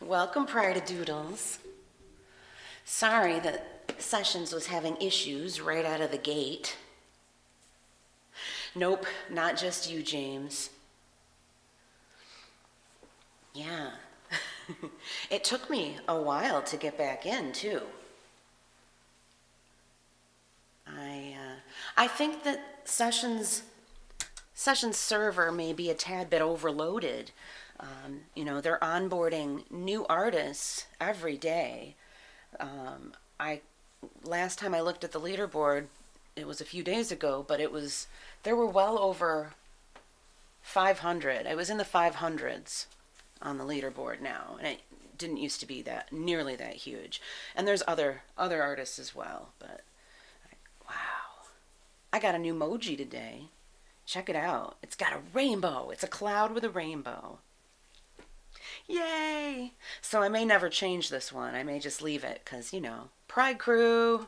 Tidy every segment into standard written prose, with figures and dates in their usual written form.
Welcome, Pride Doodles. Sorry that Sessions was having issues right out of the gate. Nope, not just you, James. Yeah. It took me a while to get back in, too. I think that Sessions server may be a tad bit overloaded. They're onboarding new artists every day. I last time I looked at the leaderboard, it was a few days ago, but there were well over 500. It was in the 500s on the leaderboard now, and it didn't used to be that nearly that huge. And there's other artists as well, but wow. I got a new emoji today. Check it out. It's got a rainbow. It's a cloud with a rainbow. Yay! So I may never change this one. I may just leave it because, Pride Crew.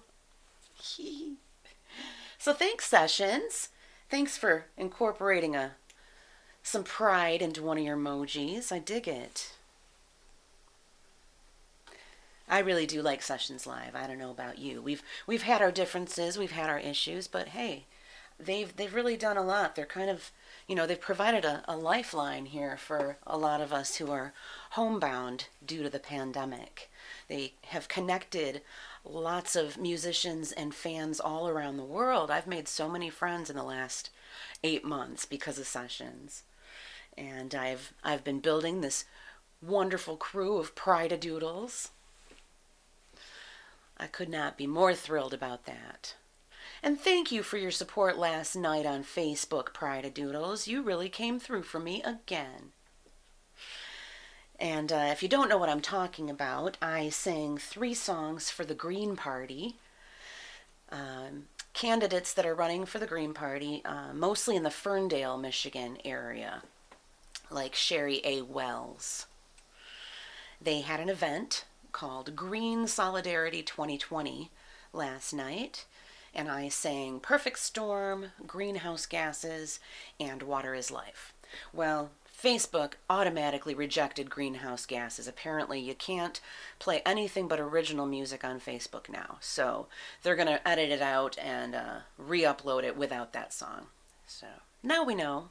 So thanks, Sessions. Thanks for incorporating some pride into one of your emojis. I dig it. I really do like Sessions Live. I don't know about you. We've had our differences, we've had our issues, but hey, they've really done a lot. They're kind of, they've provided a lifeline here for a lot of us who are homebound due to the pandemic. They have connected lots of musicians and fans all around the world. I've made so many friends in the last 8 months because of Sessions. And I've been building this wonderful crew of Pride-a-Doodles. I could not be more thrilled about that. And thank you for your support last night on Facebook, Pride-a-Doodles. You really came through for me again. And if you don't know what I'm talking about, I sang 3 songs for the Green Party. Candidates that are running for the Green Party, mostly in the Ferndale, Michigan area, like Sherry A. Wells. They had an event called Green Solidarity 2020 last night, and I sang Perfect Storm, Greenhouse Gases, and Water is Life. Well, Facebook automatically rejected Greenhouse Gases. Apparently you can't play anything but original music on Facebook now, so they're going to edit it out and re-upload it without that song. So now we know.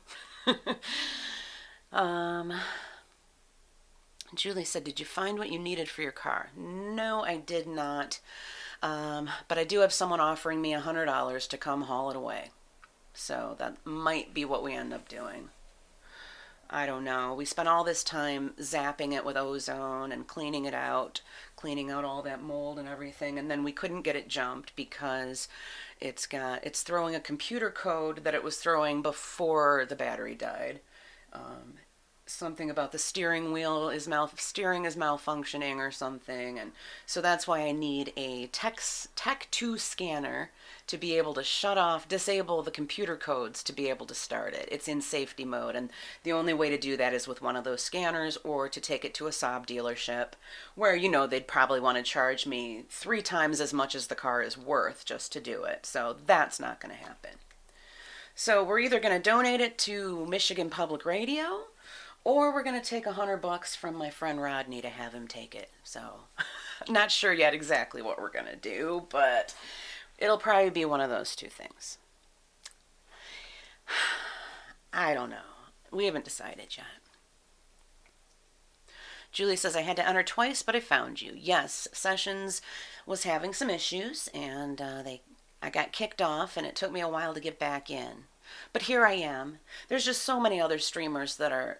Julie said, did you find what you needed for your car? No, I did not. But I do have someone offering me $100 to come haul it away. So that might be what we end up doing. I don't know. We spent all this time zapping it with ozone and cleaning it out, cleaning out all that mold and everything, and then we couldn't get it jumped because it's throwing a computer code that it was throwing before the battery died. Something about the steering wheel steering is malfunctioning or something, and so that's why I need a Tech 2 scanner to be able to disable the computer codes to be able to start it. It's in safety mode, and the only way to do that is with one of those scanners or to take it to a Saab dealership where, they'd probably want to charge me 3 times as much as the car is worth just to do it. So that's not going to happen. So we're either going to donate it to Michigan Public Radio, or we're going to take $100 from my friend Rodney to have him take it. So, not sure yet exactly what we're going to do, but it'll probably be one of those 2 things. I don't know. We haven't decided yet. Julie says, I had to enter twice, but I found you. Yes, Sessions was having some issues, and I got kicked off, and it took me a while to get back in. But here I am. There's just so many other streamers that are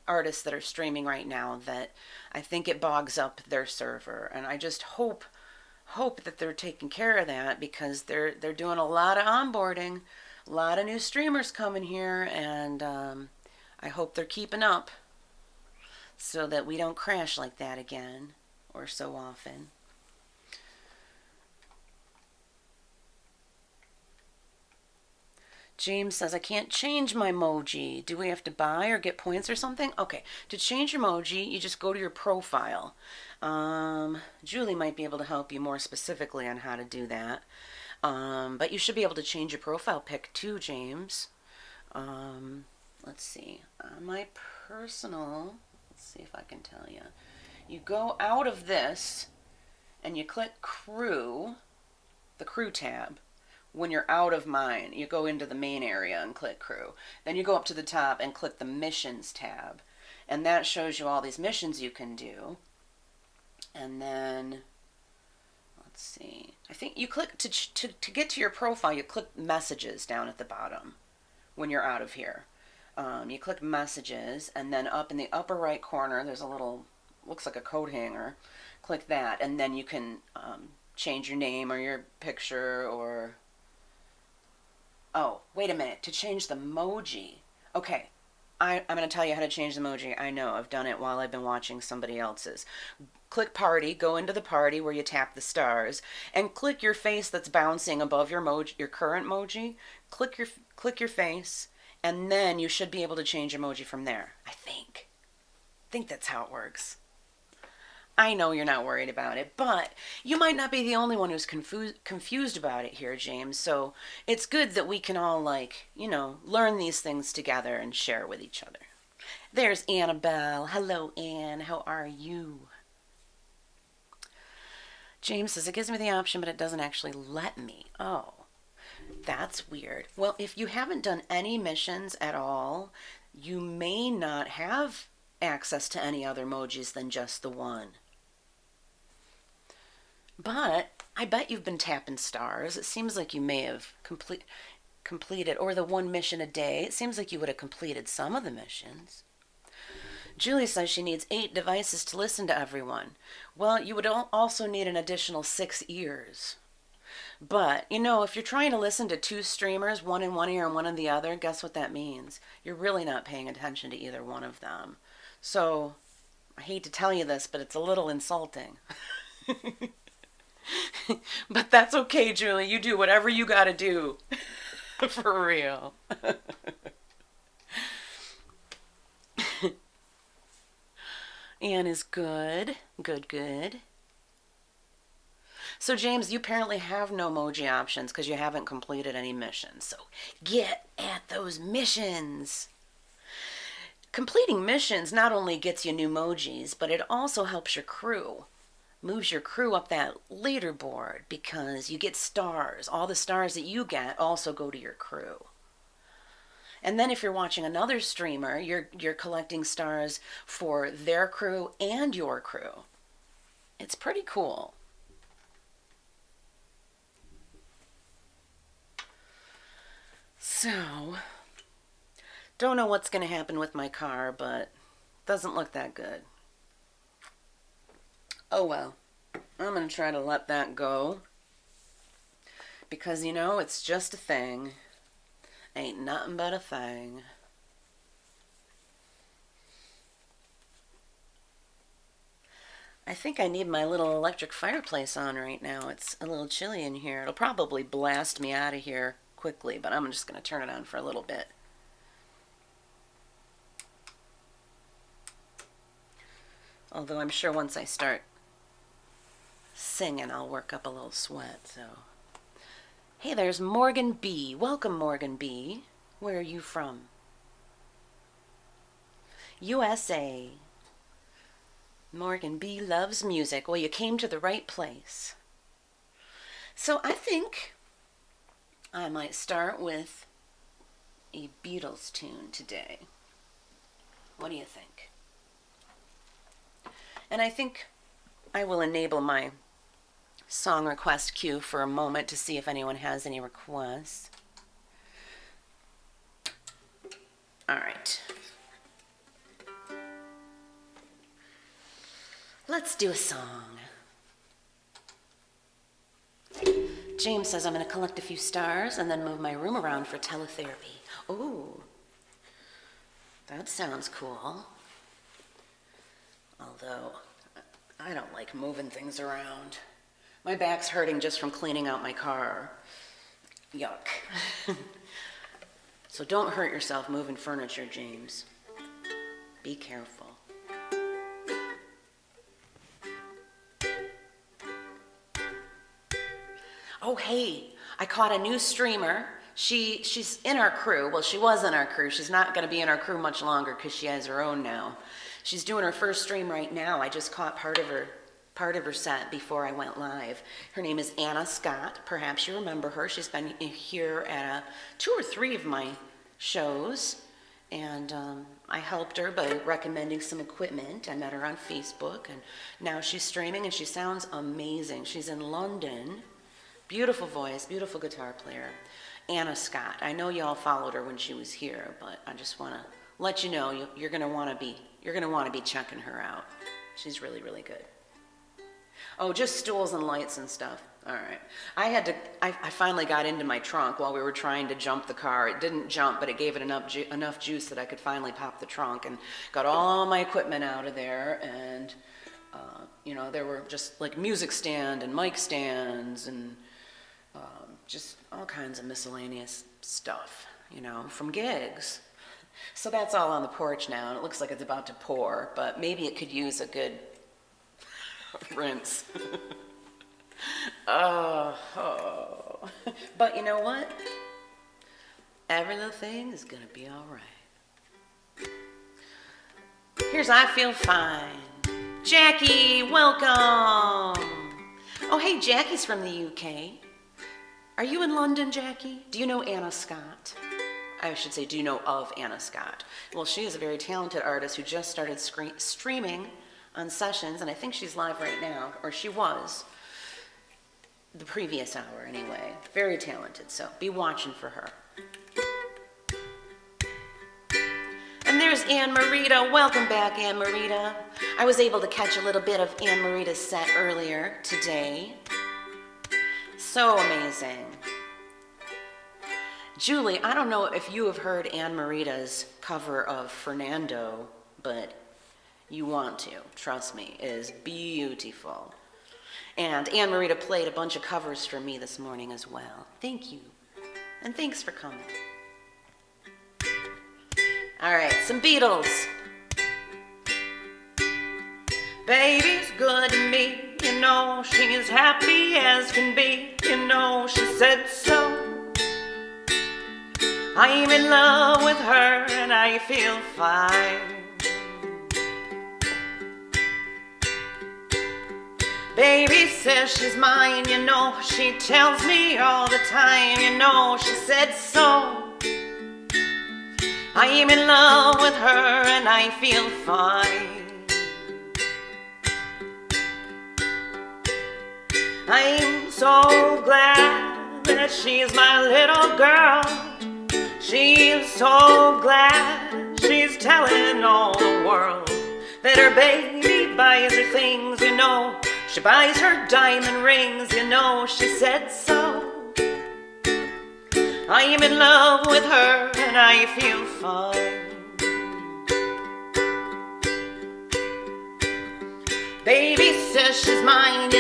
artists that are streaming right now that I think it bogs up their server, and I just hope that they're taking care of that because they're doing a lot of onboarding, a lot of new streamers coming here, and I hope they're keeping up so that we don't crash like that again or so often. James says, I can't change my emoji. Do we have to buy or get points or something? Okay, to change your emoji, you just go to your profile. Julie might be able to help you more specifically on how to do that. But you should be able to change your profile pic too, James. Let's see. My personal, let's see if I can tell you. You go out of this and you click crew, the crew tab. When you're out of mine, you go into the main area and click crew. Then you go up to the top and click the missions tab. And that shows you all these missions you can do. And then, let's see, I think you click to get to your profile, you click messages down at the bottom when you're out of here. You click messages, and then up in the upper right corner, there's a little, looks like a coat hanger. Click that, and then you can change your name or your picture or... Oh, wait a minute. To change the emoji. Okay, I'm going to tell you how to change the emoji. I know, I've done it while I've been watching somebody else's. Click party, go into the party where you tap the stars, and click your face that's bouncing above your emoji, your current emoji. Click your face, and then you should be able to change emoji from there. I think that's how it works. I know you're not worried about it, but you might not be the only one who's confused about it here, James. So it's good that we can all, like, you know, learn these things together and share with each other. There's Annabelle. Hello, Anne. How are you? James says, it gives me the option, but it doesn't actually let me. Oh, that's weird. Well, if you haven't done any missions at all, you may not have access to any other emojis than just the one. But I bet you've been tapping stars. It seems like you may have completed, or the one mission a day. It seems like you would have completed some of the missions. Julie says she needs 8 devices to listen to everyone. Well, you would also need an additional 6 ears. But, you know, if you're trying to listen to 2 streamers, one in one ear and one in the other, guess what that means? You're really not paying attention to either one of them. So, I hate to tell you this, but it's a little insulting. But that's okay, Julie. You do whatever you gotta do. For real. Anne is good. Good. So, James, you apparently have no emoji options because you haven't completed any missions. So, get at those missions. Completing missions not only gets you new emojis, but it also helps your crew. Moves your crew up that leaderboard because you get stars. All the stars that you get also go to your crew. And then if you're watching another streamer, you're collecting stars for their crew and your crew. It's pretty cool. So, don't know what's going to happen with my car, but doesn't look that good. Oh well, I'm going to try to let that go. Because, you know, it's just a thing. Ain't nothing but a thing. I think I need my little electric fireplace on right now. It's a little chilly in here. It'll probably blast me out of here quickly, but I'm just going to turn it on for a little bit. Although I'm sure once I start singing, I'll work up a little sweat, so. Hey, there's Morgan B. Welcome, Morgan B. Where are you from? USA. Morgan B loves music. Well, you came to the right place. So I think I might start with a Beatles tune today. What do you think? And I think I will enable my song request queue for a moment to see if anyone has any requests. All right. Let's do a song. James says I'm going to collect a few stars and then move my room around for teletherapy. Ooh, that sounds cool. Although, I don't like moving things around. My back's hurting just from cleaning out my car. Yuck. So don't hurt yourself moving furniture, James. Be careful. Oh, hey, I caught a new streamer. She's in our crew. Well, she was in our crew. She's not going to be in our crew much longer because she has her own now. She's doing her first stream right now. I just caught part of her set before I went live. Her name is Anna Scott. Perhaps you remember her. She's been here at 2 or 3 of my shows, and I helped her by recommending some equipment. I met her on Facebook, and now she's streaming, and she sounds amazing. She's in London. Beautiful voice, beautiful guitar player. Anna Scott. I know y'all followed her when she was here, but I just want to let you know you're going to want to be checking her out. She's really, really good. Oh, just stools and lights and stuff. All right. I finally got into my trunk while we were trying to jump the car. It didn't jump, but it gave it enough juice that I could finally pop the trunk and got all my equipment out of there. And, there were just like music stand and mic stands and just all kinds of miscellaneous stuff, from gigs. So that's all on the porch now, and it looks like it's about to pour, but maybe it could use a good rinse. Oh. But you know what? Every little thing is gonna be all right. Here's I Feel Fine. Jackie, welcome. Oh, hey, Jackie's from the UK. Are you in London, Jackie? Do you know Anna Scott? I should say, do you know of Anna Scott? Well, she is a very talented artist who just started streaming on Sessions, and I think she's live right now, or she was the previous hour anyway. Very talented, so be watching for her. And there's Ann Marita. Welcome back, Ann Marita. I was able to catch a little bit of Ann Marita's set earlier today. So amazing. Julie, I don't know if you have heard Ann Marita's cover of Fernando, but you want to. Trust me, it is beautiful. And Ann Marita played a bunch of covers for me this morning as well. Thank you. And thanks for coming. All right, some Beatles. Baby's good to me, she's happy as can be, she said so. I'm in love with her and I feel fine. Baby says she's mine, she tells me all the time, she said so. I am in love with her and I feel fine. I'm so glad that she's my little girl. She's so glad she's telling all the world that her baby buys her things, She buys her diamond rings, she said so. I am in love with her and I feel fine. Baby says she's mine,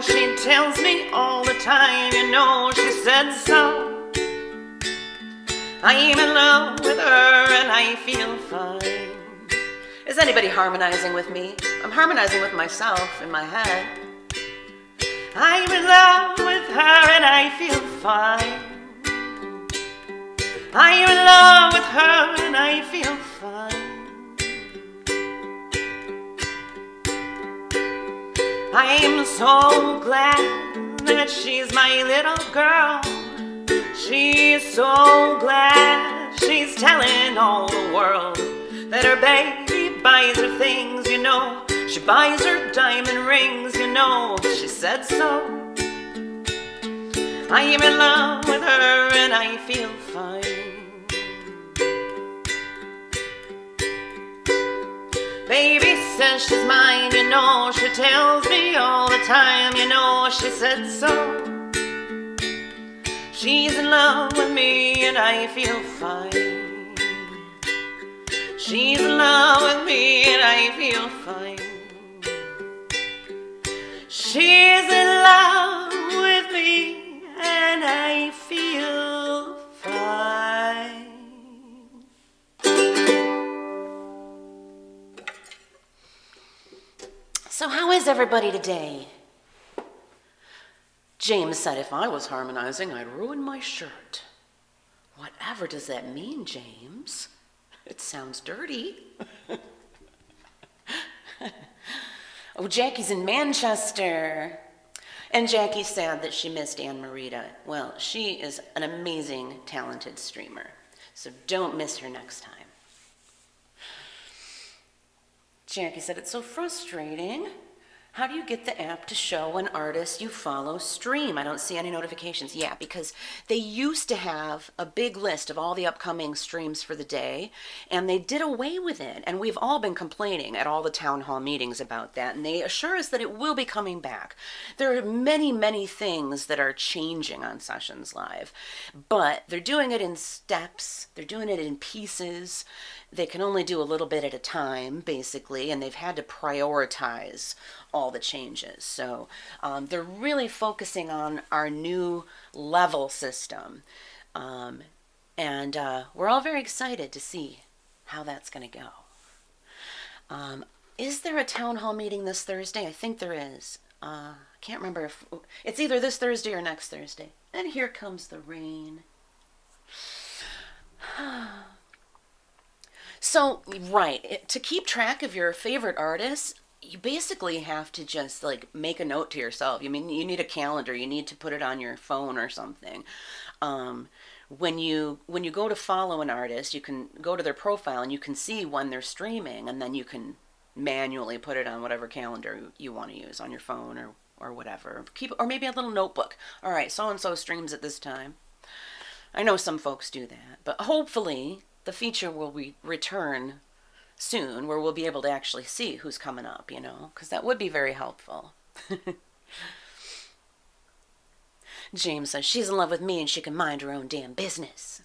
she tells me all the time, she said so. I am in love with her and I feel fine. Is anybody harmonizing with me? I'm harmonizing with myself in my head. I'm in love with her and I feel fine. I'm in love with her and I feel fine. I'm so glad that she's my little girl. She's so glad she's telling all the world that her baby buys her things, She buys her diamond rings, She said so. I am in love with her and I feel fine. Baby says she's mine, she tells me all the time, she said so. She's in love with me and I feel fine. She's in love with me and I feel fine. She's in love with me and I feel fine. So how is everybody today? James said if I was harmonizing, I'd ruin my shirt. Whatever does that mean, James? It sounds dirty. Oh, Jackie's in Manchester. And Jackie's sad that she missed Ann Marita. Well, she is an amazing, talented streamer. So don't miss her next time. Jackie said, it's so frustrating. How do you get the app to show an artist you follow stream? I don't see any notifications. Yeah, because they used to have a big list of all the upcoming streams for the day, and they did away with it. And we've all been complaining at all the town hall meetings about that, and they assure us that it will be coming back. There are many, many things that are changing on Sessions Live, but they're doing it in steps. They're doing it in pieces. They can only do a little bit at a time, basically, and they've had to prioritize all the changes. So they're really focusing on our new level system. And we're all very excited to see how that's going to go. Is there a town hall meeting this Thursday? I think there is. I can't remember if it's either this Thursday or next Thursday. And here comes the rain. So, right, to keep track of your favorite artists, you basically have to just like make a note to yourself. I mean, you need a calendar. You need to put it on your phone or something. When you go to follow an artist, you can go to their profile and you can see when they're streaming, and then you can manually put it on whatever calendar you want to use on your phone or whatever. Or maybe a little notebook. All right, so-and-so streams at this time. I know some folks do that, but hopefully the feature will return soon where we'll be able to actually see who's coming up, you know, because that would be very helpful. James says, she's in love with me and she can mind her own damn business.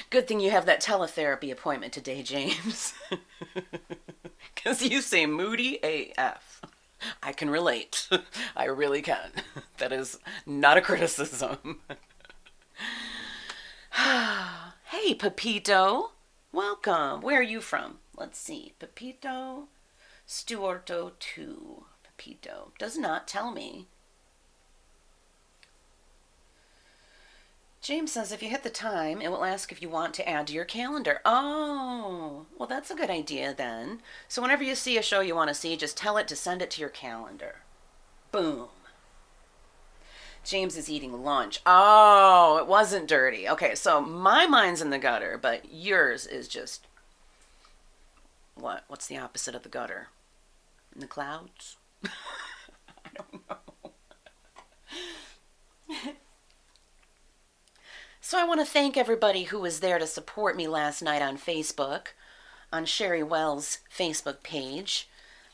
Good thing you have that teletherapy appointment today, James. Because you say moody AF. I can relate. I really can. That is not a criticism. Hey, Pepito. Welcome. Where are you from? Let's see. Pepito Stuarto 2. Pepito. Does not tell me. James says if you hit the time, it will ask if you want to add to your calendar. Oh, well, that's a good idea then. So whenever you see a show you want to see, just tell it to send it to your calendar. Boom. James is eating lunch. Oh, it wasn't dirty. Okay, so my mind's in the gutter, but yours is just... What? What's the opposite of the gutter? In the clouds? I don't know. So I want to thank everybody who was there to support me last night on Facebook, on Sherry Wells' Facebook page.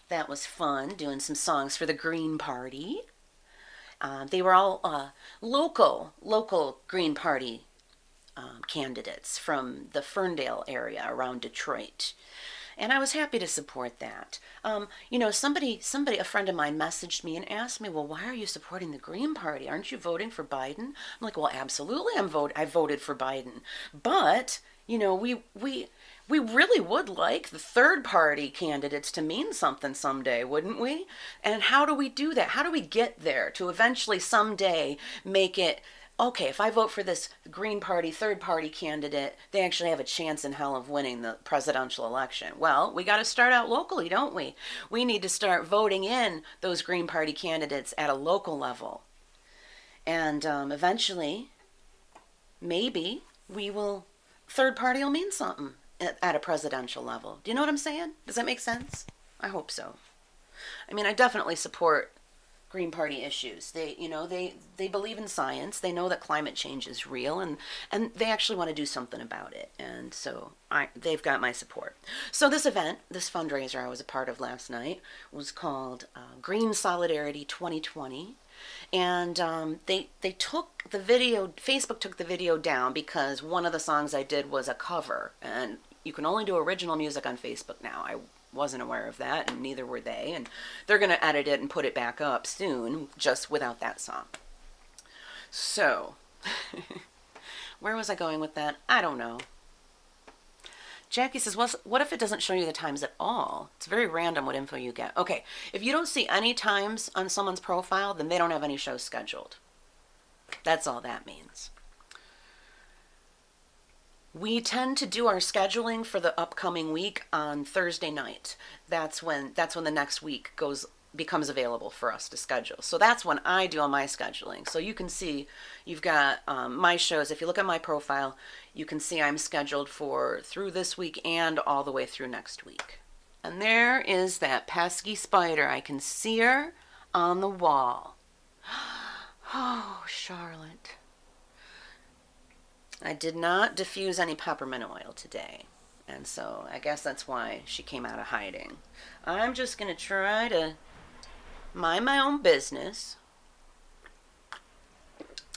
That was fun, doing some songs for the Green Party. They were all local Green Party candidates from the Ferndale area around Detroit. And I was happy to support that. You know, a friend of mine messaged me and asked me, well, why are you supporting the Green Party? Aren't you voting for Biden? I'm like, well, absolutely I voted for Biden. But, you know, we really would like the third party candidates to mean something someday, wouldn't we? And how do we do that? How do we get there to eventually someday make it, okay, if I vote for this Green Party third party candidate, they actually have a chance in hell of winning the presidential election? Well, we got to start out locally, don't we? We need to start voting in those Green Party candidates at a local level. And eventually, maybe third party will mean something at a presidential level. Do you know what I'm saying? Does that make sense? I hope so. I mean, I definitely support Green Party issues. They believe in science. They know that climate change is real, and they actually want to do something about it. And so they've got my support. So this event, this fundraiser I was a part of last night, was called Green Solidarity 2020. And they took the video, Facebook took the video down because one of the songs I did was a cover, and you can only do original music on Facebook now. I wasn't aware of that, and neither were they, and they're going to edit it and put it back up soon, just without that song. So, where was I going with that? I don't know. Jackie says, well, what if it doesn't show you the times at all? It's very random what info you get. Okay, if you don't see any times on someone's profile, then they don't have any shows scheduled. That's all that means. We tend to do our scheduling for the upcoming week on Thursday night. That's when the next week becomes available for us to schedule. So that's when I do all my scheduling. So you can see you've got my shows. If you look at my profile, you can see I'm scheduled for through this week and all the way through next week. And there is that pesky spider. I can see her on the wall. Oh, Charlotte. I did not diffuse any peppermint oil today. And so I guess that's why she came out of hiding. I'm just going to try to mind my own business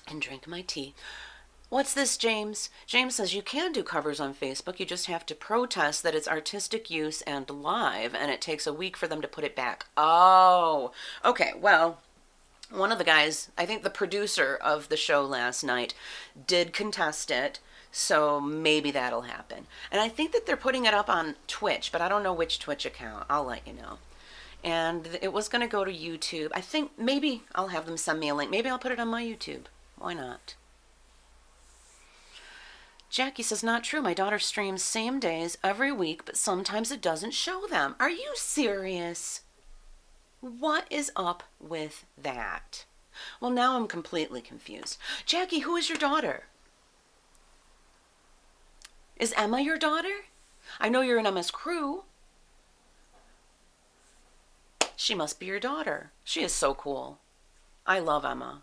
and drink my tea. What's this, James? James says you can do covers on Facebook. You just have to protest that it's artistic use and live, and it takes a week for them to put it back. Oh, okay. Well, one of the guys, I think the producer of the show last night, did contest it, so maybe that'll happen. And I think that they're putting it up on Twitch, but I don't know which Twitch account. I'll let you know. And it was going to go to YouTube. I think maybe I'll have them send me a link. Maybe I'll put it on my YouTube. Why not? Jackie says, not true. My daughter streams same days every week, but sometimes it doesn't show them. Are you serious? What is up with that? Well, now I'm completely confused. Jackie, who is your daughter? Is Emma your daughter? I know you're in Emma's crew. She must be your daughter. She is so cool. I love Emma.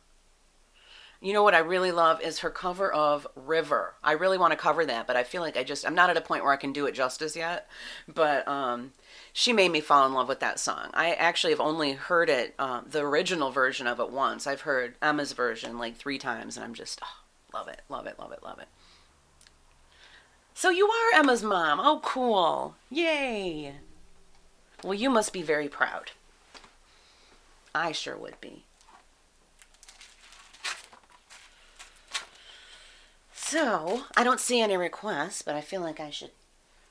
You know what I really love is her cover of River. I really want to cover that, but I feel like I'm not at a point where I can do it justice yet. But she made me fall in love with that song. I actually have only heard it, the original version of it once. I've heard Emma's version like 3 times, and I'm just, love it, love it, love it, love it. So you are Emma's mom. Oh, cool. Yay. Well, you must be very proud. I sure would be. So, I don't see any requests, but I feel like I should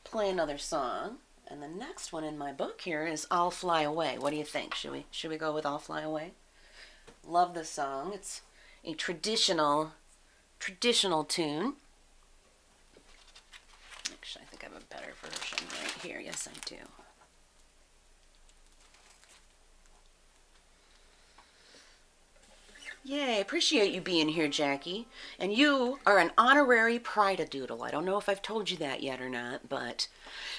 play another song. And the next one in my book here is I'll Fly Away. What do you think? Should we go with I'll Fly Away? Love this song. It's a traditional tune. Actually, I think I have a better version right here. Yes, I do. Yay, appreciate you being here, Jackie. And you are an honorary Pride-a-Doodle. I don't know if I've told you that yet or not, but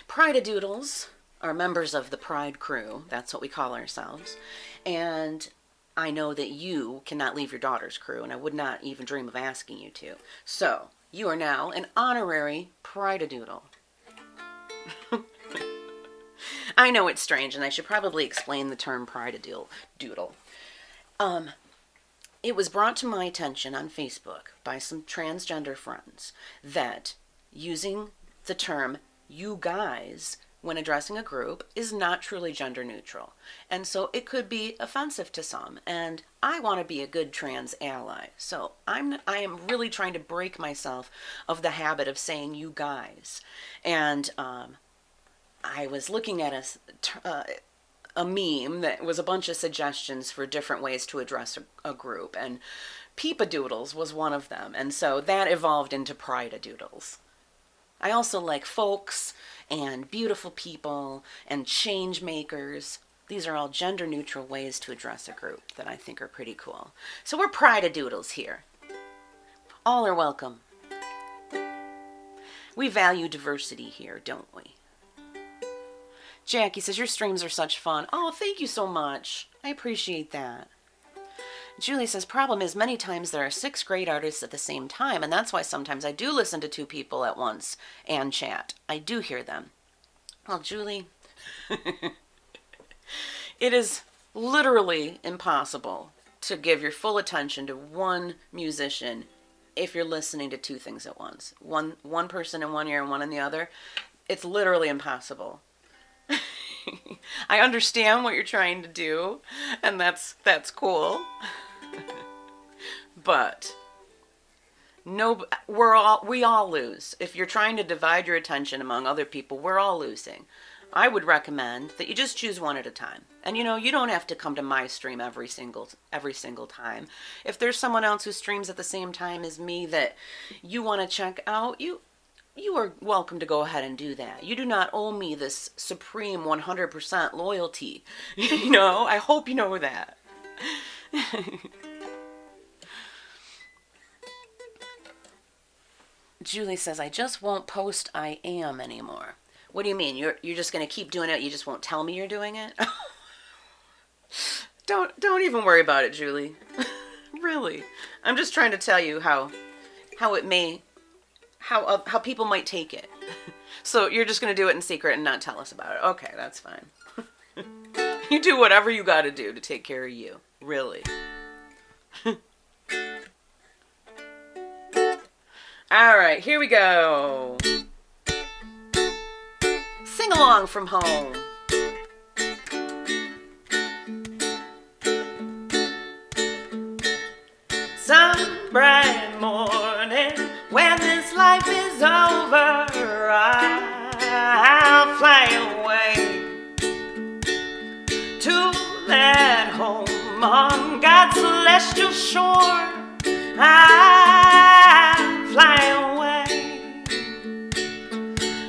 Pride-a-Doodles are members of the Pride crew. That's what we call ourselves. And I know that you cannot leave your daughter's crew, and I would not even dream of asking you to. So, you are now an honorary Pride-a-Doodle. I know it's strange, and I should probably explain the term Pride-a-Doodle. It was brought to my attention on Facebook by some transgender friends that using the term you guys when addressing a group is not truly gender neutral. And so it could be offensive to some. And I want to be a good trans ally. So I am really trying to break myself of the habit of saying you guys. And I was looking at a meme that was a bunch of suggestions for different ways to address a group, and Peepadoodles was one of them, and so that evolved into Pride-a-Doodles. I also like folks and beautiful people and change makers. These are all gender neutral ways to address a group that I think are pretty cool. So we're Pride-a-Doodles here. All are welcome. We value diversity here, don't we? Jackie says, your streams are such fun. Oh, thank you so much. I appreciate that. Julie says, problem is many times there are 6 great artists at the same time, and that's why sometimes I do listen to 2 people at once and chat. I do hear them. Well, Julie, it is literally impossible to give your full attention to one musician if you're listening to 2 things at once. One person in one ear and one in the other. It's literally impossible. I understand what you're trying to do, and that's cool. But no, we all lose. If you're trying to divide your attention among other people, we're all losing. I would recommend that you just choose one at a time. And you know, you don't have to come to my stream every single time. If there's someone else who streams at the same time as me that you want to check out, you are welcome to go ahead and do that. You do not owe me this supreme 100% loyalty. You know, I hope you know that. Julie says, I just won't post I am anymore. What do you mean? You're just going to keep doing it? You just won't tell me you're doing it? Don't even worry about it, Julie. Really. I'm just trying to tell you how people might take it. So you're just going to do it in secret and not tell us about it. Okay, that's fine. You do whatever you got to do to take care of you. Really. All right, here we go. Sing along from home. Some bright morning when this life is over, I'll fly away to that home on God's celestial shore. I'll fly away.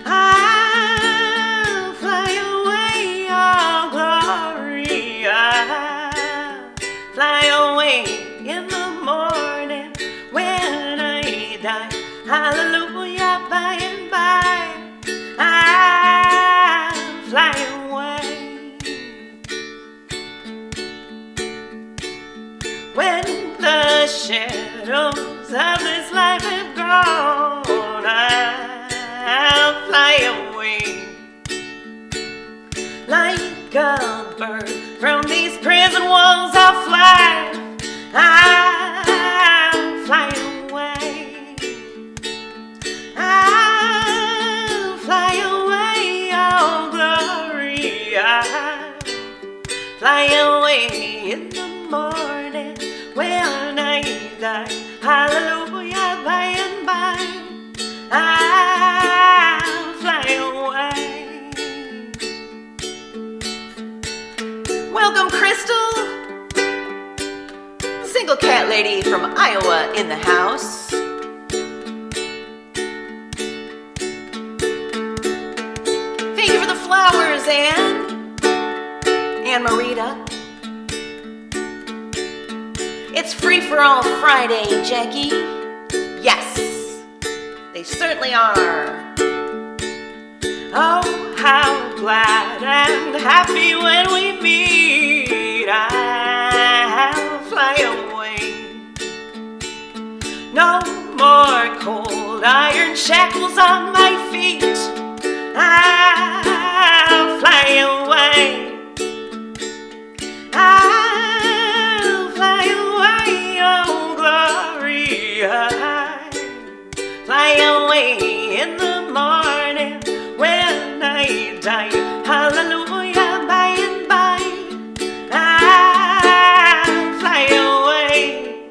I'll fly away, oh glory. I'll fly away in the morning when I die. Hallelujah, by and by. I'll fly away. When the shadows of this life have gone, I'll fly away. Like a bird from these prison walls, I'll fly. I'll fly away. I'll fly away, oh glory. I'll fly away in the morning when I die. Hallelujah, by and by. I'll fly away. Welcome, Crystal. Single cat lady from Iowa in the house. Thank you for the flowers, Anne Marita. It's Free4All Friday, Jackie. Yes, they certainly are. Oh, how glad and happy when we meet. I'll fly away. No more cold iron shackles on my feet. I'll fly away. I'll fly away, oh glory. I'll fly away in the morning when I die. Hallelujah, by and by. I'll fly away.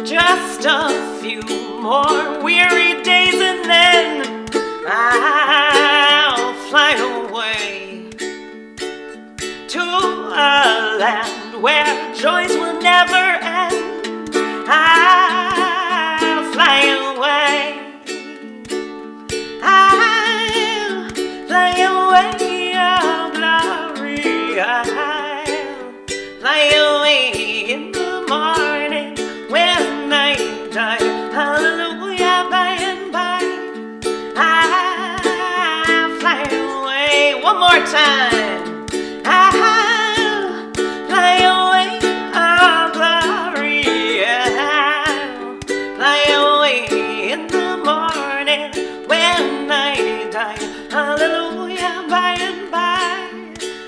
Just a few more weary days and then I'll fly away to a land where joys will never end. I'll fly away. I'll fly away, oh glory. I'll fly away in the morning when I die. Hallelujah, by and by. I'll fly away. One more time. I'll fly away, oh glory. I'll fly away in the morning when I die. Hallelujah, by and by.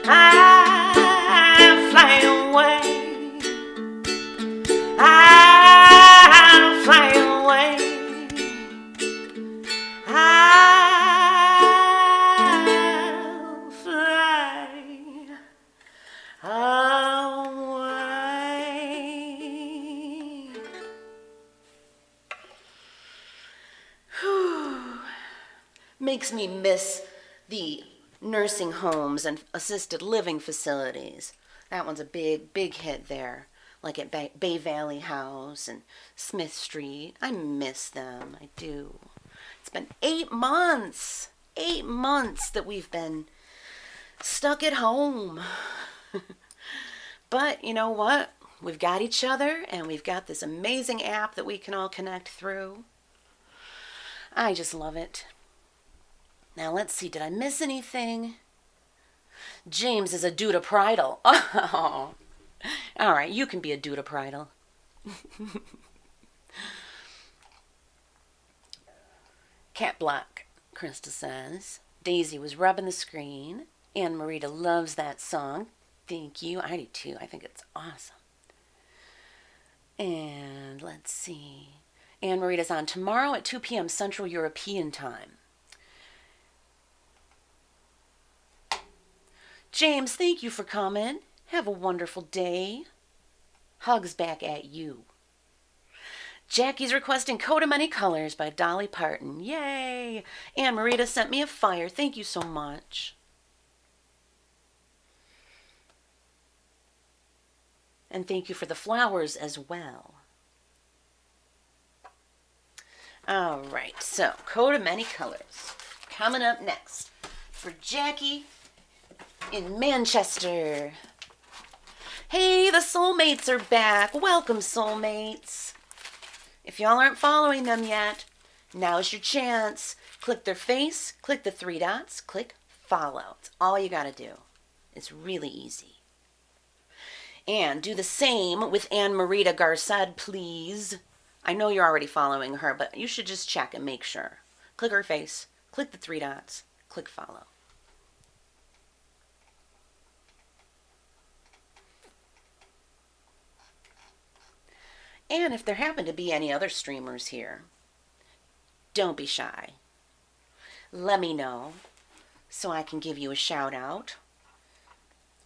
I'll fly away. I'll fly away. I'll fly away. Whew. Makes me miss the nursing homes and assisted living facilities. That one's a big, big hit there. like at Bay Valley House and Smith Street. I miss them. I do. It's been 8 months. 8 months that we've been stuck at home. But you know what? We've got each other, and we've got this amazing app that we can all connect through. I just love it. Now let's see, did I miss anything? James is a duda-pridal. Oh. All right, you can be a duda-pridal. Cat Black, Krista says. Daisy was rubbing the screen. Anne Marita loves that song. Thank you. I do too. I think it's awesome. And let's see. Anne Marita's on tomorrow at 2 p.m. Central European Time. James, thank you for coming. Have a wonderful day. Hugs back at you. Jackie's requesting Coat of Many Colors by Dolly Parton. Yay! Anne Marita sent me a fire. Thank you so much. And thank you for the flowers as well. All right, so Coat of Many Colors. Coming up next for Jackie in Manchester. Hey, the soulmates are back. Welcome, soulmates. If y'all aren't following them yet, now's your chance. Click their face, click the 3 dots, click follow. It's all you gotta do. It's really easy. And do the same with Anne Marita Garced, please. I know you're already following her, but you should just check and make sure. Click her face, click the 3 dots, click follow. And if there happen to be any other streamers here, don't be shy. Let me know so I can give you a shout out,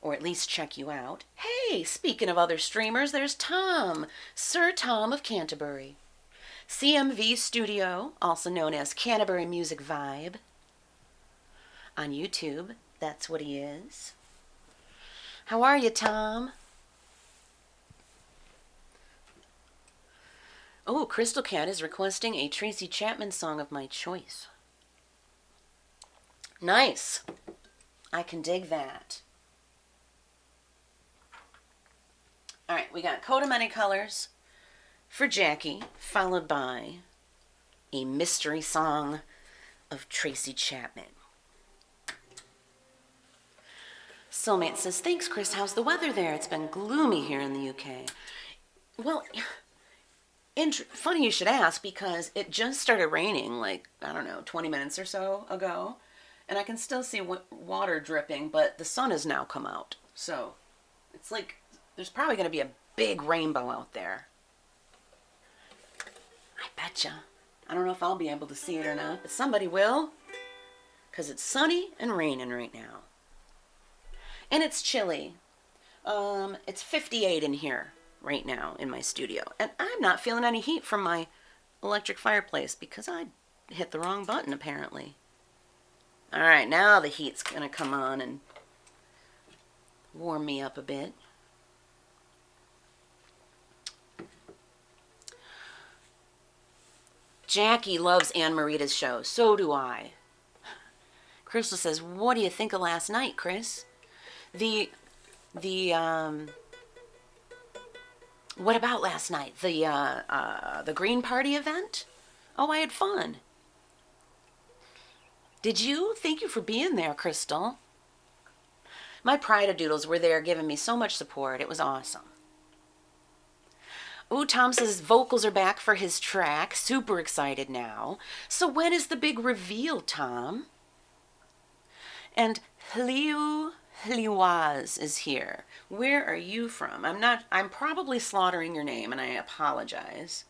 or at least check you out. Hey, speaking of other streamers, there's Tom, Sir Tom of Canterbury. CMV Studio, also known as Canterbury Music Vibe. On YouTube, that's what he is. How are you, Tom? Oh, Crystal Cat is requesting a Tracy Chapman song of my choice. Nice. I can dig that. All right, we got Coat of Many Colors for Jackie, followed by a mystery song of Tracy Chapman. Soulmate says, thanks, Kris. How's the weather there? It's been gloomy here in the UK. Well, funny you should ask, because it just started raining like, I don't know, 20 minutes or so ago. And I can still see water dripping, but the sun has now come out. So it's like there's probably going to be a big rainbow out there. I betcha. I don't know if I'll be able to see it or not, but somebody will. Because it's sunny and raining right now. And it's chilly. It's 58 in here right now in my studio. And I'm not feeling any heat from my electric fireplace because I hit the wrong button apparently. All right, now the heat's going to come on and warm me up a bit. Jackie loves Anne Marita's show. So do I. Crystal says, what do you think of last night, Kris? What about last night? The Green Party event? Oh, I had fun. Did you? Thank you for being there, Crystal. My Pride Doodles were there giving me so much support. It was awesome. Ooh, Tom says vocals are back for his track. Super excited now. So when is the big reveal, Tom? And Hliwaz is here. Where are you from? I'm probably slaughtering your name, and I apologize.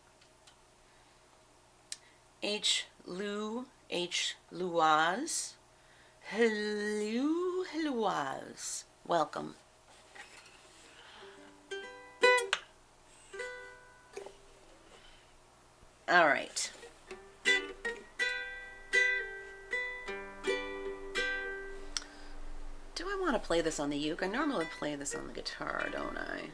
Hluaz. Hluaz. Welcome. All right. Do I want to play this on the uke? I normally play this on the guitar, don't I?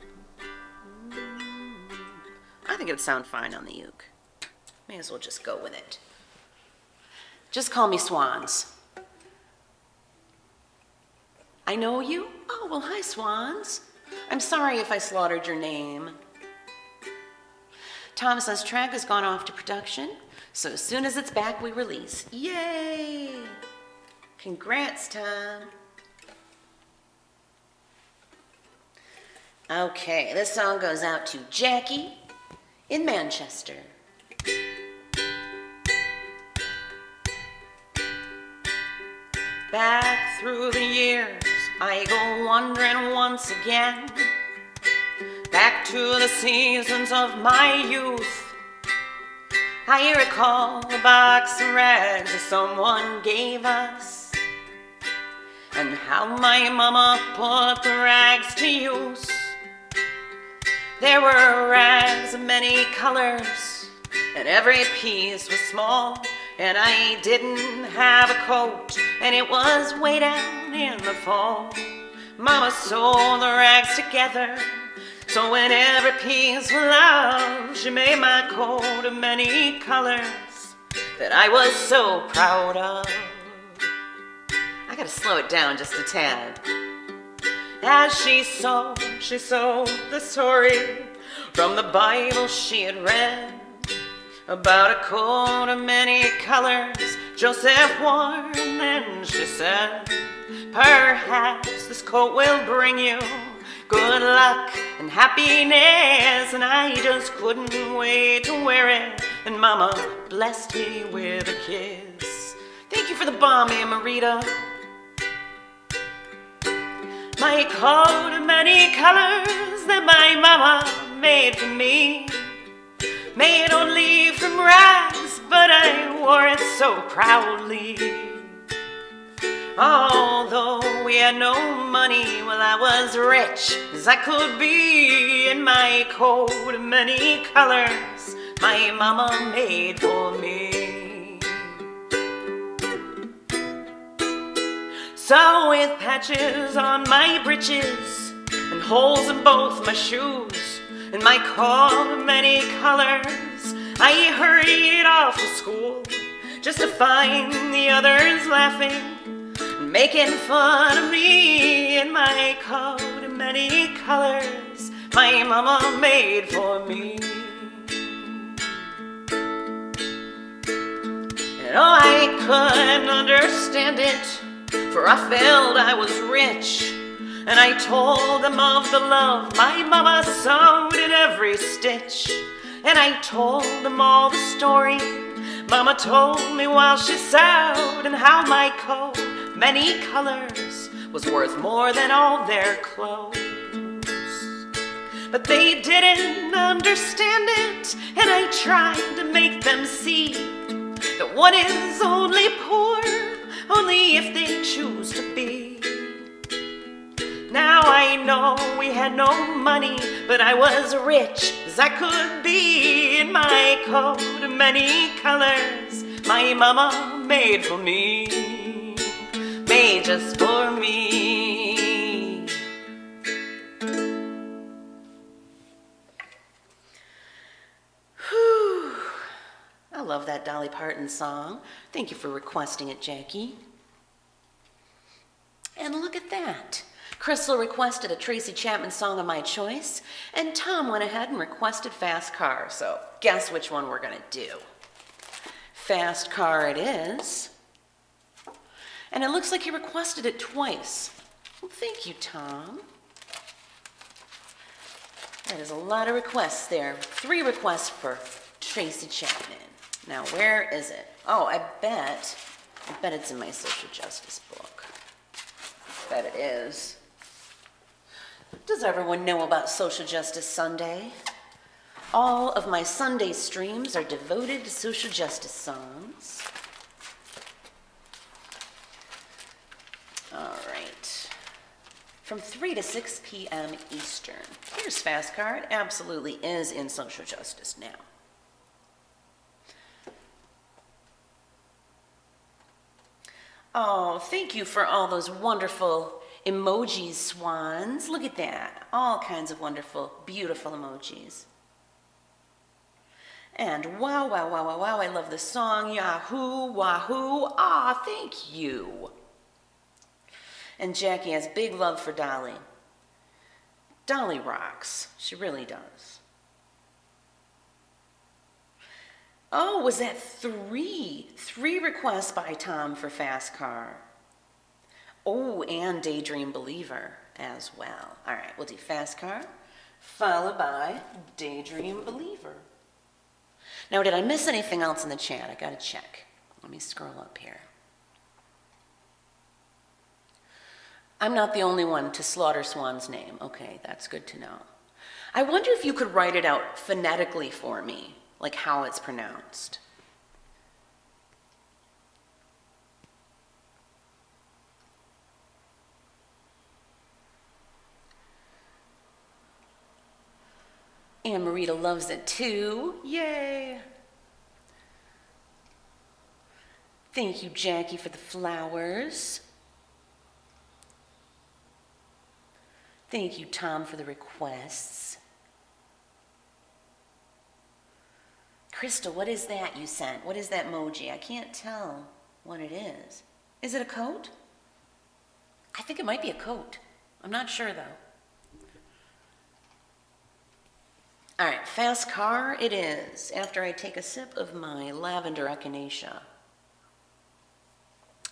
think it would sound fine on the uke. May as well just go with it. Just call me Swans. I know you? Oh, well, hi, Swans. I'm sorry if I slaughtered your name. Tom says track has gone off to production, so as soon as it's back, we release. Yay! Congrats, Tom. Okay, this song goes out to Jackie in Manchester. Back through the years, I go wandering once again, back to the seasons of my youth. I recall the box of rags that someone gave us, and how my mama put the rags to use. There were rags of many colors, and every piece was small, and I didn't have a coat, and it was way down in the fall. Mama sewed the rags together, so when every piece was love, she made my coat of many colors that I was so proud of. I gotta slow it down just a tad. As she sewed the story from the Bible she had read, about a coat of many colors Joseph wore, and then she said, perhaps this coat will bring you good luck and happiness, and I just couldn't wait to wear it, and Mama blessed me with a kiss. Thank you for the bomb, Marita. My coat of many colors that my mama made for me, made only from rags, but I wore it so proudly. Although we had no money, well, I was rich as I could be, in my coat of many colors my mama made for me. So with patches on my breeches and holes in both my shoes, in my coat of many colors, I hurried off to school, just to find the others laughing and making fun of me, in my coat of many colors my mama made for me. And oh, I couldn't understand it, for I felt I was rich, and I told them of the love my mama sewed in every stitch. And I told them all the story Mama told me while she sewed, and how my coat, many colors, was worth more than all their clothes. But they didn't understand it, and I tried to make them see that one is only poor only if they choose to be. Now I know we had no money, but I was rich as I could be, in my coat of many colors my mama made for me, made just for me. Whew. I love that Dolly Parton song. Thank you for requesting it, Jackie. And look at that. Crystal requested a Tracy Chapman song of my choice, and Tom went ahead and requested Fast Car. So guess which one we're going to do. Fast Car it is. And it looks like he requested it twice. Well, thank you, Tom. That is a lot of requests there. 3 requests for Tracy Chapman. Now, where is it? Oh, I bet it's in my social justice book. I bet it is. Does everyone know about Social Justice Sunday? All of my Sunday streams are devoted to social justice songs. All right. From 3 to 6 p.m. Eastern. Here's Fast Car. It absolutely is in social justice now. Oh, thank you for all those wonderful emojis, Swans. Look at that. All kinds of wonderful, beautiful emojis. And wow, wow, wow, wow, wow, I love this song. Yahoo, wahoo, ah, thank you. And Jackie has big love for Dolly. Dolly rocks. She really does. Oh, was that three? 3 requests by Tom for Fast Car. Oh, and Daydream Believer as well. All right, we'll do Fast Car, followed by Daydream Believer. Now, did I miss anything else in the chat? I gotta check. Let me scroll up here. I'm not the only one to slaughter Swan's name. Okay, that's good to know. I wonder if you could write it out phonetically for me, like how it's pronounced. And Marita loves it too. Yay! Thank you, Jackie, for the flowers. Thank you, Tom, for the requests. Crystal, what is that you sent? What is that emoji? I can't tell what it is. Is it a coat? I think it might be a coat. I'm not sure, though. All right, Fast Car it is, after I take a sip of my lavender echinacea.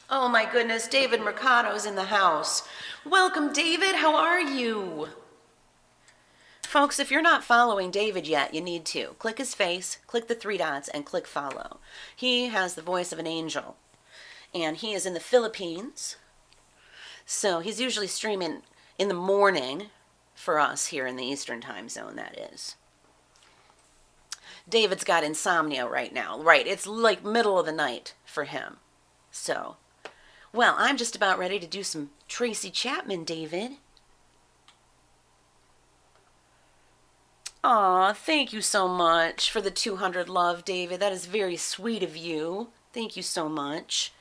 Oh my goodness, David Mercado's in the house. Welcome, David, how are you? Folks, if you're not following David yet, you need to. Click his face, click the 3 dots, and click follow. He has the voice of an angel, and he is in the Philippines. So he's usually streaming in the morning for us here in the Eastern time zone, that is. David's got insomnia right now. Right, it's like middle of the night for him. So, well, I'm just about ready to do some Tracy Chapman, David. Aw, thank you so much for the 200 love, David. That is very sweet of you. Thank you so much.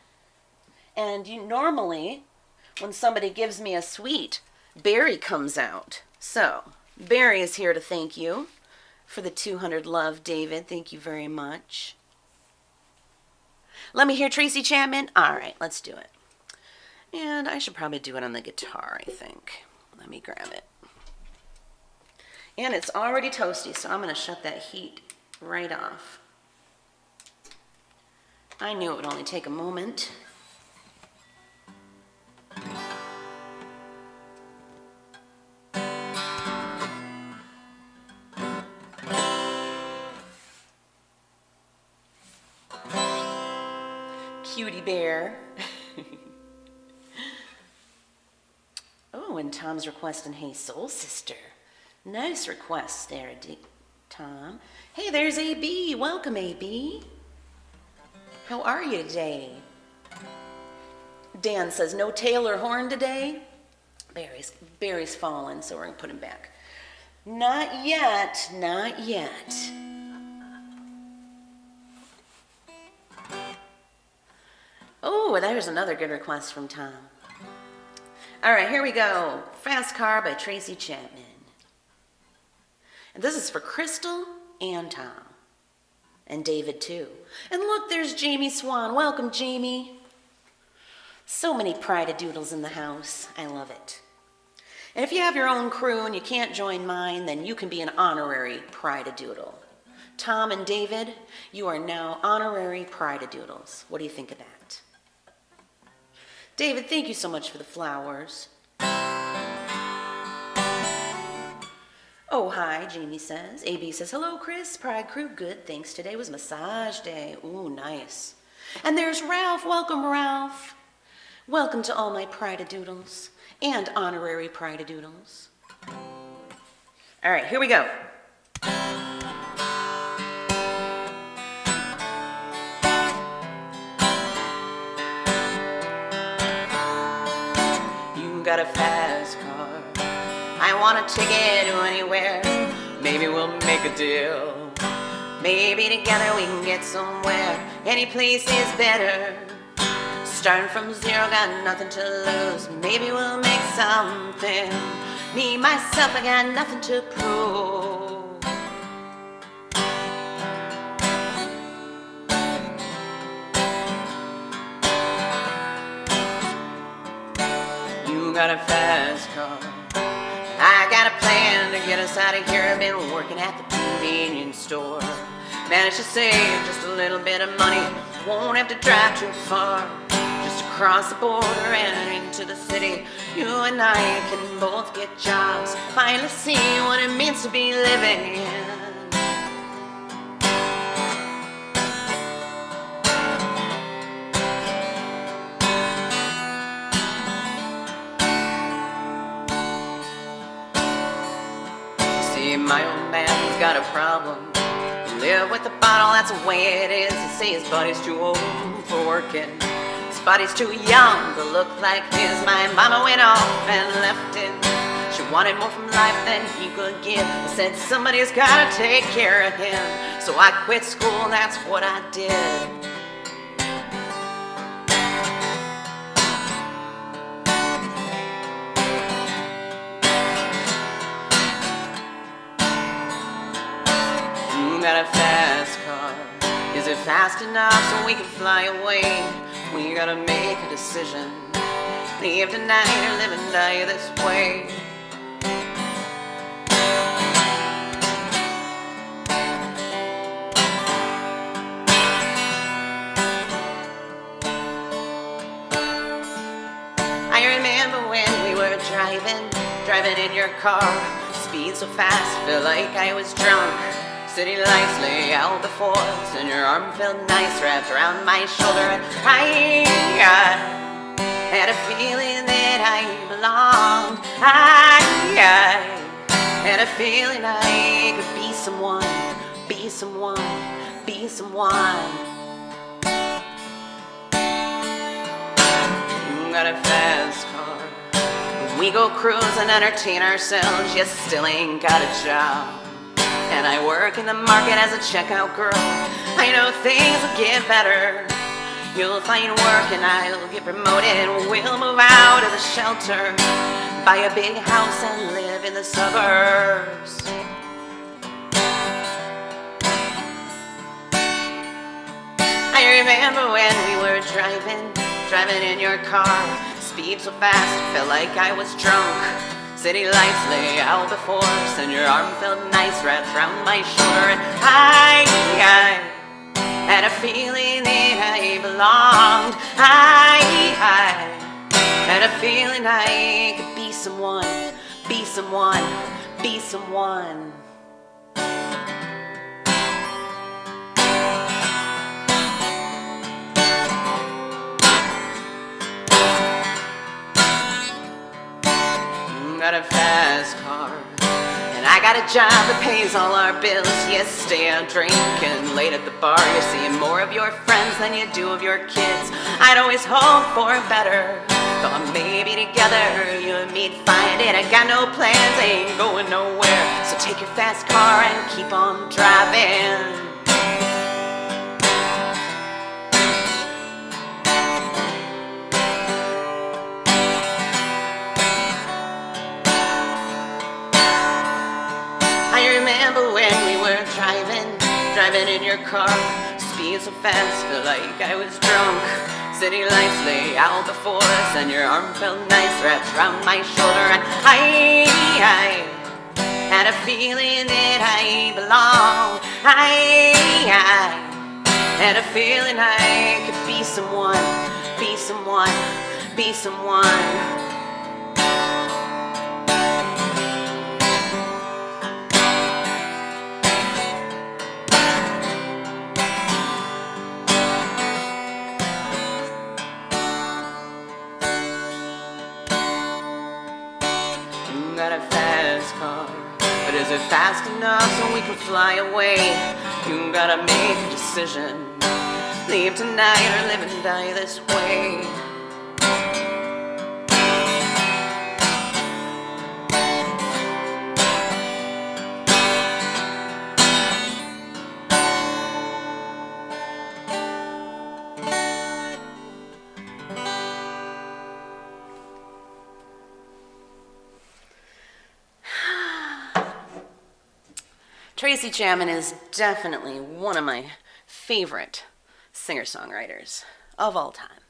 And normally, when somebody gives me a sweet, Barry comes out. So, Barry is here to thank you for the 200 love, David. Thank you very much. Let me hear Tracy Chapman. All right, let's do it. And I should probably do it on the guitar, I think. Let me grab it. And it's already toasty, so I'm going to shut that heat right off. I knew it would only take a moment. Cutie bear. Oh, and Tom's requesting, hey, soul sister. Nice request there, Tom. Hey, there's AB. Welcome, AB. How are you today? Dan says, no tail or horn today? Barry's fallen, so we're going to put him back. Not yet, not yet. Oh, there's another good request from Tom. All right, here we go. Fast Car by Tracy Chapman. And this is for Crystal and Tom. And David, too. And look, there's Jamie Swan. Welcome, Jamie. So many Pride-a-Doodles in the house. I love it. And if you have your own crew and you can't join mine, then you can be an honorary Pride-a-Doodle. Tom and David, you are now honorary Pride-a-Doodles. What do you think of that? David, thank you so much for the flowers. Oh, hi, Jamie says. AB says, hello, Kris, Pride crew. Good, thanks. Today was massage day. Ooh, nice. And there's Ralph. Welcome, Ralph. Welcome to all my Pride-a-Doodles and honorary Pride-a-Doodles. All right, here we go. Got a fast car. I want a ticket to anywhere. Maybe we'll make a deal. Maybe together we can get somewhere. Any place is better. Starting from zero, got nothing to lose. Maybe we'll make something. Me, myself, I got nothing to prove. got a fast car. I got a plan to get us out of here. I've been working at the convenience store. Managed to save just a little bit of money. Won't have to drive too far. Just across the border and into the city. You and I can both get jobs. Finally see what it means to be living. See, my old man's got a problem. Live with the bottle, that's the way it is. He say his body's too old for working. His body's too young to look like his. My mama went off and left him. She wanted more from life than he could give. I said somebody's gotta take care of him. So I quit school, that's what I did. Got a fast car. Is it fast enough so we can fly away? We gotta make a decision. Leave tonight or live and die this way. I remember when we were driving in your car. Speed so fast, felt like I was drunk. City lights lay out before us, and your arm felt nice wrapped around my shoulder. And I had a feeling that I belonged. I had a feeling I could be someone, be someone, be someone. Got a fast car. We go cruise and entertain ourselves. You still ain't got a job. And I work in the market as a checkout girl. I know things will get better. You'll find work and I'll get promoted. We'll move out of the shelter, buy a big house and live in the suburbs. I remember when we were driving in your car. Speed so fast, felt like I was drunk. City lights lay out before us, and your arm felt nice wrapped around my shoulder. And I had a feeling that I belonged. I had a feeling I could be someone, be someone, be someone. Got a fast car, and I got a job that pays all our bills. You stay out drinking late at the bar. You're seeing more of your friends than you do of your kids. I'd always hope for better. Thought maybe together you and me'd find it. I got no plans, ain't going nowhere. So take your fast car and keep on driving. When we were driving in your car. Speed so fast, felt like I was drunk. City lights lay out before us, and your arm felt nice wrapped around my shoulder. And I had a feeling that I belonged. I had a feeling I could be someone, be someone, be someone. Got a fast car, but is it fast enough so we can fly away? You gotta make a decision. Leave tonight or live and die this way. Tracy Chapman is definitely one of my favorite singer-songwriters of all time.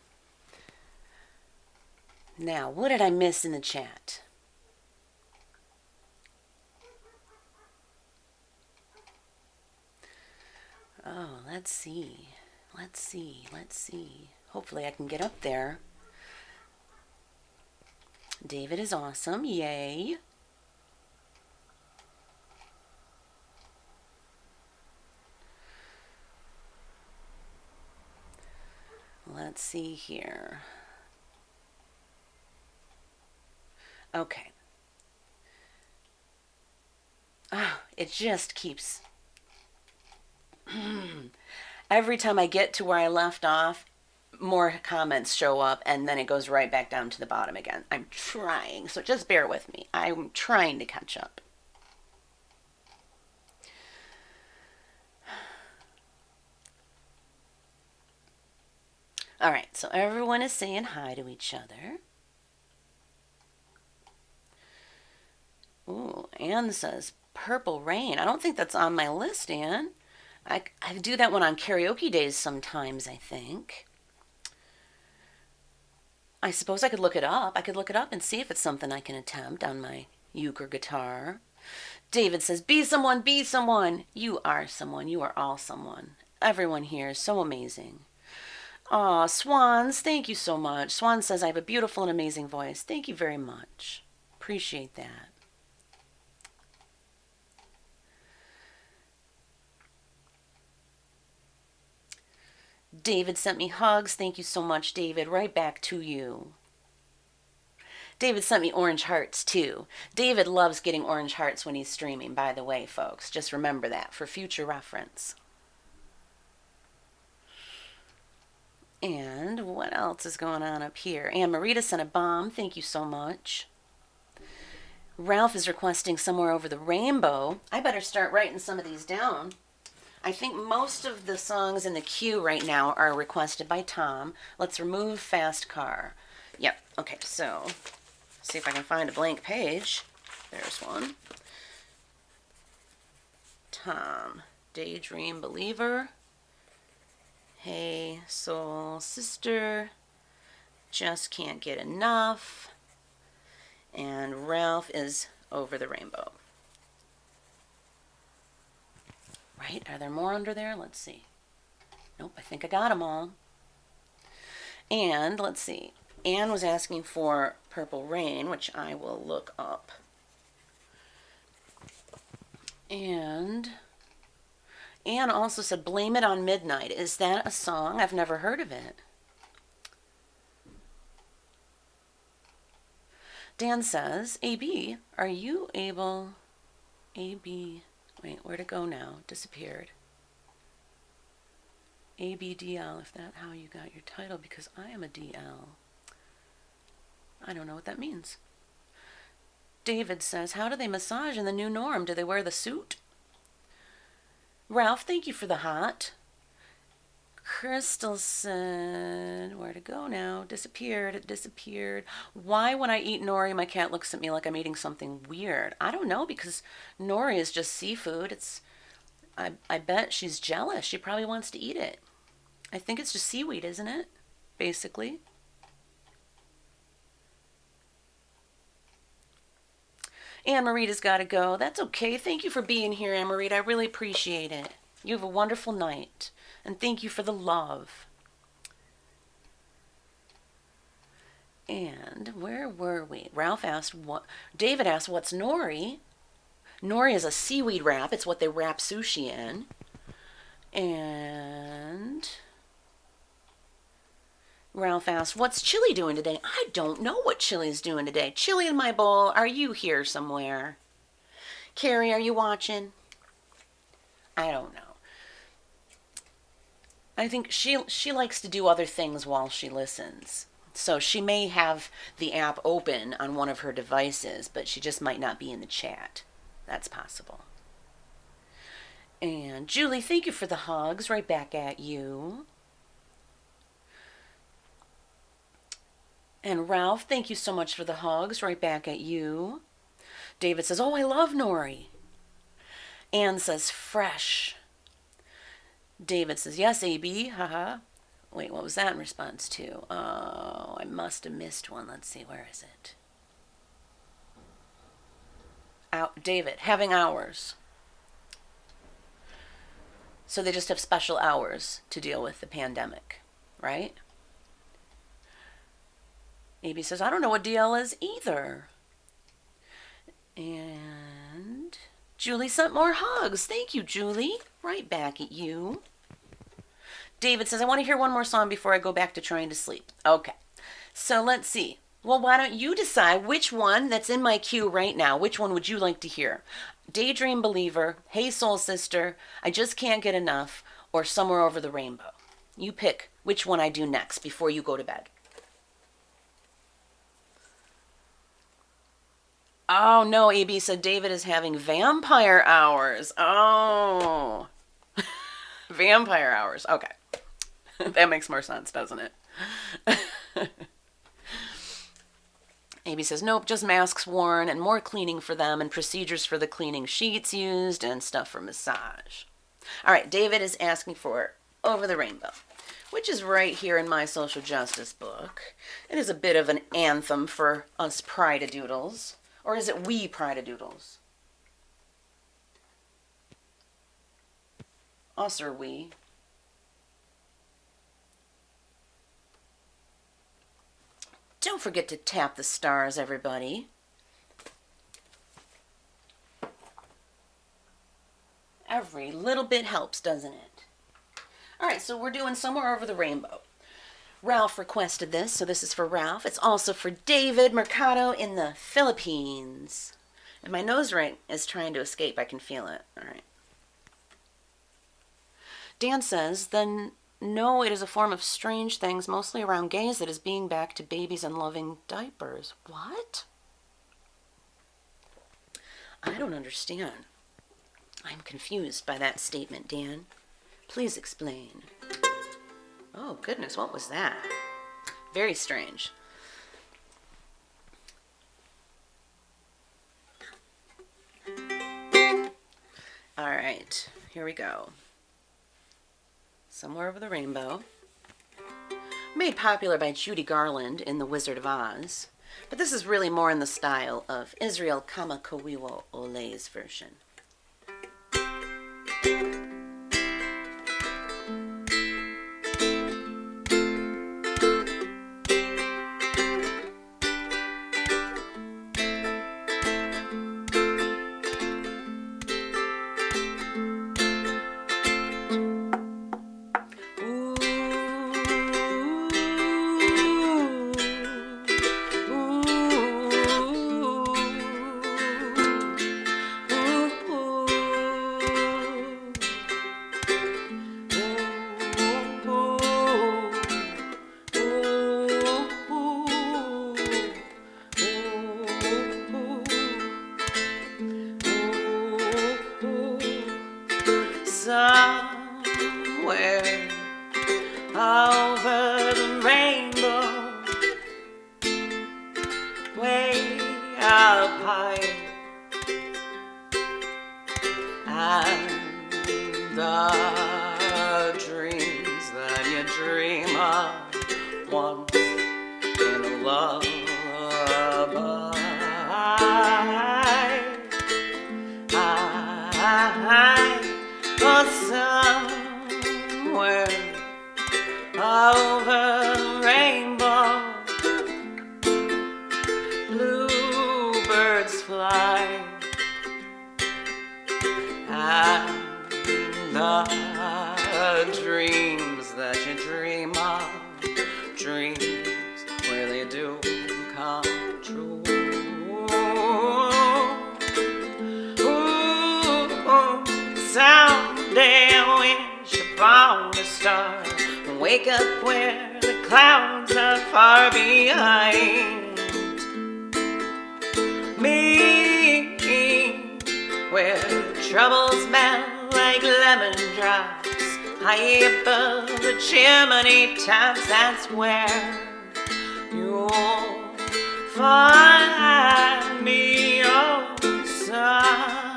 Now, what did I miss in the chat? Oh, let's see. Let's see. Let's see. Hopefully I can get up there. David is awesome. Yay. Let's see here. Okay. Oh, it just keeps... Every time I get to where I left off, more comments show up, and then it goes right back down to the bottom again. I'm trying, so just bear with me. I'm trying to catch up. All right, so everyone is saying hi to each other. Ooh, Anne says Purple Rain. I don't think that's on my list, Anne. I do that one on karaoke days sometimes, I think. I suppose I could look it up. I could look it up and see if it's something I can attempt on my uke or guitar. David says, be someone, be someone. You are someone. You are all someone. Everyone here is so amazing. Aw, Swans, thank you so much. Swan says, I have a beautiful and amazing voice. Thank you very much. Appreciate that. David sent me hugs. Thank you so much, David. Right back to you. David sent me orange hearts, too. David loves getting orange hearts when he's streaming, by the way, folks. Just remember that for future reference. And what else is going on up here? Anne Marita sent a bomb. Thank you so much. Ralph is requesting Somewhere Over the Rainbow. I better start writing some of these down. I think most of the songs in the queue right now are requested by Tom. Let's remove Fast Car. Yep, okay, so see if I can find a blank page. There's one. Tom, Daydream Believer. Hey, Soul Sister. Just Can't Get Enough. And Ralph is Over the Rainbow. Right? Are there more under there? Let's see. Nope, I think I got them all. And let's see. Anne was asking for Purple Rain, which I will look up. And Anne also said Blame It on Midnight. Is that a song? I've never heard of it. Dan says, AB, are you able... AB... Wait, where'd it go now? Disappeared. ABDL, if that's how you got your title, because I am a DL. I don't know what that means. David says, how do they massage in the new norm? Do they wear the suit? Ralph, thank you for the hot. Crystal said, where'd it go now? Disappeared. It disappeared. Why, when I eat nori, my cat looks at me like I'm eating something weird? I don't know, because nori is just seafood. I bet she's jealous. She probably wants to eat it. I think it's just seaweed, isn't it? Basically. Anne Marita's got to go. That's okay. Thank you for being here, Anne Marita. I really appreciate it. You have a wonderful night. And thank you for the love. And where were we? Ralph asked what... David asked, what's nori? Nori is a seaweed wrap. It's what they wrap sushi in. And... Ralph asked, what's Chili doing today? I don't know what Chili's doing today. Chili in my bowl, are you here somewhere? Carrie, are you watching? I don't know. I think she likes to do other things while she listens. So she may have the app open on one of her devices, but she just might not be in the chat. That's possible. And Julie, thank you for the hugs. Right back at you. And Ralph, thank you so much for the hugs. Right back at you. David says, oh, I love nori. Anne says, fresh. David says, yes, AB, haha. Wait, what was that in response to? Oh, I must have missed one. Let's see, where is it? David, having hours. So they just have special hours to deal with the pandemic, right? AB says, I don't know what DL is either. And Julie sent more hugs. Thank you, Julie. Right back at you. David says, I want to hear one more song before I go back to trying to sleep. Okay. So let's see. Well, why don't you decide which one that's in my queue right now? Which one would you like to hear? Daydream Believer, Hey Soul Sister, I Just Can't Get Enough, or Somewhere Over the Rainbow. You pick which one I do next before you go to bed. Oh, no, AB said David is having vampire hours. Oh. Vampire hours. Okay. That makes more sense, doesn't it? AB says, nope, just masks worn and more cleaning for them and procedures for the cleaning sheets used and stuff for massage. All right, David is asking for Over the Rainbow, which is right here in my social justice book. It is a bit of an anthem for us Pride-a-doodles. Or is it we Pride-a-doodles? Us or we? Don't forget to tap the stars, everybody. Every little bit helps, doesn't it? All right, so we're doing Somewhere Over the Rainbow. Ralph requested this, so this is for Ralph. It's also for David Mercado in the Philippines. And my nose ring is trying to escape. I can feel it. All right. Dan says, then no, it is a form of strange things, mostly around gays, that is being back to babies and loving diapers. What? I don't understand. I'm confused by that statement, Dan. Please explain. Oh, goodness, what was that? Very strange. All right, here we go. Somewhere Over the Rainbow. Made popular by Judy Garland in The Wizard of Oz. But this is really more in the style of Israel Kamakawiwo Ole's version. Somewhere over the rainbow, way up high, and the dreams that you dream of once in a lullaby. Somewhere over the rainbow, bluebirds fly, and the dreams that you dream of, dreams where they do come true. Someday I wish upon a star and wake up where the clouds are far behind me, where troubles melt like lemon drops high above the chimney tops. That's where you'll find me. Oh, somewhere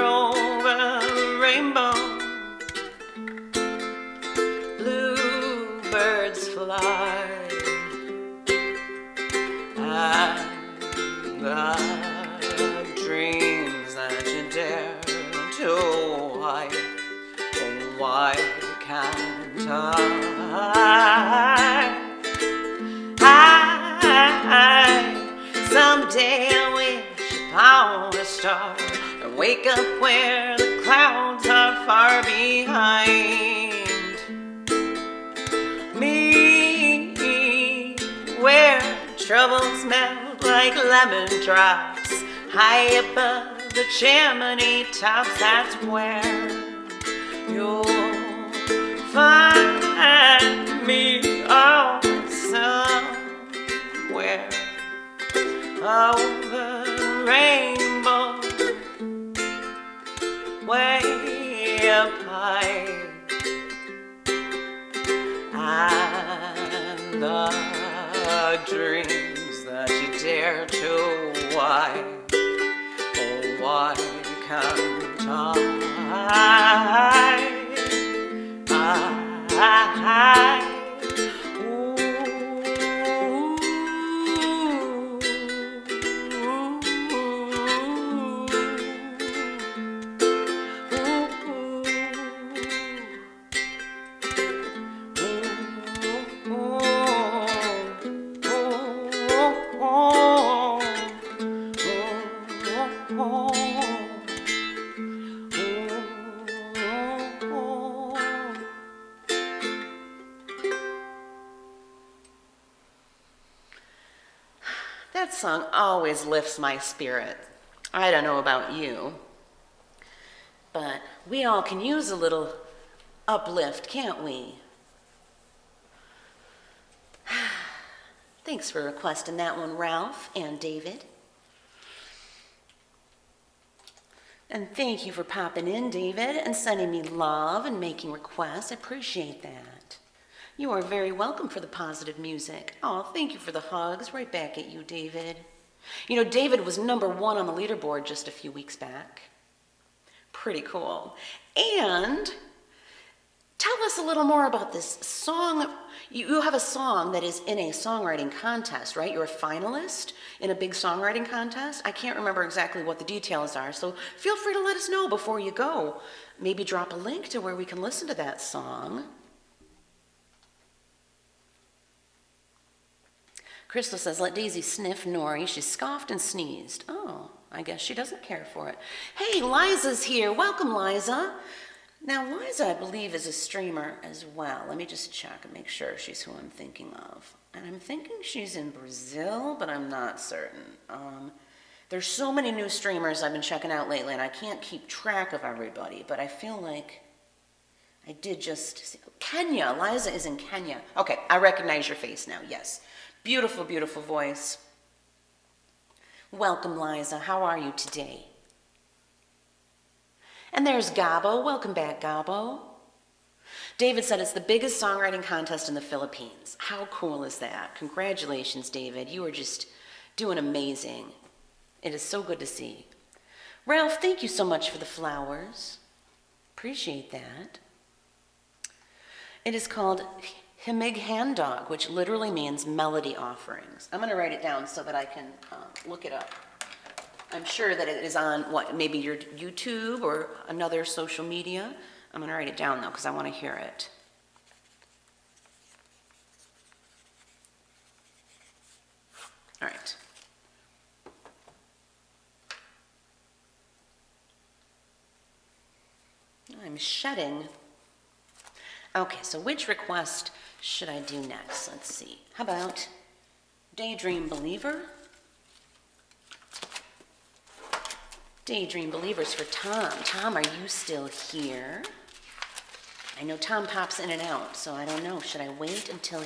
over the rainbow, birds fly, and the dreams that you dare to hide, why can't someday I wish upon a star and wake up where the clouds are far behind me, where troubles melt like lemon drops high above the chimney tops. That's where you'll find me, oh, somewhere over the rainbow, way up high, and the dreams that you dare to hide, oh, why can't That song always lifts my spirit. I don't know about you, but we all can use a little uplift, can't we? Thanks for requesting that one, Ralph and David. And thank you for popping in, David, and sending me love and making requests. I appreciate that. You are very welcome for the positive music. Oh, thank you for the hugs. Right back at you, David. You know, David was #1 on the leaderboard just a few weeks back. Pretty cool. And tell us a little more about this song. You have a song that is in a songwriting contest, right? You're a finalist in a big songwriting contest. I can't remember exactly what the details are, so feel free to let us know before you go. Maybe drop a link to where we can listen to that song. Crystal says, let Daisy sniff Nori. She scoffed and sneezed. Oh, I guess she doesn't care for it. Hey, Liza's here. Welcome, Liza. Now, Liza, I believe, is a streamer as well. Let me just check and make sure she's who I'm thinking of. And I'm thinking she's in Brazil, but I'm not certain. There's so many new streamers I've been checking out lately, and I can't keep track of everybody, but I feel like I did just see. Kenya. Liza is in Kenya. Okay, I recognize your face now, yes. Beautiful, beautiful voice. Welcome, Liza. How are you today? And there's Gabo. Welcome back, Gabo. David said it's the biggest songwriting contest in the Philippines. How cool is that? Congratulations, David. You are just doing amazing. It is so good to see. Ralph, thank you so much for the flowers. Appreciate that. It is called Himig Hand Dog, which literally means melody offerings. I'm going to write it down so that I can look it up. I'm sure that it is on, maybe your YouTube or another social media. I'm going to write it down, though, because I want to hear it. All right. I'm shedding. Okay, so which request should I do next? Let's see. How about Daydream Believer? Daydream Believers for Tom. Tom, are you still here? I know Tom pops in and out, so I don't know. Should I wait until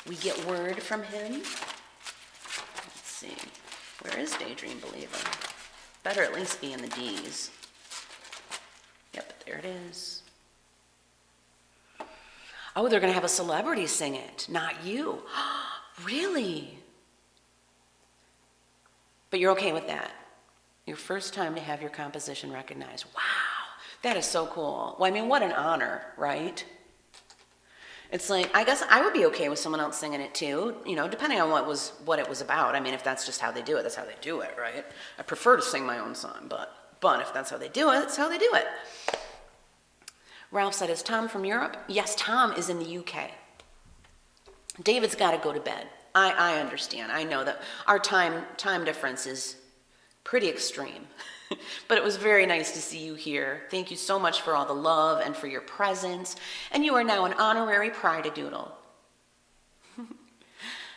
we get word from him? Let's see. Where is Daydream Believer? Better at least be in the D's. Yep, there it is. Oh, they're going to have a celebrity sing it, not you. Really? But you're okay with that? Your first time to have your composition recognized. Wow, that is so cool. Well, I mean, what an honor, right? It's like, I guess I would be okay with someone else singing it too, you know, depending on what it was about. I mean, if that's just how they do it, that's how they do it, right? I prefer to sing my own song, but if that's how they do it, that's how they do it. Ralph said, is Tom from Europe? Yes, Tom is in the UK. David's got to go to bed. I understand. I know that our time difference is pretty extreme. But it was very nice to see you here. Thank you so much for all the love and for your presence. And you are now an honorary Pride-a-Doodle.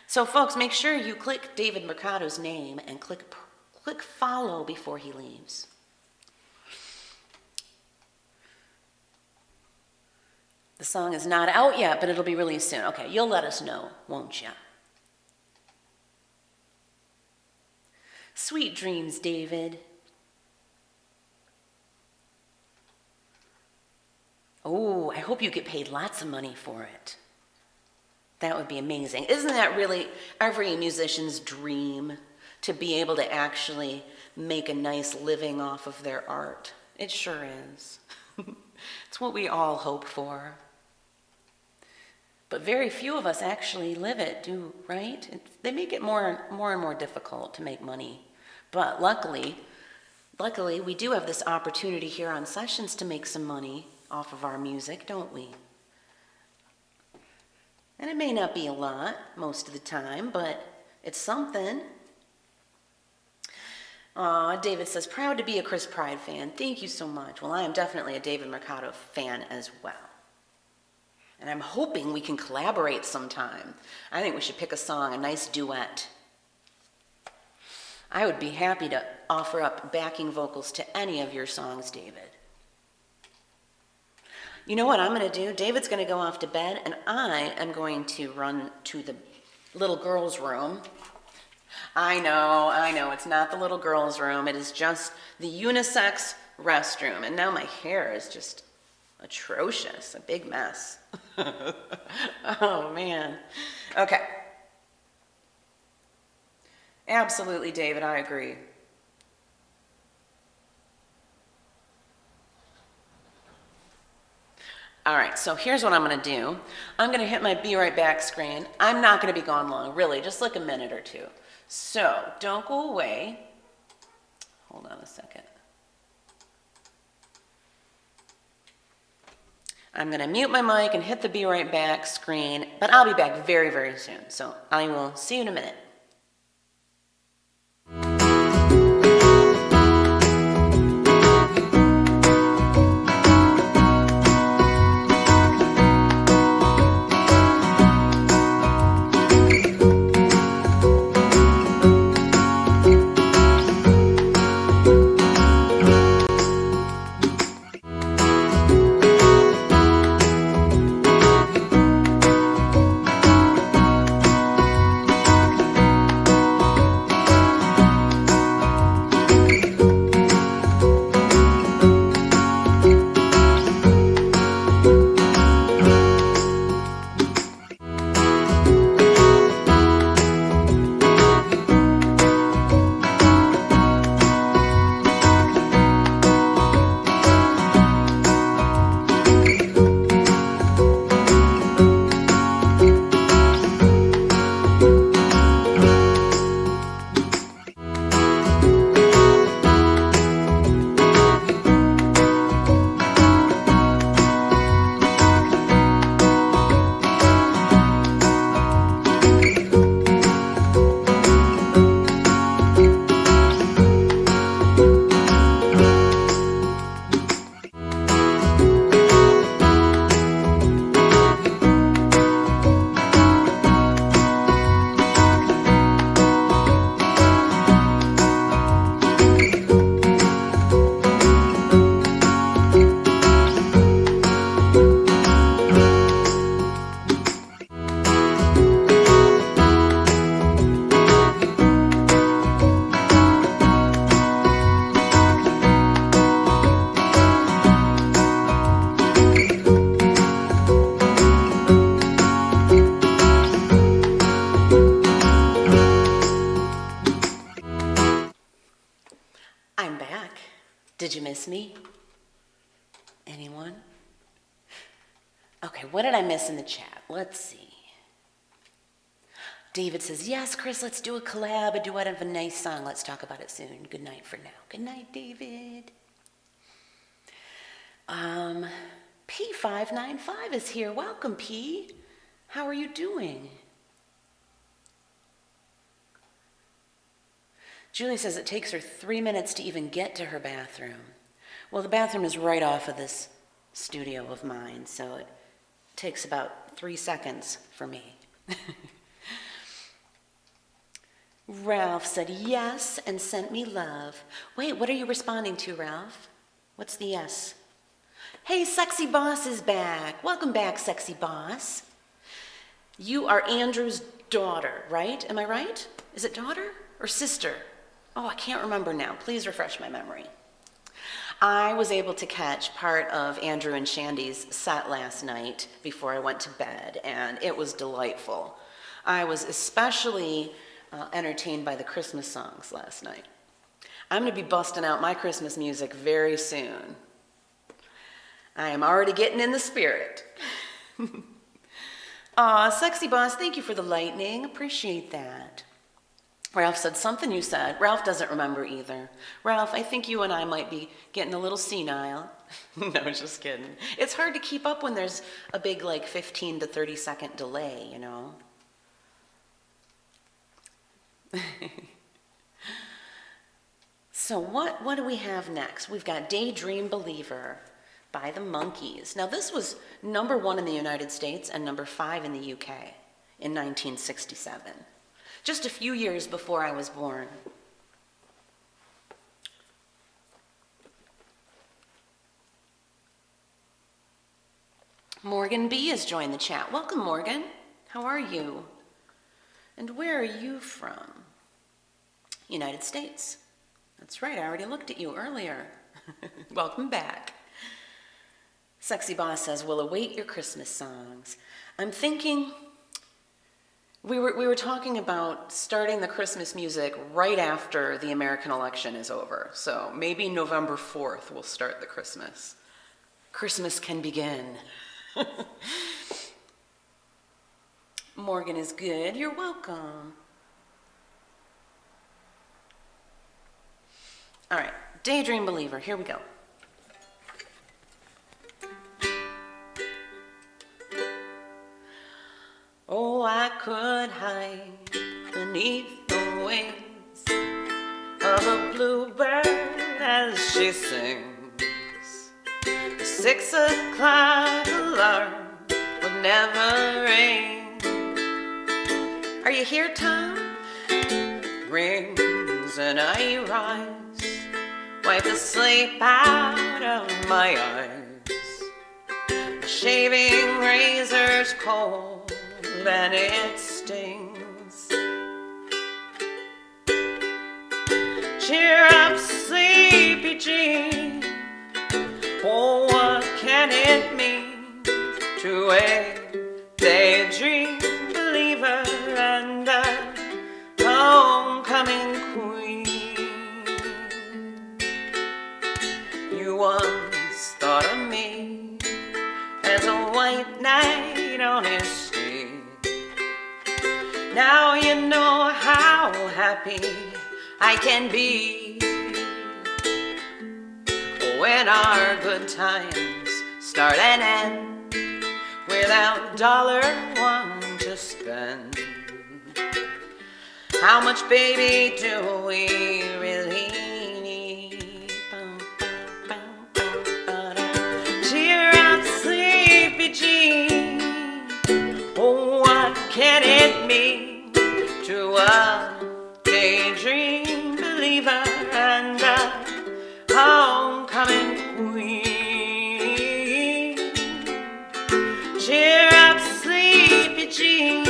So folks, make sure you click David Mercado's name and click follow before he leaves. The song is not out yet, but it'll be released soon. Okay, you'll let us know, won't you? Sweet dreams, David. Oh, I hope you get paid lots of money for it. That would be amazing. Isn't that really every musician's dream, to be able to actually make a nice living off of their art? It sure is. It's what we all hope for. But very few of us actually live it, right? They make it more and more difficult to make money. But luckily, we do have this opportunity here on Sessions to make some money off of our music, don't we? And it may not be a lot most of the time, but it's something. David says, proud to be a KrisPride fan. Thank you so much. Well, I am definitely a David Mercado fan as well. And I'm hoping we can collaborate sometime. I think we should pick a song, a nice duet. I would be happy to offer up backing vocals to any of your songs, David. You know what I'm going to do? David's going to go off to bed, and I am going to run to the little girl's room. I know, it's not the little girl's room. It is just the unisex restroom. And now my hair is just atrocious, a big mess. Oh, man. Okay. Absolutely, David, I agree. All right, so here's what I'm going to do. I'm going to hit my Be Right Back screen. I'm not going to be gone long, really, just like a minute or two. So don't go away. Hold on a second. I'm going to mute my mic and hit the Be Right Back screen, but I'll be back very, very soon. So I will see you in a minute. Did you miss me? Anyone? Okay, what did I miss in the chat? Let's see. David says, yes, Kris, let's do a collab, a duet of a nice song. Let's talk about it soon. Good night for now. Good night, David. P595 is here. Welcome, P. How are you doing? Julie says it takes her 3 minutes to even get to her bathroom. Well, the bathroom is right off of this studio of mine, so it takes about 3 seconds for me. Ralph said yes and sent me love. Wait, what are you responding to, Ralph? What's the yes? Hey, Sexy Boss is back. Welcome back, Sexy Boss. You are Andrew's daughter, right? Am I right? Is it daughter or sister? Oh, I can't remember now. Please refresh my memory. I was able to catch part of Andrew and Shandy's set last night before I went to bed, and it was delightful. I was especially entertained by the Christmas songs last night. I'm going to be busting out my Christmas music very soon. I am already getting in the spirit. Aw, Sexy Boss, thank you for the lightning. Appreciate that. Ralph said something you said. Ralph doesn't remember either. Ralph, I think you and I might be getting a little senile. No, just kidding. It's hard to keep up when there's a big, like, 15 to 30 second delay, you know? So what do we have next? We've got Daydream Believer by the Monkees. Now, this was #1 in the United States and #5 in the UK in 1967. Just a few years before I was born. Morgan B. has joined the chat. Welcome, Morgan. How are you? And where are you from? United States. That's right, I already looked at you earlier. Welcome back. Sexy Boss says, we'll await your Christmas songs. I'm thinking, we were talking about starting the Christmas music right after the American election is over. So maybe November 4th we'll start the Christmas. Christmas can begin. Morgan is good. You're welcome. All right, Daydream Believer. Here we go. Oh, I could hide beneath the wings of a bluebird as she sings. The 6 o'clock alarm would never ring. Are you here, Tom? Rings and I rise, wipe the sleep out of my eyes. The shaving razor's cold and it stings. Cheer up, sleepy Jean. Oh, what can it mean to a daydream believer and a homecoming queen? You once thought of me as a white knight on his steed. Now you know how happy I can be when our good times start and end without $1 to spend. How much, baby, do we really need? Cheer up, sleepy Jean. Oh, what can it mean to a daydream believer and a homecoming queen? Cheer up, sleepy Jean.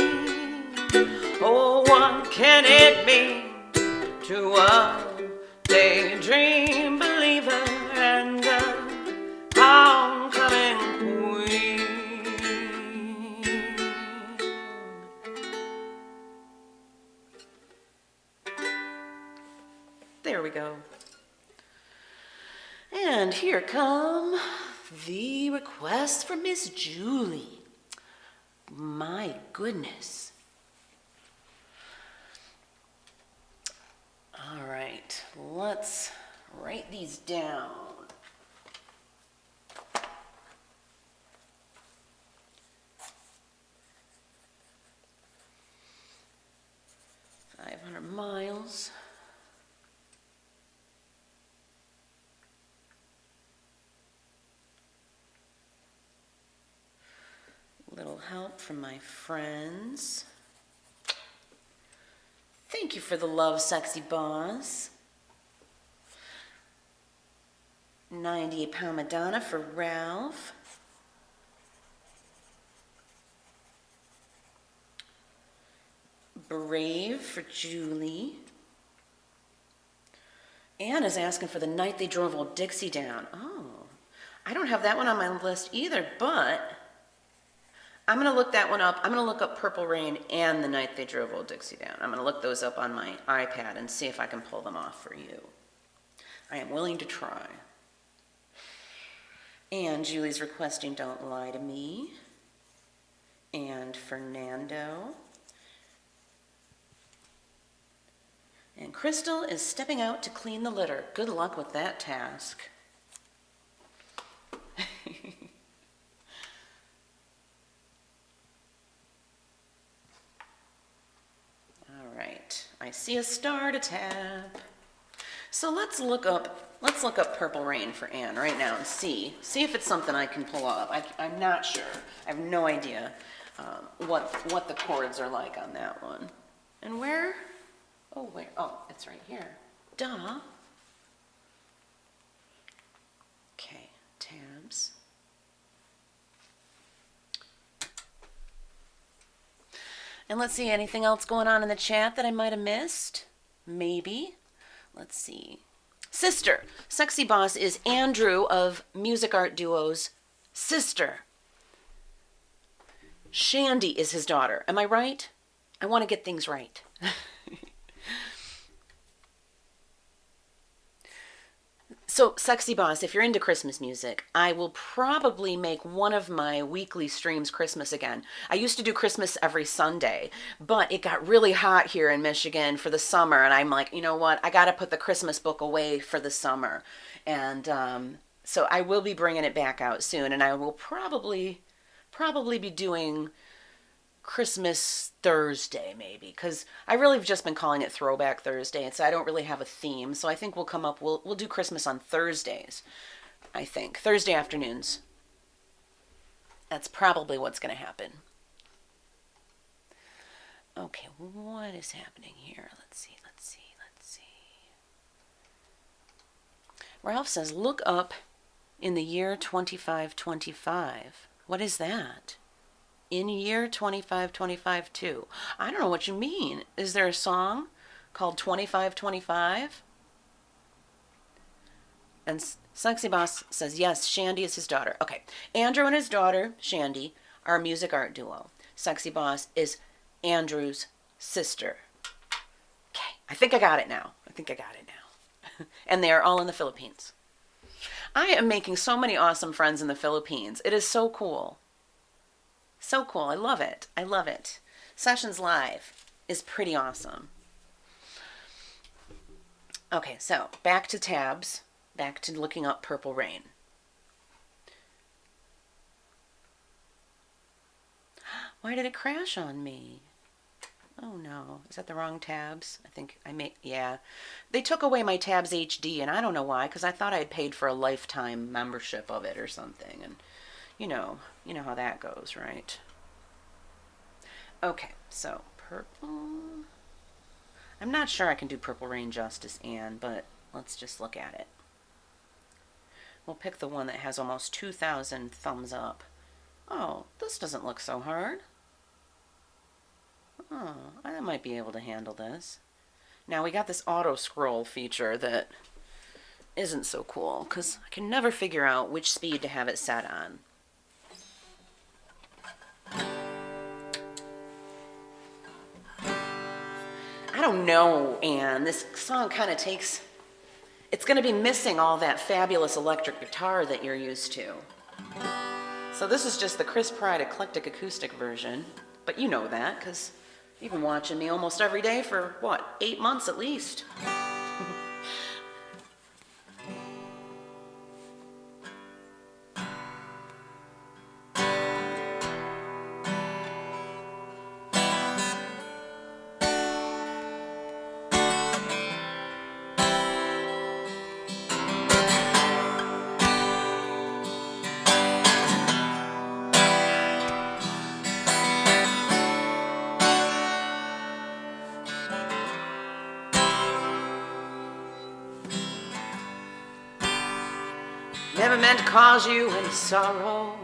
Oh, what can it mean to a daydream believer and a homecoming queen? There we go. And here come The request from Miss Julie. My goodness. All right, let's write these down. Miles. Little help from my friends. Thank you for the love, sexy boss. 98-pound Madonna for Ralph. Brave for Julie. Anna's asking for The Night They Drove Old Dixie Down. Oh, I don't have that one on my list either, but I'm going to look that one up. I'm going to look up Purple Rain and The Night They Drove Old Dixie Down. I'm going to look those up on my iPad and see if I can pull them off for you. I am willing to try. And Julie's requesting Don't Lie to Me. And Fernando. And Crystal is stepping out to clean the litter. Good luck with that task. All right, I see a star to tap. So let's look up Purple Rain for Anne right now and see if it's something I can pull off. I'm not sure. I have no idea what the chords are like on that one. And where? Oh, where? Oh, it's right here. Duh. Okay, tabs. And let's see, anything else going on in the chat that I might have missed? Maybe. Let's see. Sister. Sexy Boss is Andrew of Music Art Duo's sister. Shandy is his daughter. Am I right? I want to get things right. So, Sexy Boss, if you're into Christmas music, I will probably make one of my weekly streams Christmas again. I used to do Christmas every Sunday, but it got really hot here in Michigan for the summer, and I'm like, you know what? I got to put the Christmas book away for the summer. And so I will be bringing it back out soon, and I will probably be doing Christmas Thursday maybe, because I really have just been calling it Throwback Thursday, and so I don't really have a theme. So I think we'll do Christmas on Thursdays. I think Thursday afternoons. That's probably what's going to happen. Okay, what is happening here? Let's see. Ralph says, look up in the year 2525. What is that? In year 2525 too. I don't know what you mean. Is there a song called 2525? And Sexy Boss says, yes, Shandy is his daughter. Okay. Andrew and his daughter, Shandy, are a music art duo. Sexy Boss is Andrew's sister. Okay. I think I got it now. And they are all in the Philippines. I am making so many awesome friends in the Philippines. It is so cool. So cool. I love it. Sessions Live is pretty awesome. Okay, so back to tabs. Back to looking up Purple Rain. Why did it crash on me? Oh no. Is that the wrong tabs? I think yeah. They took away my Tabs HD, and I don't know why, because I thought I had paid for a lifetime membership of it or something. And you know how that goes, right? Okay, so purple. I'm not sure I can do Purple Rain justice, Anne, but let's just look at it. We'll pick the one that has almost 2,000 thumbs up. Oh, this doesn't look so hard. Oh, I might be able to handle this. Now we got this auto scroll feature that isn't so cool, because I can never figure out which speed to have it set on. I don't know, Anne. This song kind of it's going to be missing all that fabulous electric guitar that you're used to. So this is just the KrisPride eclectic acoustic version, but you know that because you've been watching me almost every day for, what, 8 months at least. Never meant to cause you any sorrow.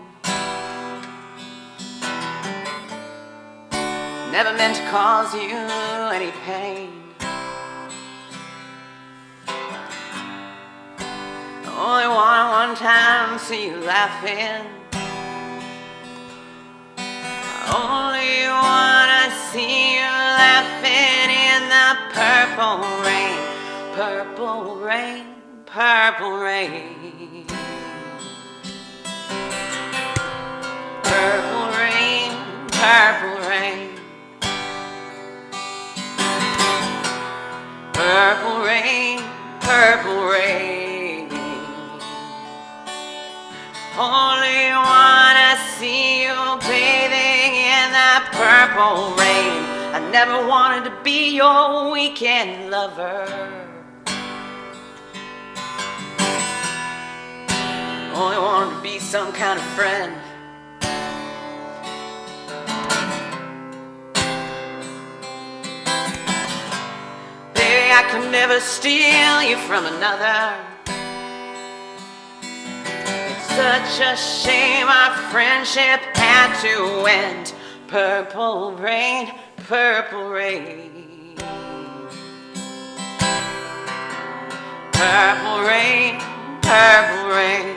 Never meant to cause you any pain. Only want one time to see you laughing. Only wanna see you laughing in the purple rain. Purple rain, purple rain. Purple rain, purple rain. Purple rain, purple rain. Only wanna see you bathing in that purple rain. I never wanted to be your weekend lover. Only wanted to be some kind of friend. Baby, I could never steal you from another. It's such a shame our friendship had to end. Purple rain, purple rain. Purple rain, purple rain.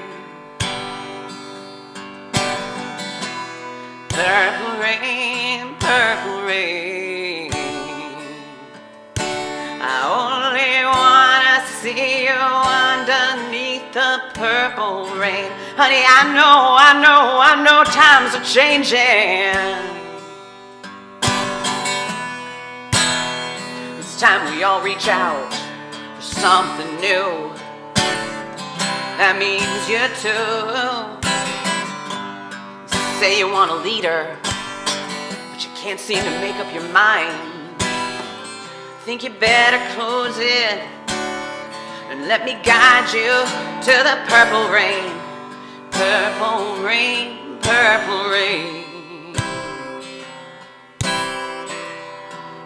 Purple rain, purple rain. I only wanna see you underneath the purple rain. Honey, I know times are changing. It's time we all reach out for something new. That means you too. Say you want a leader, but you can't seem to make up your mind. Think you better close it and let me guide you to the purple rain. Purple rain, purple rain.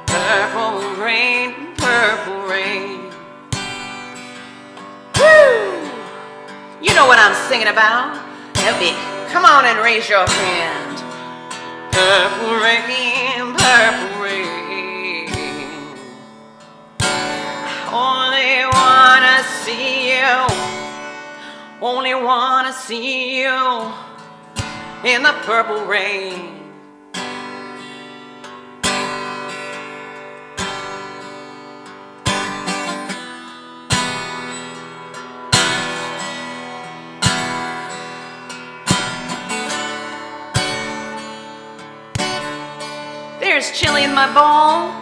Purple rain, purple rain. Woo! You know what I'm singing about. Help me. Come on and raise your hand. Purple rain, purple rain. Only wanna see you. Only wanna see you in the purple rain. There's chili in my bowl.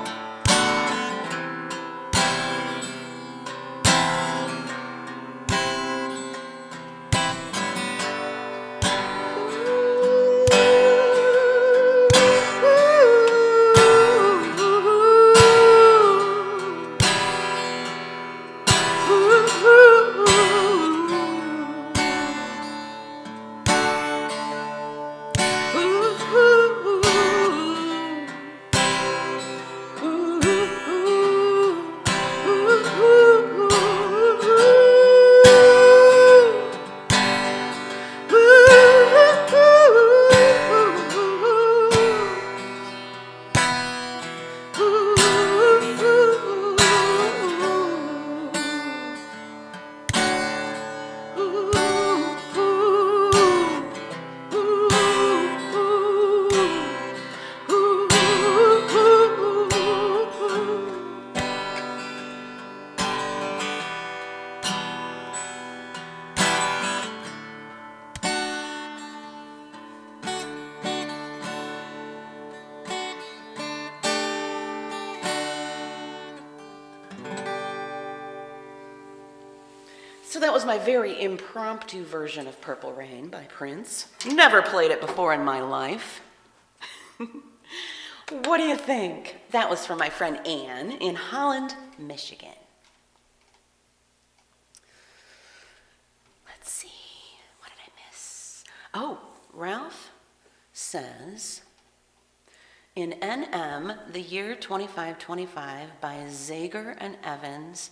So that was my very impromptu version of Purple Rain by Prince. Never played it before in my life. What do you think? That was from my friend Anne in Holland, Michigan. Let's see, what did I miss? Oh, Ralph says, in NM, the year 2525 by Zager and Evans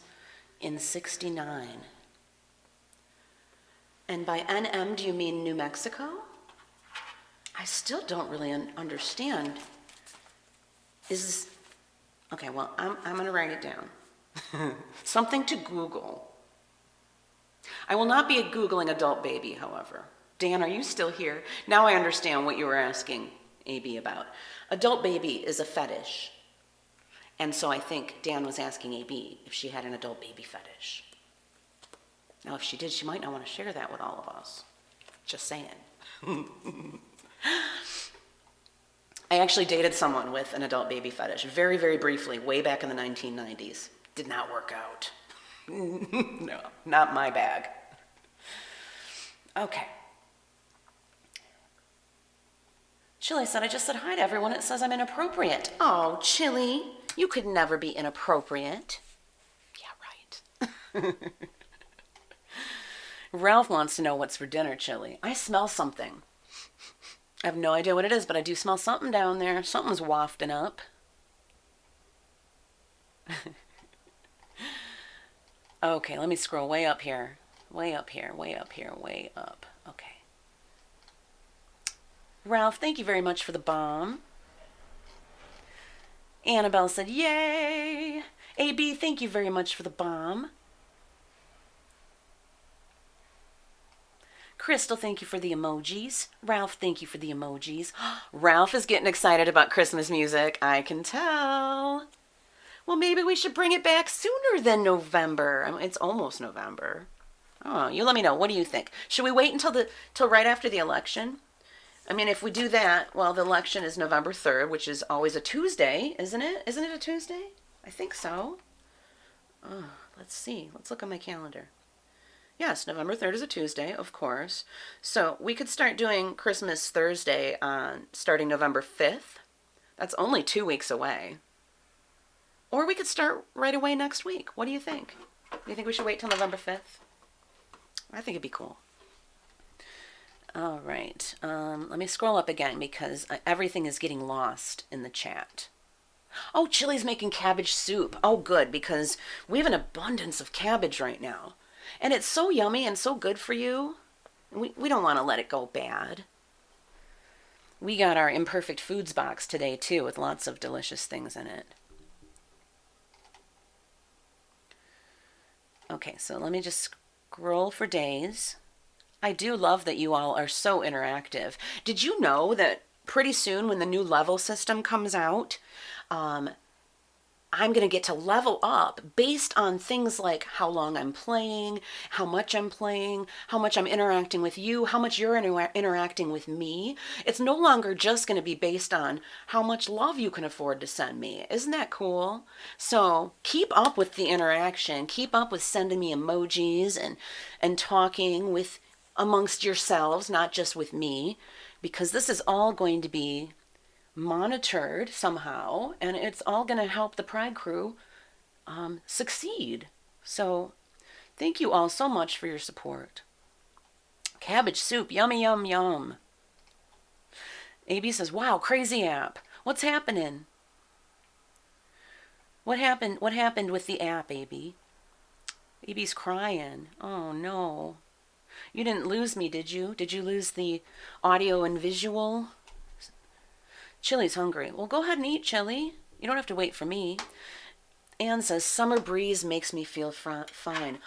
in 69. And by NM, do you mean New Mexico? I still don't really understand. Is this, okay, well, I'm going to write it down. Something to Google. I will not be Googling adult baby, however. Dan, are you still here? Now I understand what you were asking AB about. Adult baby is a fetish. And so I think Dan was asking AB if she had an adult baby fetish. Now, if she did, she might not want to share that with all of us. Just saying. I actually dated someone with an adult baby fetish, very, very briefly, way back in the 1990s. Did not work out. No, not my bag. Okay. Chili said, I just said hi to everyone. It says I'm inappropriate. Oh, Chili, you could never be inappropriate. Yeah, right. Ralph wants to know what's for dinner, Chili. I smell something. I have no idea what it is, but I do smell something down there. Something's wafting up. Okay, let me scroll way up here. Way up here, way up here, way up. Okay. Ralph, thank you very much for the bomb. Annabelle said, yay. AB, thank you very much for the bomb. Crystal, thank you for the emojis. Ralph, thank you for the emojis. Ralph is getting excited about Christmas music. I can tell. Well, maybe we should bring it back sooner than November. I mean, it's almost November. Oh, you let me know. What do you think? Should we wait till right after the election? I mean, if we do that, well, the election is November 3rd, which is always a Tuesday, isn't it? Isn't it a Tuesday? I think so. Oh, let's see. Let's look on my calendar. Yes, November 3rd is a Tuesday, of course. So we could start doing Christmas Thursday on starting November 5th. That's only 2 weeks away. Or we could start right away next week. What do you think? Do you think we should wait till November 5th? I think it'd be cool. All right. Let me scroll up again because everything is getting lost in the chat. Oh, Chili's making cabbage soup. Oh, good, because we have an abundance of cabbage right now. And it's so yummy and so good for you. We don't want to let it go bad. We got our Imperfect Foods box today, too, with lots of delicious things in it. Okay, so let me just scroll for days. I do love that you all are so interactive. Did you know that pretty soon when the new level system comes out, I'm going to get to level up based on things like how long I'm playing, how much I'm interacting with you, how much you're interacting with me. It's no longer just going to be based on how much love you can afford to send me. Isn't that cool? So keep up with the interaction. Keep up with sending me emojis and talking with amongst yourselves, not just with me, because this is all going to be monitored somehow, and it's all going to help the Pride crew succeed. So thank you all so much for your support. Cabbage soup, yummy, yum, yum. AB says, wow, crazy app. What's happening? What happened with the app, AB? AB's crying. Oh, no. You didn't lose me, did you? Did you lose the audio and visual? Chili's hungry. Well, go ahead and eat, Chili. You don't have to wait for me. Anne says, summer breeze makes me feel fine.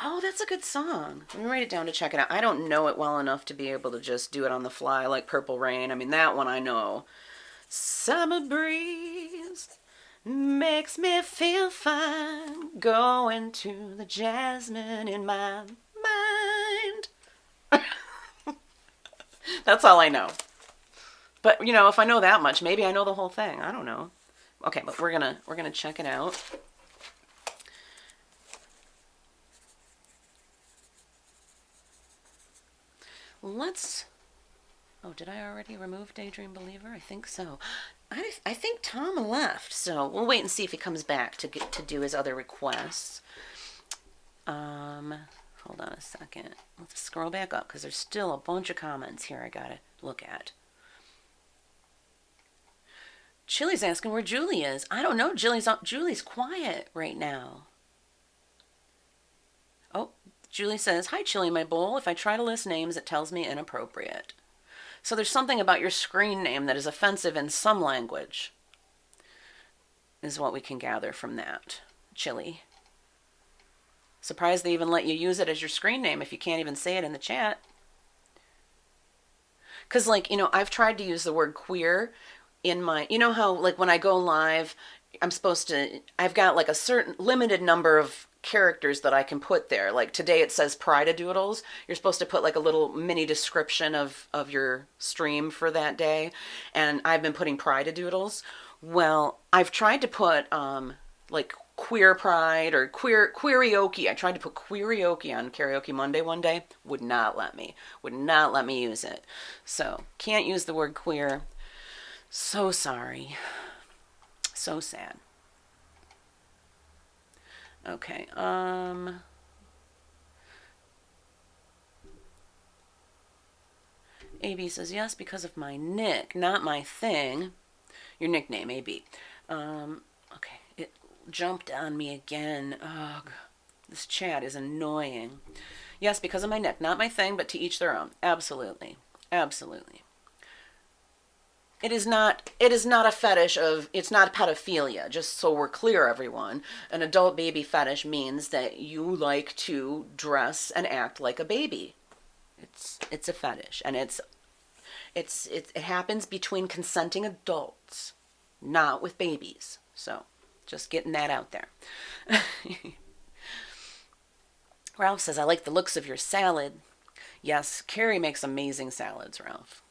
Oh, that's a good song. Let me write it down to check it out. I don't know it well enough to be able to just do it on the fly like Purple Rain. I mean, that one I know. Summer breeze makes me feel fine. Going to the jasmine in my mind. That's all I know. But, you know, if I know that much, maybe I know the whole thing. I don't know. Okay, but we're gonna check it out. let's... Oh, did I already remove Daydream Believer? I think so. I think Tom left, so we'll wait and see if he comes back to get to do his other requests. Hold on a second. Let's scroll back up because there's still a bunch of comments here I gotta look at. Chili's asking where Julie is. I don't know. Julie's quiet right now. Oh, Julie says, "Hi, Chili, my bowl. If I try to list names, it tells me inappropriate." So there's something about your screen name that is offensive in some language, is what we can gather from that, Chili. Surprised they even let you use it as your screen name if you can't even say it in the chat. Because, like, you know, I've tried to use the word queer in my, you know how, like, when I go live, I've got, like, a certain limited number of characters that I can put there. Like, today it says Pride-a-doodles. You're supposed to put, like, a little mini description of your stream for that day. And I've been putting Pride-a-doodles. Well, I've tried to put, like, Queer Pride or Karaoke. I tried to put Karaoke on Karaoke Monday one day. Would not let me use it. So can't use the word queer. So sorry. So sad. Okay. AB says yes because of my nick, not my thing. Your nickname, AB. Okay. It jumped on me again. Ugh, this chat is annoying. Yes, because of my neck, not my thing, but to each their own. Absolutely. Absolutely. It is not a fetish of, it's not pedophilia, just so we're clear, everyone. An adult baby fetish means that you like to dress and act like a baby. It's a fetish, and it happens between consenting adults, not with babies. So, just getting that out there. Ralph says, "I like the looks of your salad." Yes, Carrie makes amazing salads, Ralph.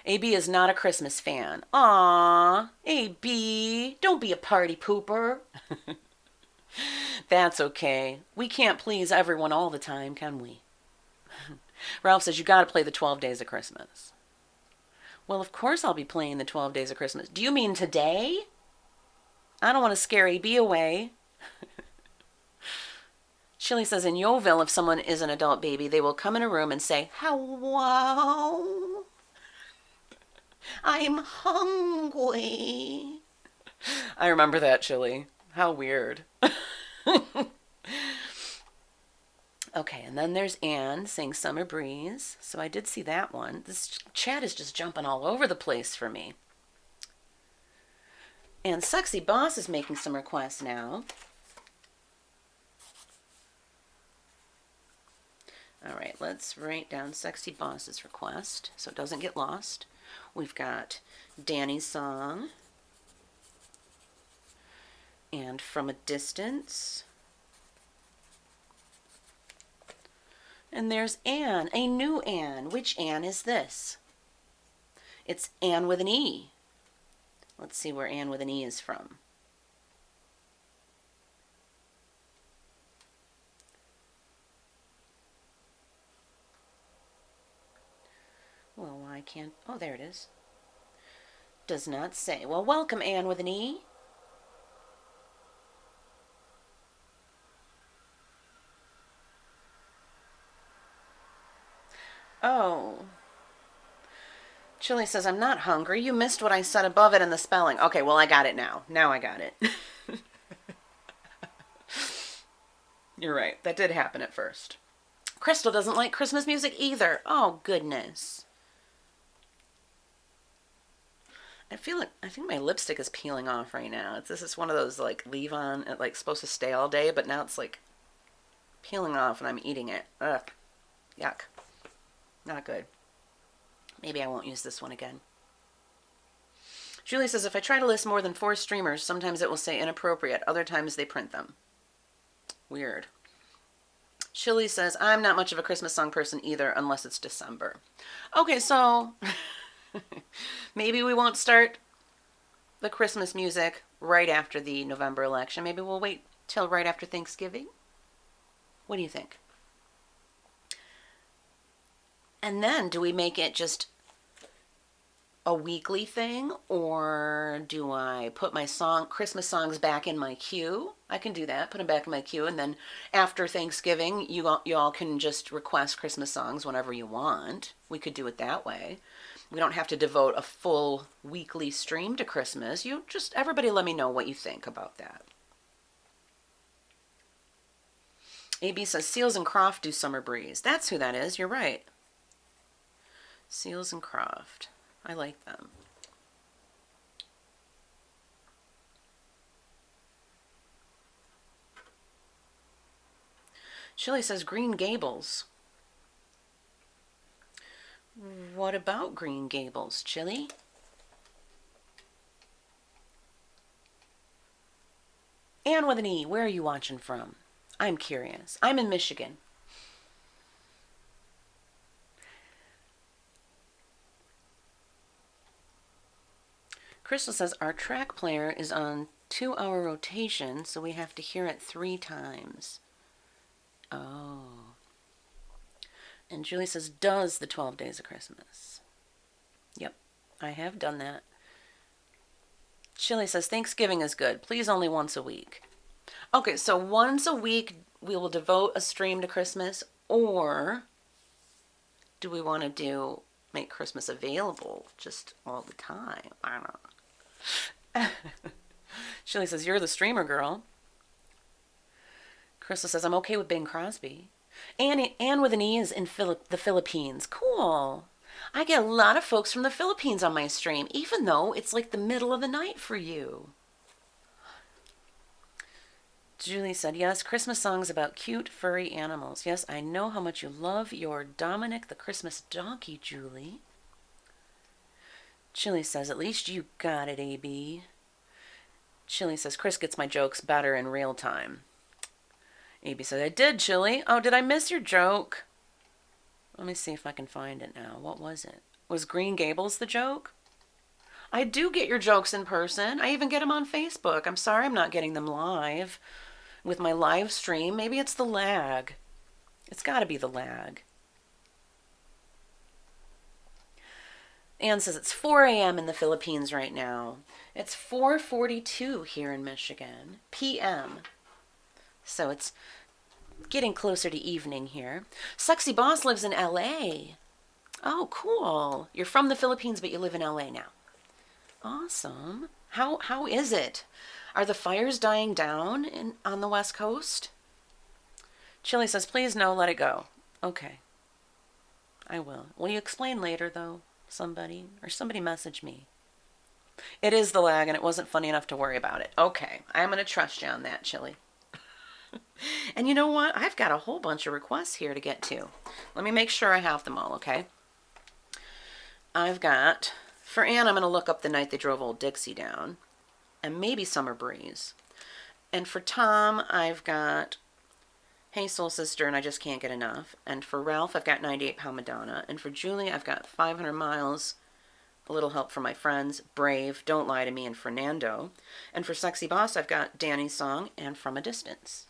AB is not a Christmas fan. Aww, AB, don't be a party pooper. That's okay. We can't please everyone all the time, can we? Ralph says, "You gotta play the 12 Days of Christmas." Well, of course I'll be playing the 12 Days of Christmas. Do you mean today? I don't want to scare AB away. Chili says, in Yeovil, if someone is an adult baby, they will come in a room and say, "Hello, I'm hungry." I remember that, Chili. How weird. Okay, and then there's Anne saying Summer Breeze. So I did see that one. This chat is just jumping all over the place for me. And Sexy Boss is making some requests now. All right, let's write down Sexy Boss's request so it doesn't get lost. We've got Danny's song. And From a Distance. And there's Anne, a new Anne. Which Anne is this? It's Anne with an E. Let's see where Anne with an E is from. Well, why can't... Oh, there it is. Does not say. Well, welcome, Anne with an E. Oh. Chili says, "I'm not hungry. You missed what I said above it in the spelling." Okay, well, I got it now. Now I got it. You're right. That did happen at first. Crystal doesn't like Christmas music either. Oh, goodness. I think my lipstick is peeling off right now. This is one of those, like, leave on, like, supposed to stay all day, but now it's, like, peeling off and I'm eating it. Ugh. Yuck. Not good. Maybe I won't use this one again. Julie says, "If I try to list more than 4 streamers, sometimes it will say inappropriate. Other times they print them." Weird. Chili says, "I'm not much of a Christmas song person either, unless it's December." Okay, so maybe we won't start the Christmas music right after the November election. Maybe we'll wait till right after Thanksgiving. What do you think? And then do we make it just a weekly thing, or do I put my Christmas songs back in my queue? I can do that, put them back in my queue, and then after Thanksgiving, you all can just request Christmas songs whenever you want. We could do it that way. We don't have to devote a full weekly stream to Christmas. Everybody let me know what you think about that. AB says, Seals and Croft do Summer Breeze. That's who that is. You're right. Seals and Croft. I like them. Chili says Green Gables. What about Green Gables, Chili? Ann with an E, where are you watching from? I'm curious. I'm in Michigan. Crystal says, our track player is on 2-hour rotation, so we have to hear it 3 times. Oh. And Julie says, does the 12 Days of Christmas. Yep, I have done that. Chili says, Thanksgiving is good. Please only once a week. Okay, so once a week we will devote a stream to Christmas, or do we want to make Christmas available just all the time? I don't know. Chili says, you're the streamer, girl. Crystal says, I'm okay with Bing Crosby. Ann with an E is in the Philippines. Cool. I get a lot of folks from the Philippines on my stream, even though it's like the middle of the night for you. Julie said, yes, Christmas songs about cute, furry animals. Yes, I know how much you love your Dominic the Christmas donkey, Julie. Chili says, at least you got it, AB. Chili says, Kris gets my jokes better in real time. AB says, I did, Chili. Oh, did I miss your joke? Let me see if I can find it now. What was it? Was Green Gables the joke? I do get your jokes in person. I even get them on Facebook. I'm sorry I'm not getting them live with my live stream. Maybe it's the lag. It's got to be the lag. Anne says it's 4 a.m. in the Philippines right now. It's 4:42 here in Michigan, p.m. So it's getting closer to evening here. Sexy Boss lives in L.A. Oh, cool. You're from the Philippines, but you live in L.A. now. Awesome. How is it? Are the fires dying down on the West Coast? Chili says, please no, let it go. Okay. I will. Will you explain later, though? Somebody message me. It is the lag, and it wasn't funny enough to worry about it. Okay, I'm going to trust you on that, Chili. And you know what? I've got a whole bunch of requests here to get to. Let me make sure I have them all, okay? I've got, for Anne, I'm going to look up The Night They Drove Old Dixie Down, and maybe Summer Breeze. And for Tom, I've got Hey Soul Sister, and I Just Can't Get Enough. And for Ralph, I've got 98 Pound Madonna. And for Julie, I've got 500 Miles, A Little Help from My Friends, Brave, Don't Lie to Me, and Fernando. And for Sexy Boss, I've got Danny's Song and From a Distance.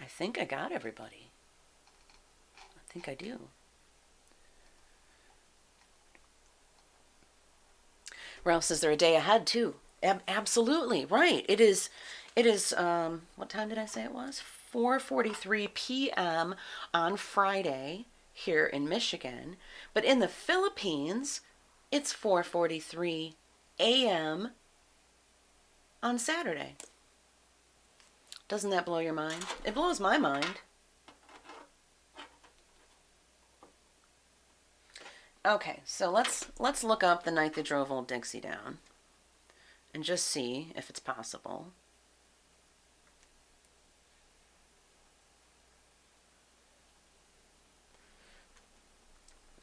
I think I got everybody. I think I do. Ralph says they're a day ahead, too. Absolutely, right. It is, what time did I say it was? 4:43 p.m. on Friday here in Michigan. But in the Philippines, it's 4:43 a.m. on Saturday. Doesn't that blow your mind? It blows my mind. Okay, so let's look up The Night They Drove Old Dixie Down and just see if it's possible.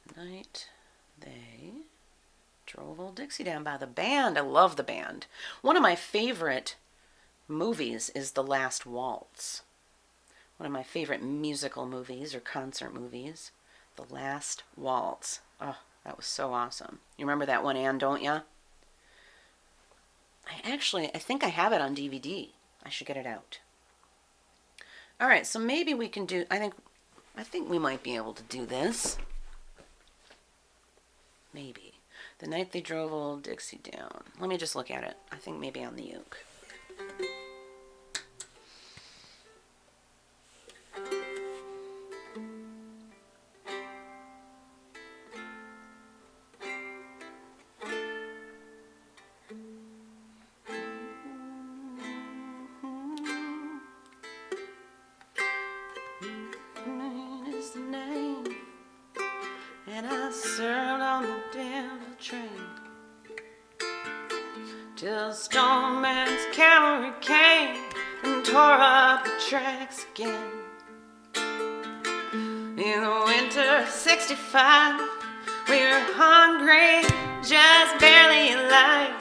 The Night They Drove Old Dixie Down by the band. I love the band. One of my favorite movies is The Last Waltz. One of my favorite musical movies or concert movies, The Last Waltz. Oh, that was so awesome. You remember that one, Anne, don't ya? I think I have it on DVD. I should get it out. All right, so maybe we can do, I think we might be able to do this. Maybe. The night they drove old Dixie down. Let me just look at it. I think maybe on the uke. Is the name, and I served on the devil train till Stoneman's cavalry came and tore up the tracks again. In the winter of '65, we were hungry, just barely alive.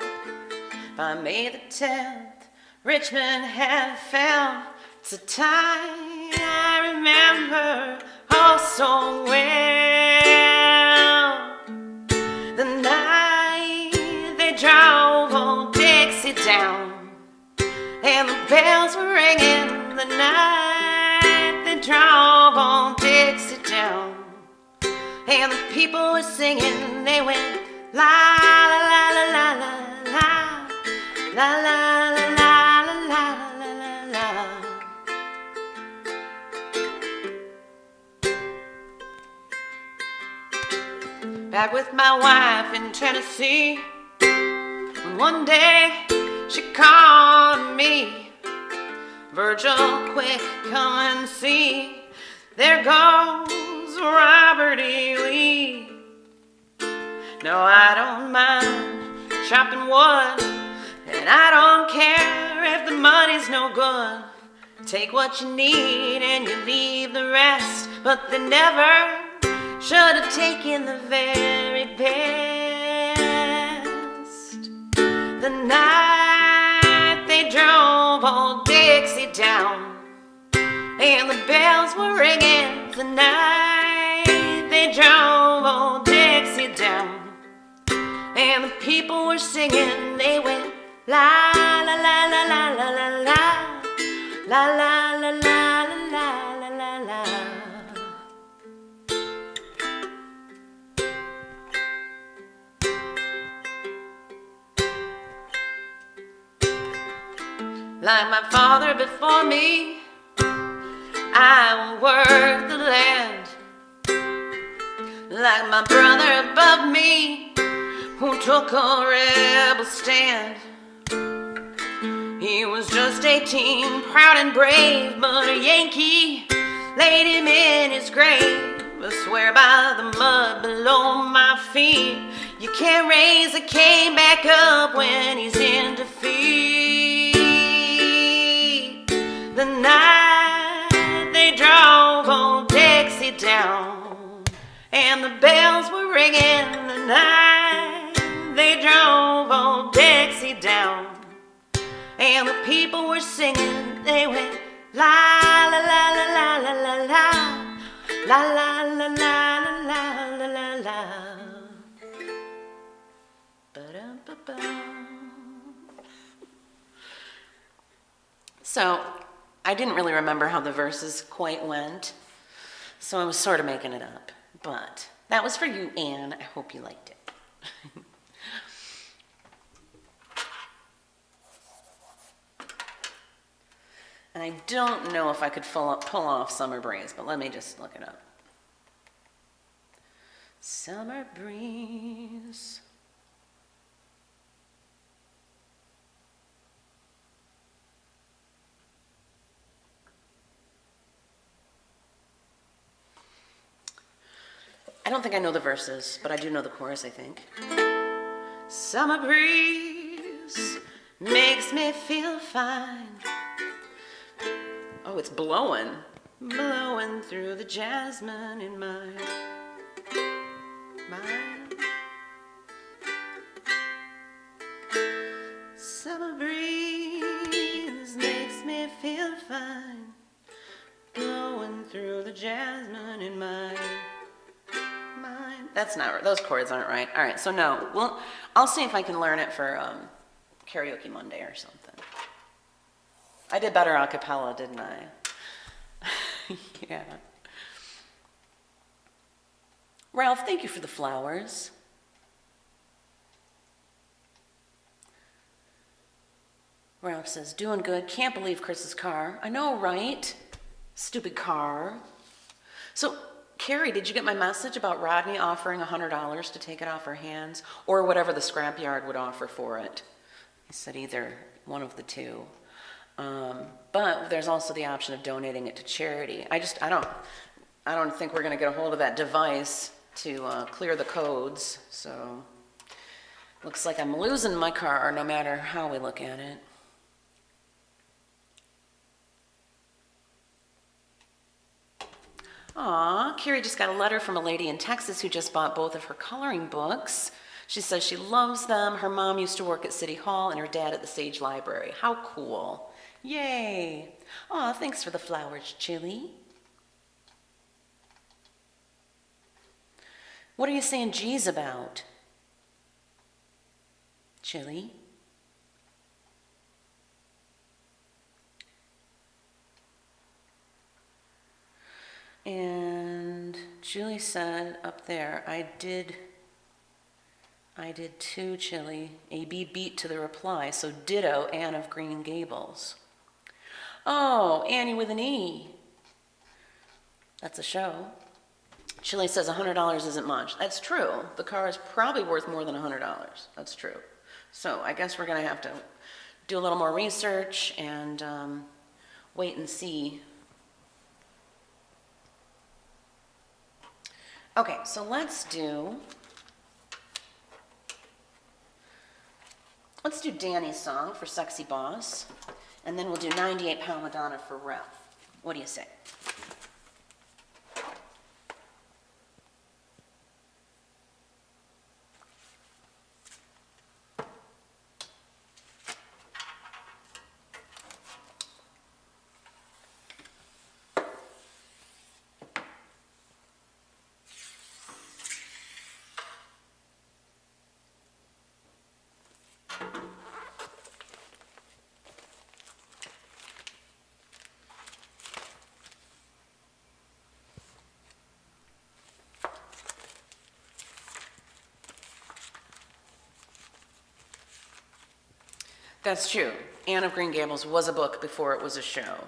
By May the 10th, Richmond had fell. It's a time I remember oh so well. The night they drove old Dixie down, and the bells were ringing. The night they drove old Dixie down, and the people were singing. They went la la la la la la la la la la la la la la la. Back with my wife in Tennessee, when one day she called me, Virgil, quick, come and see. There goes Robert E. Lee. No, I don't mind chopping wood, and I don't care if the money's no good. Take what you need and you leave the rest, but they never should have taken the very best. The night they drove old Dixie down, and the bells were ringing. The night they drove old Dixie down, and the people were singing. They went la la la la la la la la la la la la la la la la. Like my father before me, I will work the land. Like my brother above me, who took a rebel stand. He was just 18, proud and brave, but a Yankee laid him in his grave. I swear by the mud below my feet, you can't raise a cane back up when he's in defeat. The night they drove old Dixie down, and the bells were ringing. The night they drove old Dixie down, and the people were singing. They went la la la la la la la la la la la la la la la la. Ba-dum-ba-bum. So I didn't really remember how the verses quite went, so I was sort of making it up. But that was for you, Anne. I hope you liked it. And I don't know if I could pull off Summer Breeze, but let me just look it up. Summer Breeze. I don't think I know the verses, but I do know the chorus, I think. Summer breeze makes me feel fine. Oh, it's blowing. Blowing through the jasmine in my mind. Summer breeze makes me feel fine. Blowing through the jasmine in my mind. That's not right. Those chords aren't right. All right, so no. Well, I'll see if I can learn it for Karaoke Monday or something. I did better a cappella, didn't I? Yeah. Ralph, thank you for the flowers. Ralph says, doing good. Can't believe Kris's car. I know, right? Stupid car. So, Carrie, did you get my message about Rodney offering $100 to take it off her hands? Or whatever the scrapyard would offer for it? He said either one of the two. But there's also the option of donating it to charity. I don't think we're going to get a hold of that device to clear the codes. So, looks like I'm losing my car no matter how we look at it. Aw, Carrie just got a letter from a lady in Texas who just bought both of her coloring books. She says she loves them. Her mom used to work at City Hall and her dad at the Sage Library. How cool. Yay. Aw, thanks for the flowers, Chili. What are you saying geez about? Chili? And Julie said up there, I did too, Chili. AB beat to the reply, so ditto Anne of Green Gables. Oh, Annie with an E. That's a show. Chili says $100 isn't much. That's true. The car is probably worth more than $100. That's true. So I guess we're going to have to do a little more research and wait and see. Okay, so let's do Danny's song for Sexy Boss, and then we'll do 98 Pound Madonna for Ralph. What do you say? That's true. Anne of Green Gables was a book before it was a show.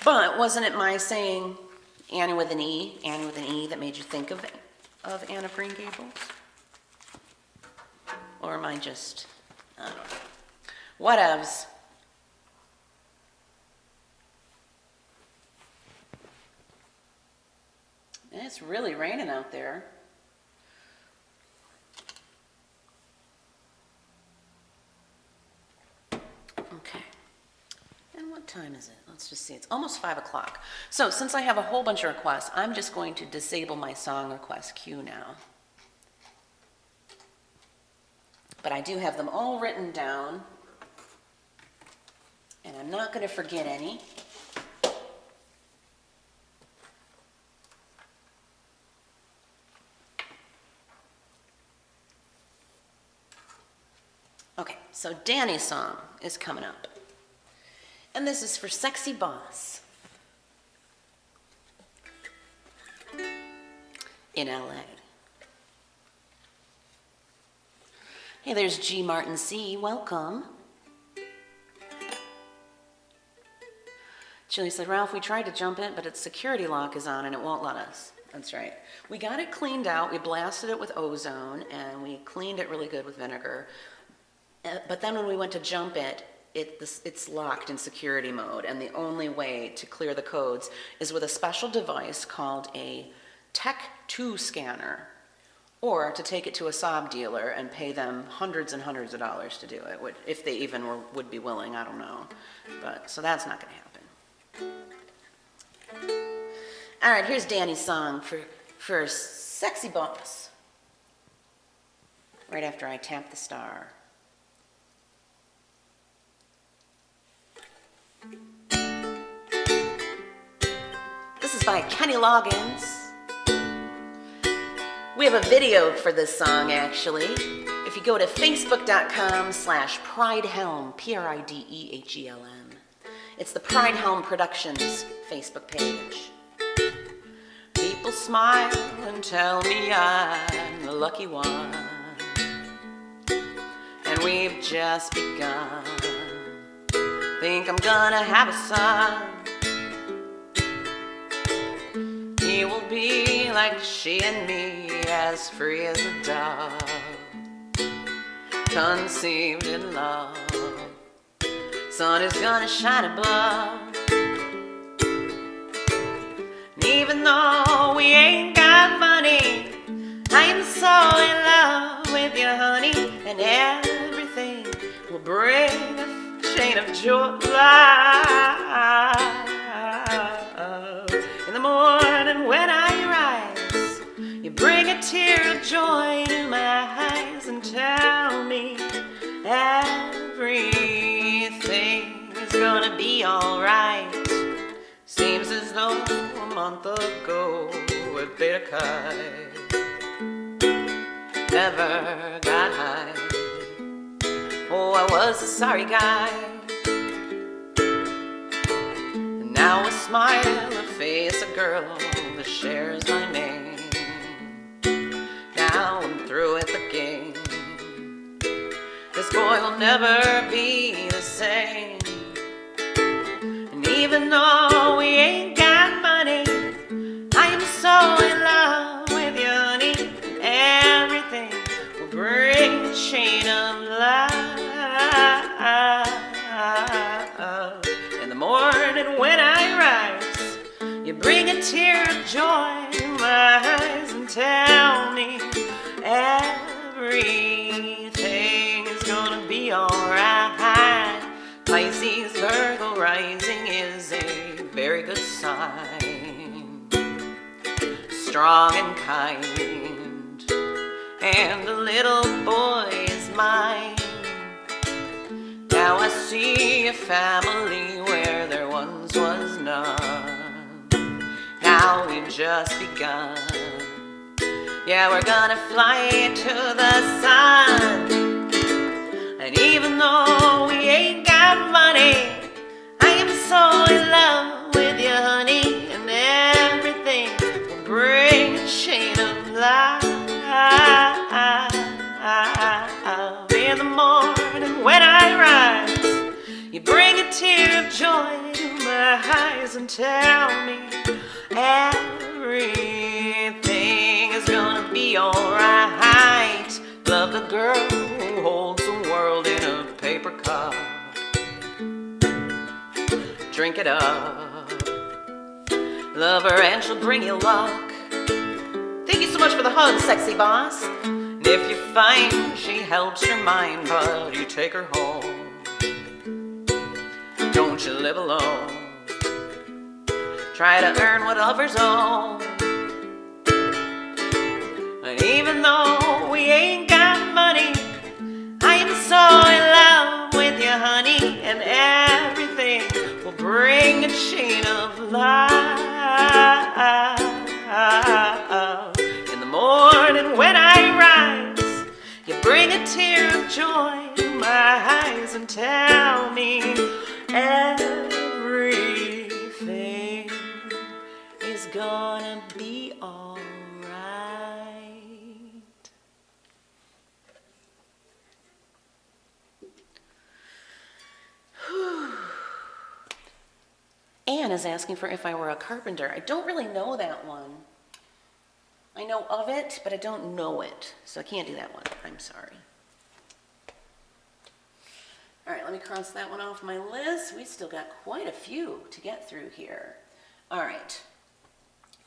But wasn't it my saying Annie with an E, that made you think of Anne of Green Gables? Or am I just, I don't know. Whatevs. It's really raining out there. Okay. And what time is it? Let's just see. It's almost 5 o'clock. So since I have a whole bunch of requests, I'm just going to disable my song request queue now. But I do have them all written down. And I'm not going to forget any. Okay, so Danny's song is coming up. And this is for Sexy Boss in LA. Hey, there's G. Martin C. Welcome. Chili said, Ralph, we tried to jump it, but its security lock is on and it won't let us. That's right. We got it cleaned out. We blasted it with ozone and we cleaned it really good with vinegar. But then when we went to jump it, it's locked in security mode, and the only way to clear the codes is with a special device called a Tech 2 scanner, or to take it to a Saab dealer and pay them hundreds and hundreds of dollars to do it, if they even would be willing, I don't know. But so that's not going to happen. All right, here's Danny's song for Sexy Boss. Right after I tap the star. This is by Kenny Loggins. We have a video for this song, actually. If you go to facebook.com/pridehelm, PRIDEHELM. It's the Pride Helm Productions Facebook page. people smile and tell me I'm the lucky one. And we've just begun. Think I'm gonna have a son. He will be like she and me, as free as a dove, conceived in love. Sun is gonna shine above. And even though we ain't got money, I am so in love with you, honey. And everything will bring a chain of joy. In the morning when I rise, you bring a tear of joy to my eyes and tell me everything is gonna be alright. Seems as though a month ago with Beta Chi never got high. Oh, I was a sorry guy. And now a smile, a face, a girl that shares my name. Now I'm through with the game. This boy will never be the same. And even though we ain't got money, I am so in love with you, honey. Everything will bring a chain of love. In the morning when I rise, you bring a tear of joy to my eyes and tell me everything is gonna be alright. Pisces, Virgo rising is a very good sign. Strong and kind, and the little boy is mine. Now I see a family where there once was none. Now we've just begun. Yeah, we're gonna fly to the sun. And even though we ain't got money, I am so in love with you, honey. And everything will bring a chain of love. In the morning when I rise, you bring a tear of joy to my eyes and tell me everything is gonna be alright. Love the girl who holds the world in a paper cup. Drink it up. Love her and she'll bring you luck. Thank you so much for the hug, sexy boss. And if you find she helps your mind, but you take her home, don't you live alone. Try to earn what others own. And even though we ain't got money, I am so in love with you, honey. And everything will bring a chain of love. In the morning when I rise, you bring a tear of joy to my eyes and tell me everything is gonna be alright. Anne is asking for If I Were a Carpenter. I don't really know that one. I know of it, but I don't know it. So I can't do that one. I'm sorry. All right, let me cross that one off my list. We still got quite a few to get through here. All right.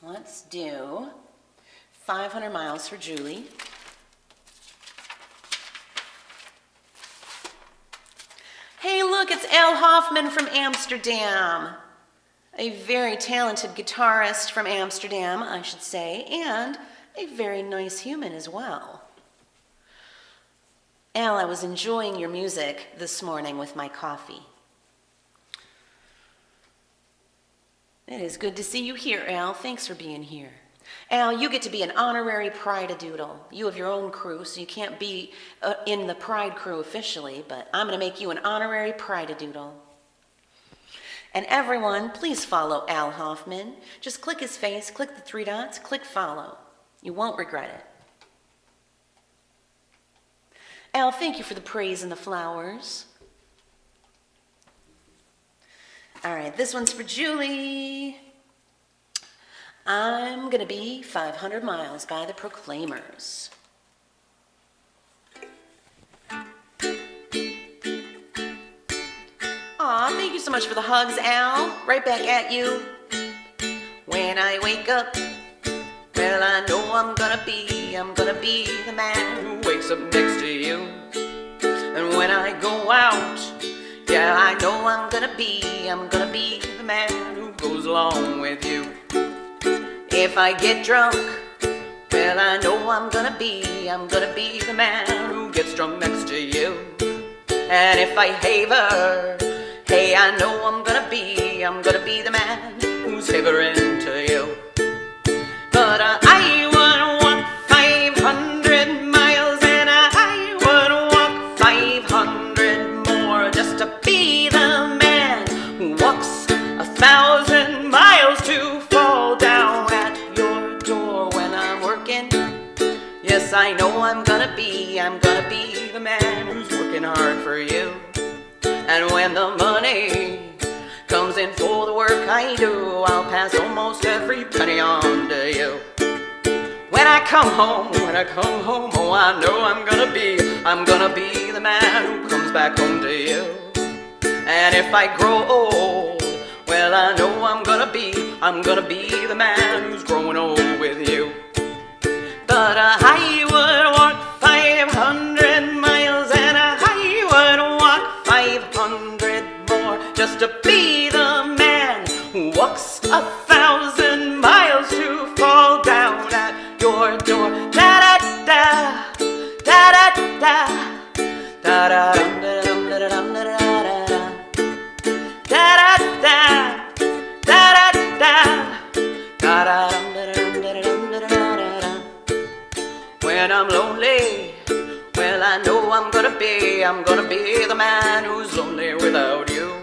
Let's do 500 Miles for Julie. Hey, look, it's Al Hoffman from Amsterdam. A very talented guitarist from Amsterdam, I should say, and a very nice human as well. Al, I was enjoying your music this morning with my coffee. It is good to see you here, Al. Thanks for being here. Al, you get to be an honorary Pride-a-doodle. You have your own crew, so you can't be in the Pride crew officially, but I'm going to make you an honorary Pride-a-doodle. And everyone, please follow Al Hoffman. Just click his face, click the 3 dots, click follow. You won't regret it. Al, thank you for the praise and the flowers. All right, this one's for Julie. I'm gonna be 500 miles by the Proclaimers. Aw, thank you so much for the hugs, Al. Right back at you. When I wake up, well, I know I'm gonna be the man who wakes up next to you. And when I go out, yeah, I know I'm gonna be the man who goes along with you. If I get drunk, well, I know I'm gonna be the man who gets drunk next to you. And if I haver, hey, I know I'm gonna be the man who's havering to you. But I would walk 500 miles and I would walk 500 more just to be the man who walks 1,000 miles to fall down at your door when I'm working. Yes, I know I'm gonna be the man who's working hard for you. And when the money comes in for the work I do, I'll pass almost every penny on to you. When I come home, oh, I know I'm gonna be the man who comes back home to you. And if I grow old, well, I know I'm gonna be the man who's growing old with you. But I would walk 500 miles and I would walk 500 more just to be the man who walks 1,000 miles to fall down at your door. Da da da, da da da, da da dum da dum da dum da da da da da da da da da da dum da dum da dum da da da. When I'm lonely, well, I know I'm gonna be the man who's lonely without you.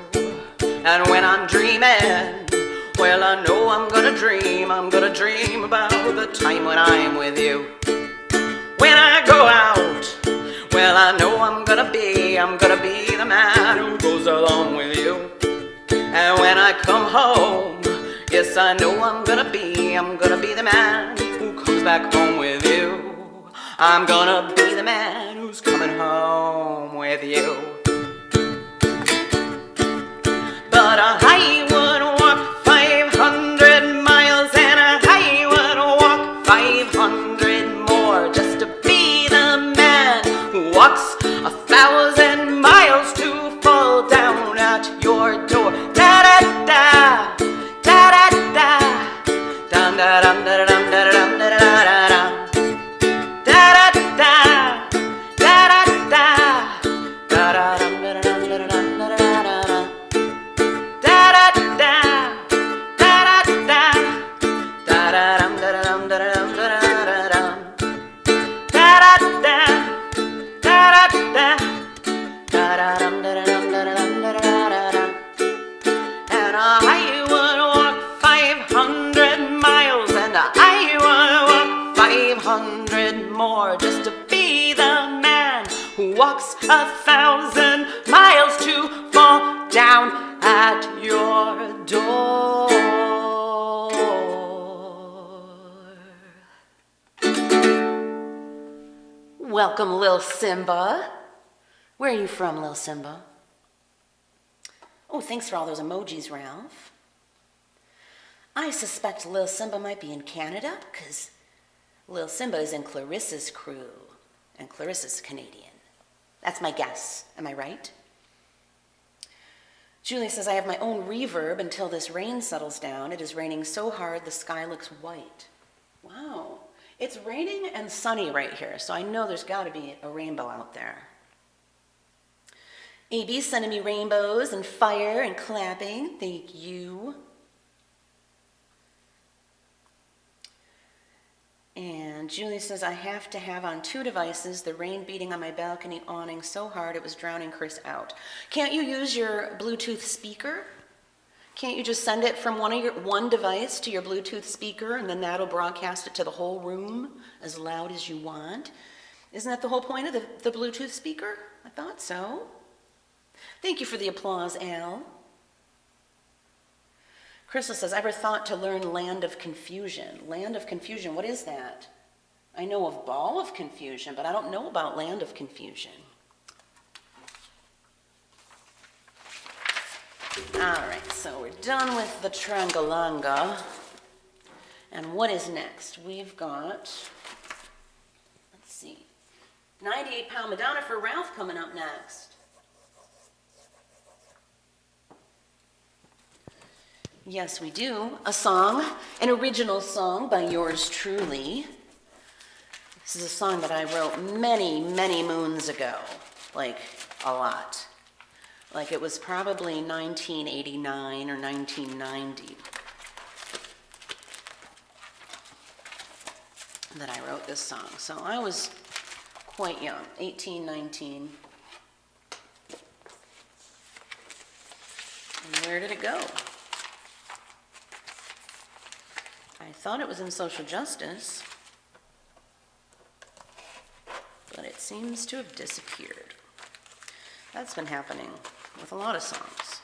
And when I'm dreaming, well, I know I'm gonna dream about the time when I'm with you. When I go out, well, I know I'm gonna be the man who goes along with you. And when I come home, yes, I know I'm gonna be the man who comes back home with you. I'm gonna be the man who's coming home with you. But I would walk 500 miles and I would walk 500 more just to be the man who walks 1,000 miles to fall down at your door. Da da da, da da da, dum da dum da dum da dum da da da da. More just to be the man who walks 1,000 miles to fall down at your door. Welcome, Lil Simba. Where are you from, Lil Simba? Oh, thanks for all those emojis, Ralph. I suspect Lil Simba might be in Canada, because Lil Simba is in Clarissa's crew, and Clarissa's Canadian. That's my guess. Am I right? Julie says, I have my own reverb until this rain settles down. It is raining so hard the sky looks white. Wow. It's raining and sunny right here, so I know there's got to be a rainbow out there. AB's sending me rainbows and fire and clapping. Thank you. And Julie says, I have to have on 2 devices, the rain beating on my balcony awning so hard it was drowning Kris out. Can't you use your Bluetooth speaker? Can't you just send it from one device to your Bluetooth speaker, and then that'll broadcast it to the whole room as loud as you want? Isn't that the whole point of the Bluetooth speaker? I thought so. Thank you for the applause, Al. Crystal says, ever thought to learn Land of Confusion? Land of Confusion, what is that? I know of Ball of Confusion, but I don't know about Land of Confusion. All right, so we're done with the Trangalanga. And what is next? We've got, let's see, 98-pound Madonna for Ralph coming up next. Yes, we do. A song, an original song by yours truly. This is a song that I wrote many, many moons ago, like a lot. Like it was probably 1989 or 1990 that I wrote this song. So I was quite young, 18, 19. And where did it go? I thought it was in Social Justice, but it seems to have disappeared. That's been happening with a lot of songs.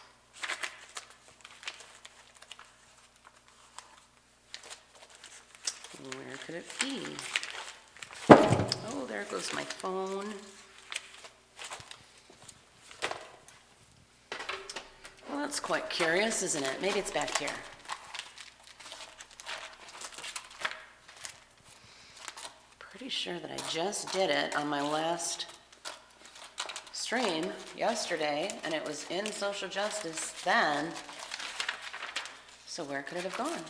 Where could it be? Oh, there goes my phone. Well, that's quite curious, isn't it? Maybe it's back here. Pretty sure that I just did it on my last stream yesterday, and it was in Social Justice then. So where could it have gone?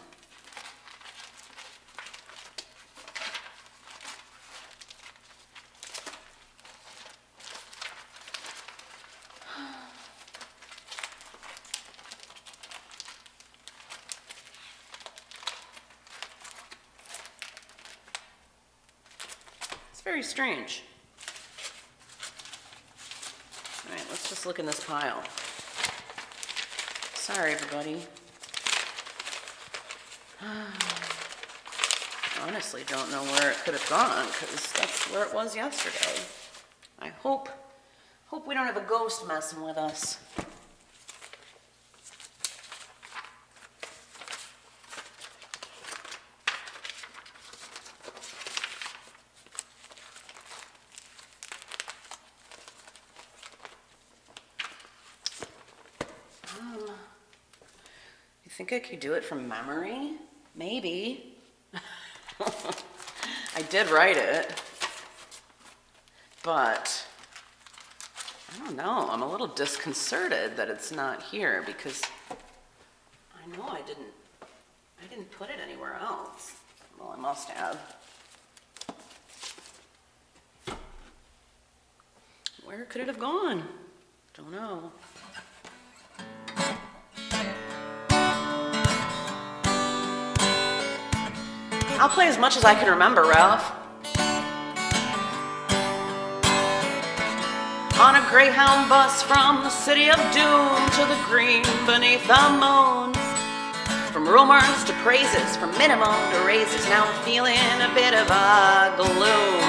Very strange. All right, let's just look in this pile. Sorry, everybody. Honestly, don't know where it could have gone because that's where it was yesterday. I hope we don't have a ghost messing with us. I think I could do it from memory, maybe. I did write it, but I don't know. I'm a little disconcerted that it's not here because I know I didn't put it anywhere else. Well, I must have. Where could it have gone? Don't know. I'll play as much as I can remember, Ralph. On a Greyhound bus from the city of doom to the green beneath the moon. From rumors to praises, from minimum to raises, now I'm feeling a bit of a gloom.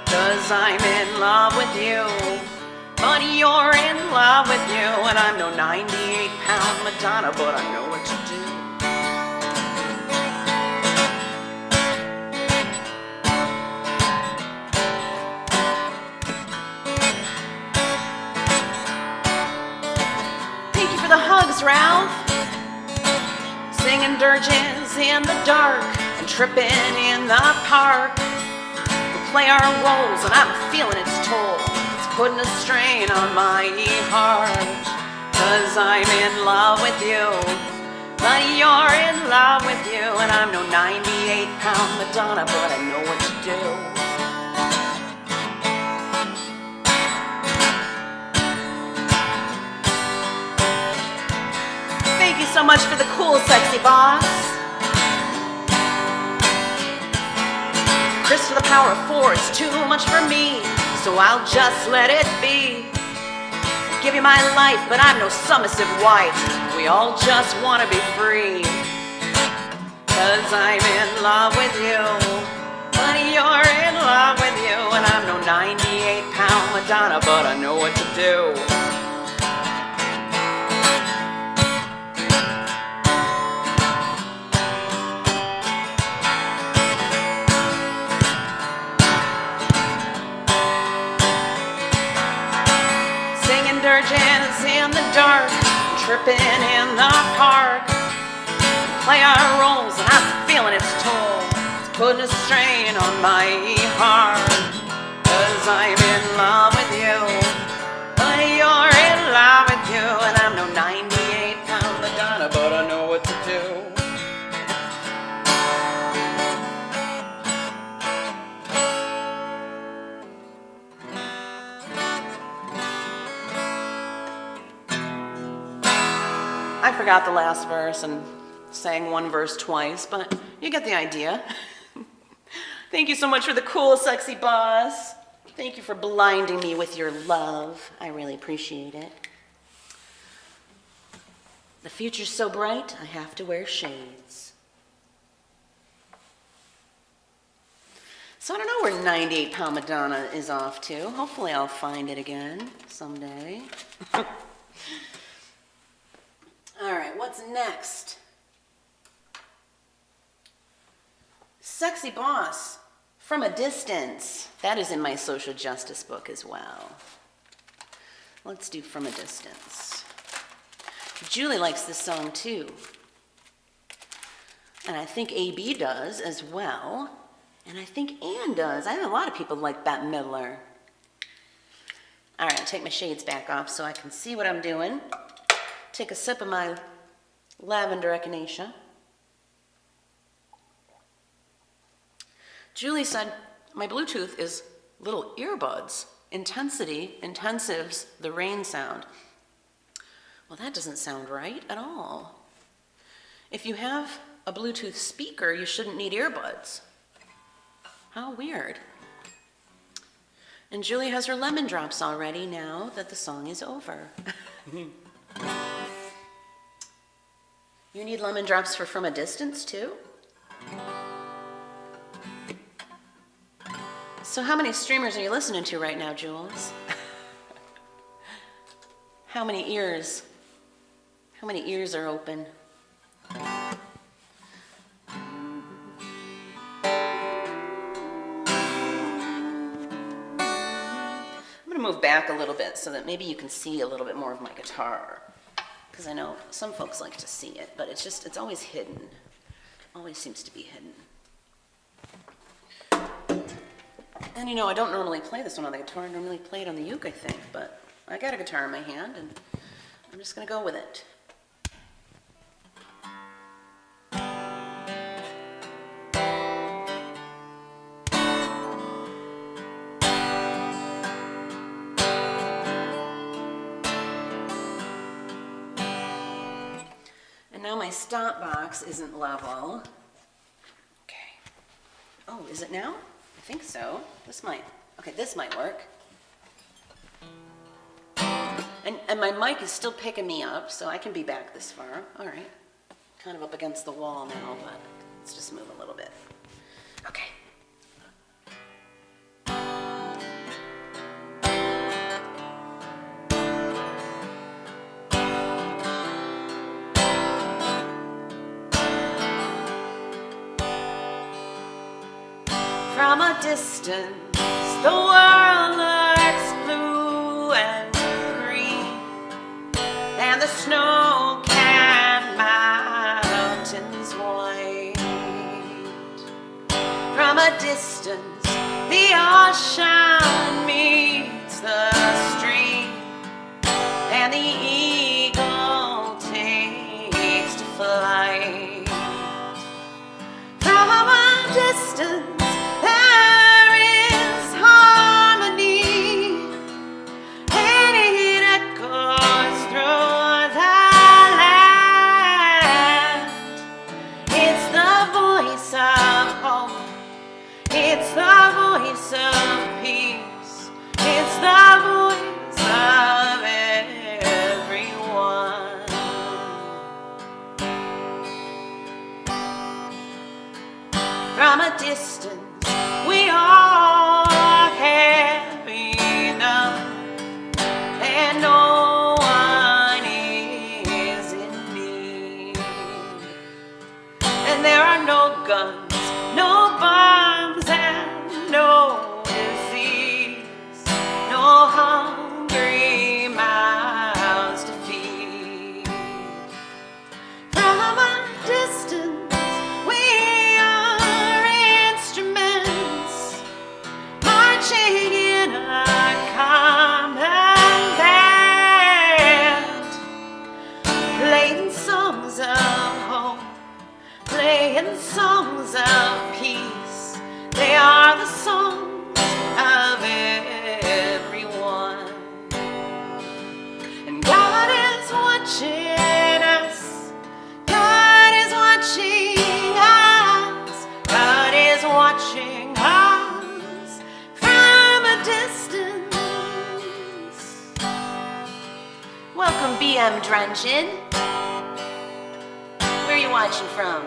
'Cause I'm in love with you, but you're in love with you. And I'm no 98-pound Madonna, but I know what to do. The hugs, Ralph. Singing dirges in the dark and tripping in the park. We play our roles and I'm feeling its toll. It's putting a strain on my heart. 'Cause I'm in love with you, but you're in love with you. And I'm no 98-pound Madonna, but I know what to do. Thank you so much for the cool, sexy boss. Kris to the power of 4 is too much for me, so I'll just let it be. give you my life, but I'm no submissive wife. We all just want to be free, 'cause I'm in love with you, but you're in love with you. And I'm no 98-pound Madonna, but I know what to do. Singing dirges in the dark, tripping in the park. Play our roles and I'm feeling its toll. It's putting a strain on my heart, 'cause I'm in love with you, but you're in love with you. And I'm no 98-pound Madonna, but I know what to do. I forgot the last verse and sang one verse twice, but you get the idea. Thank you so much for the cool, sexy boss. Thank you for blinding me with your love. I really appreciate it. The future's so bright, I have to wear shades. So I don't know where 98-pound Madonna is off to. Hopefully I'll find it again someday. All right, what's next? Sexy Boss, From a Distance. That is in my social justice book as well. Let's do From a Distance. Julie likes this song too. And I think AB does as well. And I think Ann does. I know a lot of people like Bette Midler. All right, I'll take my shades back off so I can see what I'm doing. Take a sip of my lavender echinacea. Julie said, my Bluetooth is little earbuds. Intensity intensives the rain sound. Well, that doesn't sound right at all. If you have a Bluetooth speaker, you shouldn't need earbuds. How weird. And Julie has her lemon drops already now that the song is over. You need lemon drops for From a Distance too? So how many streamers are you listening to right now, Jules? How many ears? How many ears are open? I'm gonna move back a little bit so that maybe you can see a little bit more of my guitar. Because I know some folks like to see it, but it's always hidden. Always seems to be hidden. And you know, I don't normally play this one on the guitar. I normally play it on the uke, I think, but I got a guitar in my hand and I'm just gonna go with it. And now my stop box isn't level. Okay. Oh, is it now? I think so. This might work. And my mic is still picking me up, so I can be back this far. All right. Kind of up against the wall now, but let's just move a little bit. Okay. From a distance, the world looks blue and green, and the snow-capped mountains white. From a distance, the ocean meets the stream, and the eagle takes to flight. From a distance, there is harmony BM drenching. Where are you watching from?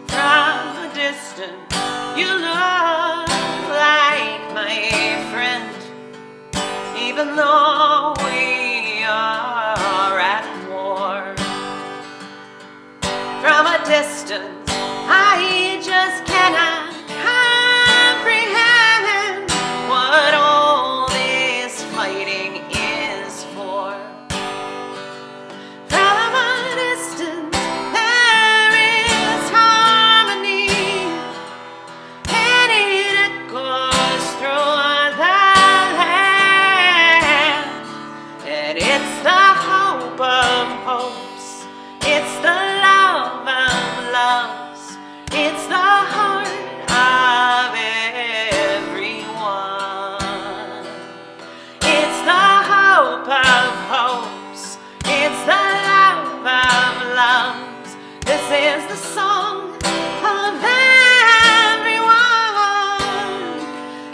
From a distance, you look like my friend, even though we are at war. From a distance, I just cannot comprehend what all this fighting is for. From a distance, there is harmony, and it echoes through the land. And it's the hope of hopes, it's the love of loves, it's the heart of everyone. It's the hope of hopes, it's the love of loves. This is the song of everyone.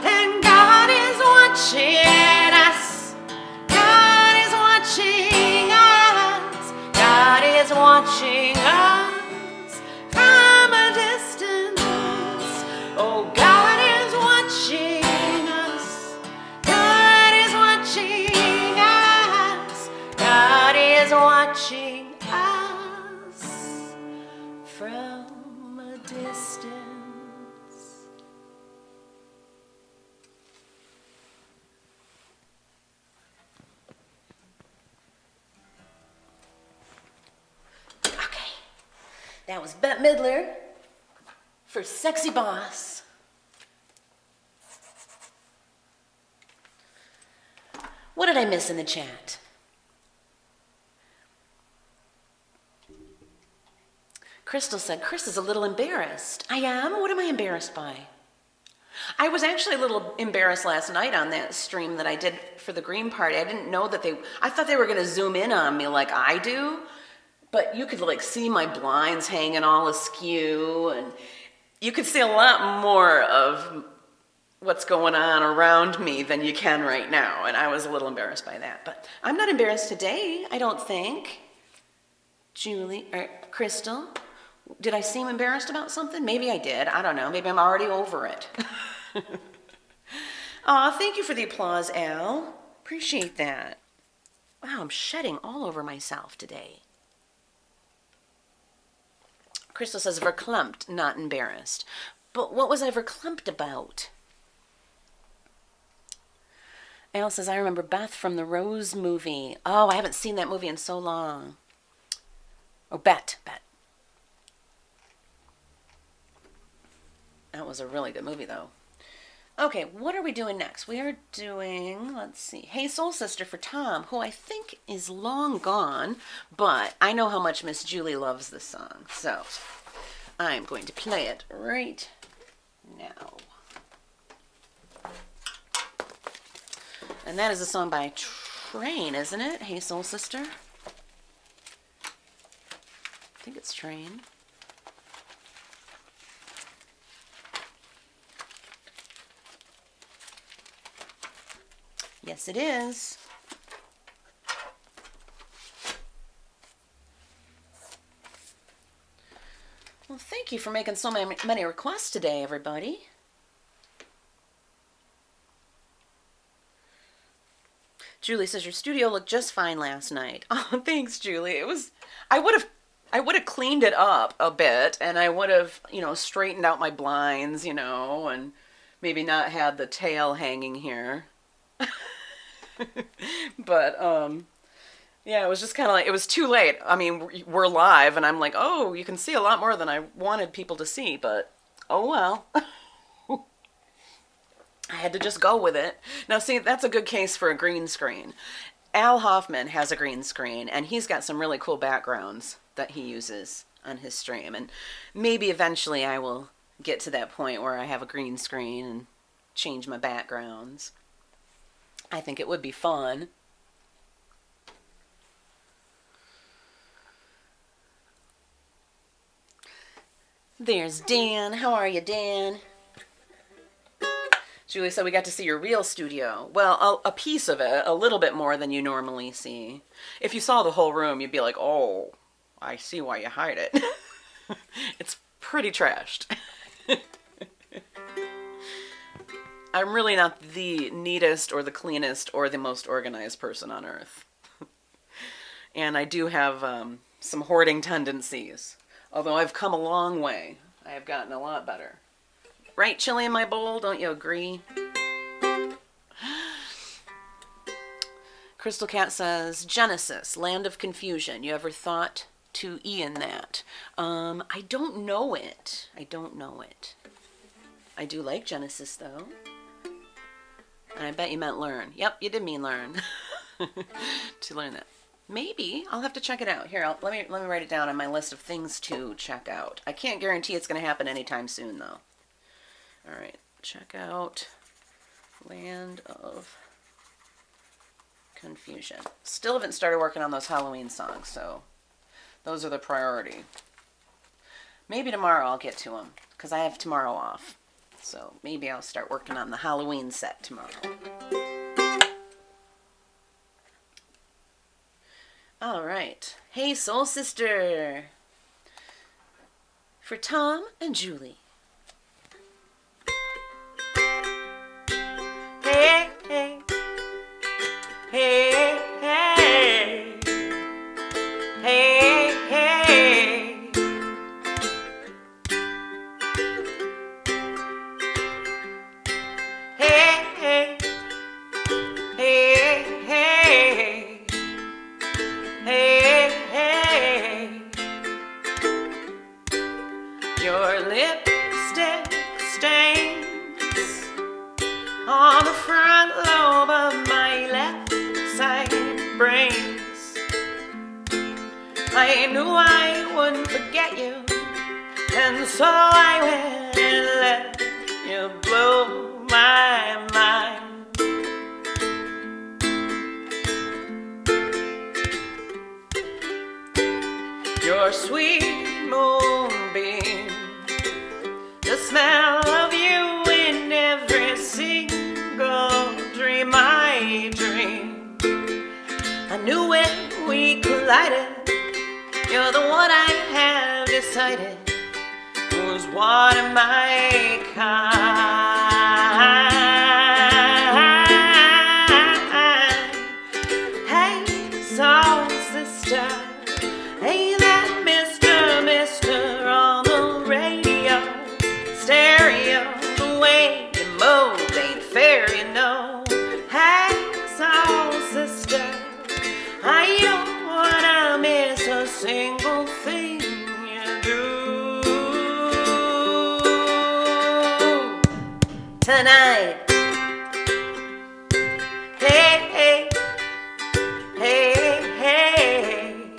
And God is watching us. God is watching us. God is watching us from a distance. Oh, God is watching us. God is watching us. God is watching us from a distance. Okay, that was Bette Midler for Sexy Boss. What did I miss in the chat? Crystal said, Kris is a little embarrassed. I am? What am I embarrassed by? I was actually a little embarrassed last night on that stream that I did for the green party. I didn't know that I thought they were going to zoom in on me like I do, but you could like see my blinds hanging all askew, and you could see a lot more of what's going on around me than you can right now, and I was a little embarrassed by that. But I'm not embarrassed today, I don't think. Julie, or Crystal, did I seem embarrassed about something? Maybe I did. I don't know. Maybe I'm already over it. Aw, thank you for the applause, Al. Appreciate that. Wow, I'm shedding all over myself today. Crystal says, verklempt, not embarrassed. But what was I verklempt about? Al says, I remember Beth from the Rose movie. Oh, I haven't seen that movie in so long. Oh, Bet. That was a really good movie, though. Okay, what are we doing next? We are doing, let's see, Hey Soul Sister for Tom, who I think is long gone, but I know how much Miss Julie loves this song, so I'm going to play it right now. And that is a song by Train, isn't it? Hey Soul Sister. I think it's Train. Yes, it is. Well, thank you for making so many requests today, everybody. Julie says, your studio looked just fine last night. Oh, thanks, Julie. I would have cleaned it up a bit, and I would have, straightened out my blinds, and maybe not had the tail hanging here. But, yeah, it was just kind of like, it was too late. I mean, we're live, and I'm like, oh, you can see a lot more than I wanted people to see, but oh well. I had to just go with it. Now, see, that's a good case for a green screen. Al Hoffman has a green screen, and he's got some really cool backgrounds that he uses on his stream. And maybe eventually I will get to that point where I have a green screen and change my backgrounds. I think it would be fun. There's Dan. How are you, Dan? Julie said we got to see your real studio. Well, a piece of it, a little bit more than you normally see. If you saw the whole room, you'd be like, oh, I see why you hide it. It's pretty trashed. I'm really not the neatest or the cleanest or the most organized person on earth. And I do have some hoarding tendencies. Although I've come a long way. I have gotten a lot better. Right, chili in my bowl? Don't you agree? Crystal Cat says, Genesis, Land of Confusion. You ever thought to Ian that? I don't know it. I don't know it. I do like Genesis, though. And I bet you meant learn. Yep, you did mean learn. To learn that. Maybe. I'll have to check it out. Here, let me write it down on my list of things to check out. I can't guarantee it's going to happen anytime soon, though. All right, check out Land of Confusion. Still haven't started working on those Halloween songs, so those are the priority. Maybe tomorrow I'll get to them, because I have tomorrow off. So maybe I'll start working on the Halloween set tomorrow. All right. Hey, Soul Sister. For Tom and Julie. Hey, hey, hey, hey, hey, hey. Hey, hey, hey, hey, hey, hey. Your lipstick stains on the front lobe of my left side brains. I knew I wouldn't forget you, and so I went and let you blow my mind. Your sweet moonbeam, the smell of you in every single dream I dream. I knew when we collided, you're the one I have decided was one of my kind. Hey, soul sister, ain't that Mr. on the radio, stereo, the way you move ain't fair, you know. Hey, soul sister, I don't wanna miss a single thing you do. Tonight, hey, hey, hey, hey,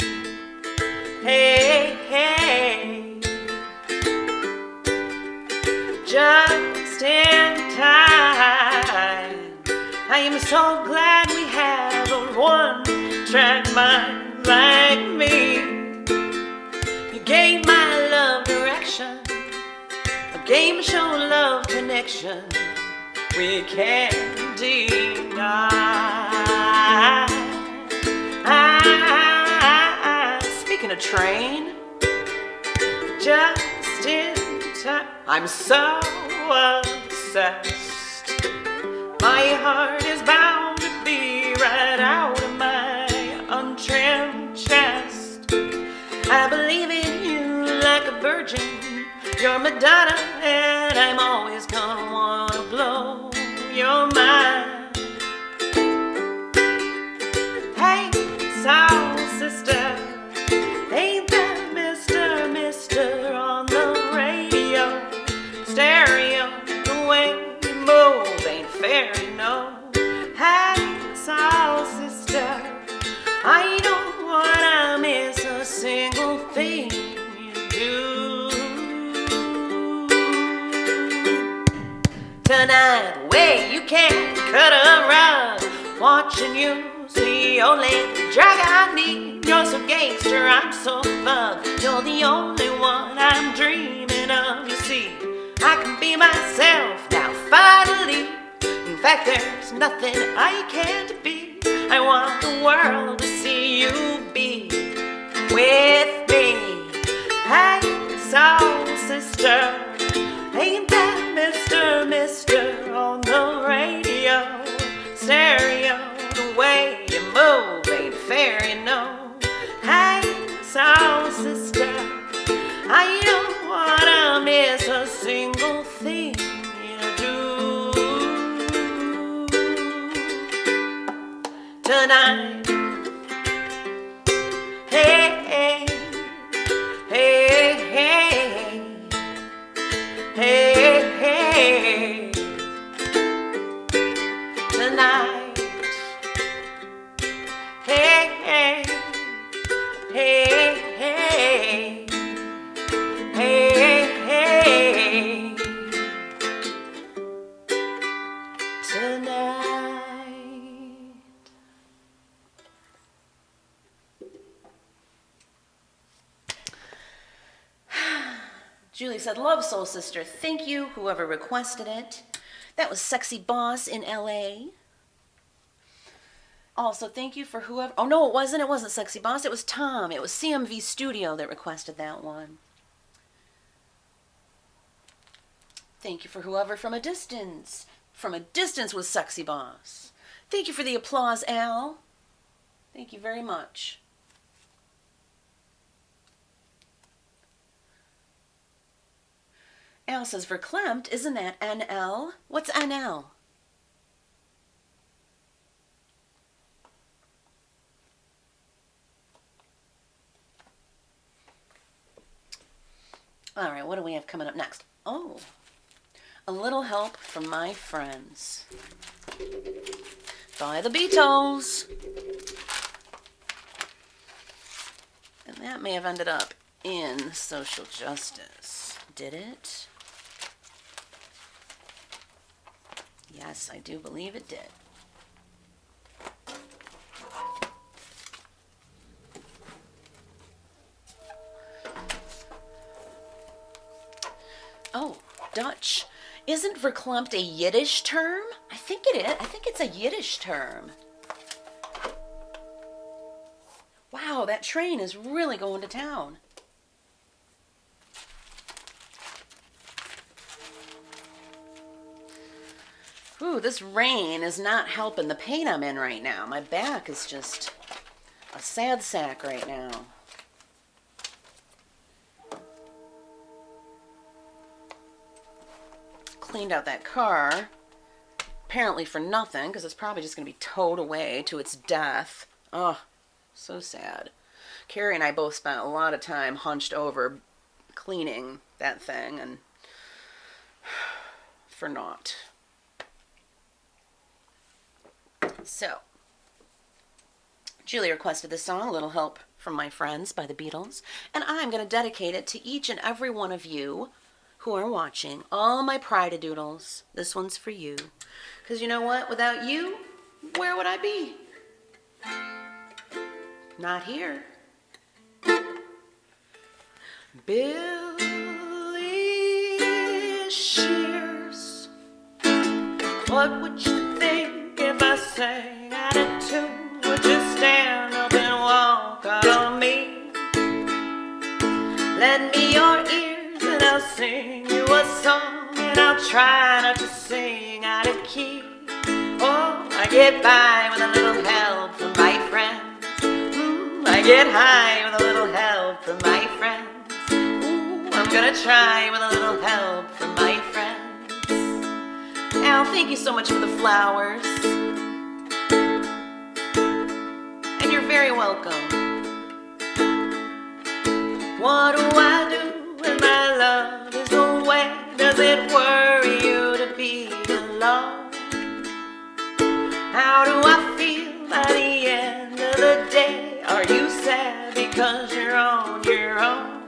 hey, hey, just in time. I am so glad we have a one-track mind like me. You gave my love direction, a game show love connection we can't deny. Speaking of train, just in time. I'm so obsessed. My heart is bound to be right out of my untrimmed chest. I believe in you like a virgin. You're Madonna, and I'm always gonna wanna blow your mind. Hey, soul sister, ain't that Mr. on the radio, stereo, the way you move ain't fair, you know. Hey, soul sister, I don't wanna miss a single thing you do. Tonight, the way you can cut a rug, watching you's the only drag I need. You're so gangster, I'm so thug. You're the only one I'm dreaming of. You see, I can be myself now, finally. like there's nothing I can't be. I want the world to see you be with me. Hey, soul sister, ain't that Mr. on the radio, stereo, the way you move ain't fair, you know. Hey, soul sister, I don't wanna miss a single thing you do tonight. Hey, hey, hey, hey, hey, hey, tonight. Hey, hey, hey, hey, hey, hey, tonight. Julie said, love Soul Sister. Thank you, whoever requested it. That was Sexy Boss in LA. Also, thank you for whoever... Oh, no, it wasn't. It wasn't Sexy Boss. It was Tom. It was CMV Studio that requested that one. Thank you for whoever from a distance. From a distance was Sexy Boss. Thank you for the applause, Al. Thank you very much. Al says, verklempt, isn't that NL? What's NL? All right, what do we have coming up next? Oh, a little help from my friends by the Beatles. And that may have ended up in social justice. Did it? Yes, I do believe it did. Oh, Dutch. Isn't verklempt a Yiddish term? I think it is. I think it's a Yiddish term. Wow, that train is really going to town. Ooh, this rain is not helping the pain I'm in right now. My back is just a sad sack right now. Cleaned out that car, apparently for nothing, because it's probably just going to be towed away to its death. Oh, so sad. Carrie and I both spent a lot of time hunched over cleaning that thing, and for naught. So, Julie requested this song, A Little Help from My Friends by the Beatles, and I'm going to dedicate it to each and every one of you who are watching. All my Pride-a-doodles, this one's for you. Because you know what? Without you, where would I be? Not here. Billy Shears, what would you think if I sang attitude? Would you stand up and walk out on me? Lend me your ears and I'll sing you a song, and I'll try not to sing out of key. Oh, I get by with a little help from my friends. I get high with a little help from my friends. Ooh, I'm gonna try with a little help from my friends. Al, thank you so much for the flowers. And you're very welcome. What do I do when my love is away? Does it worry you to be alone? How do I feel by the end of the day? Are you sad because you're on your own?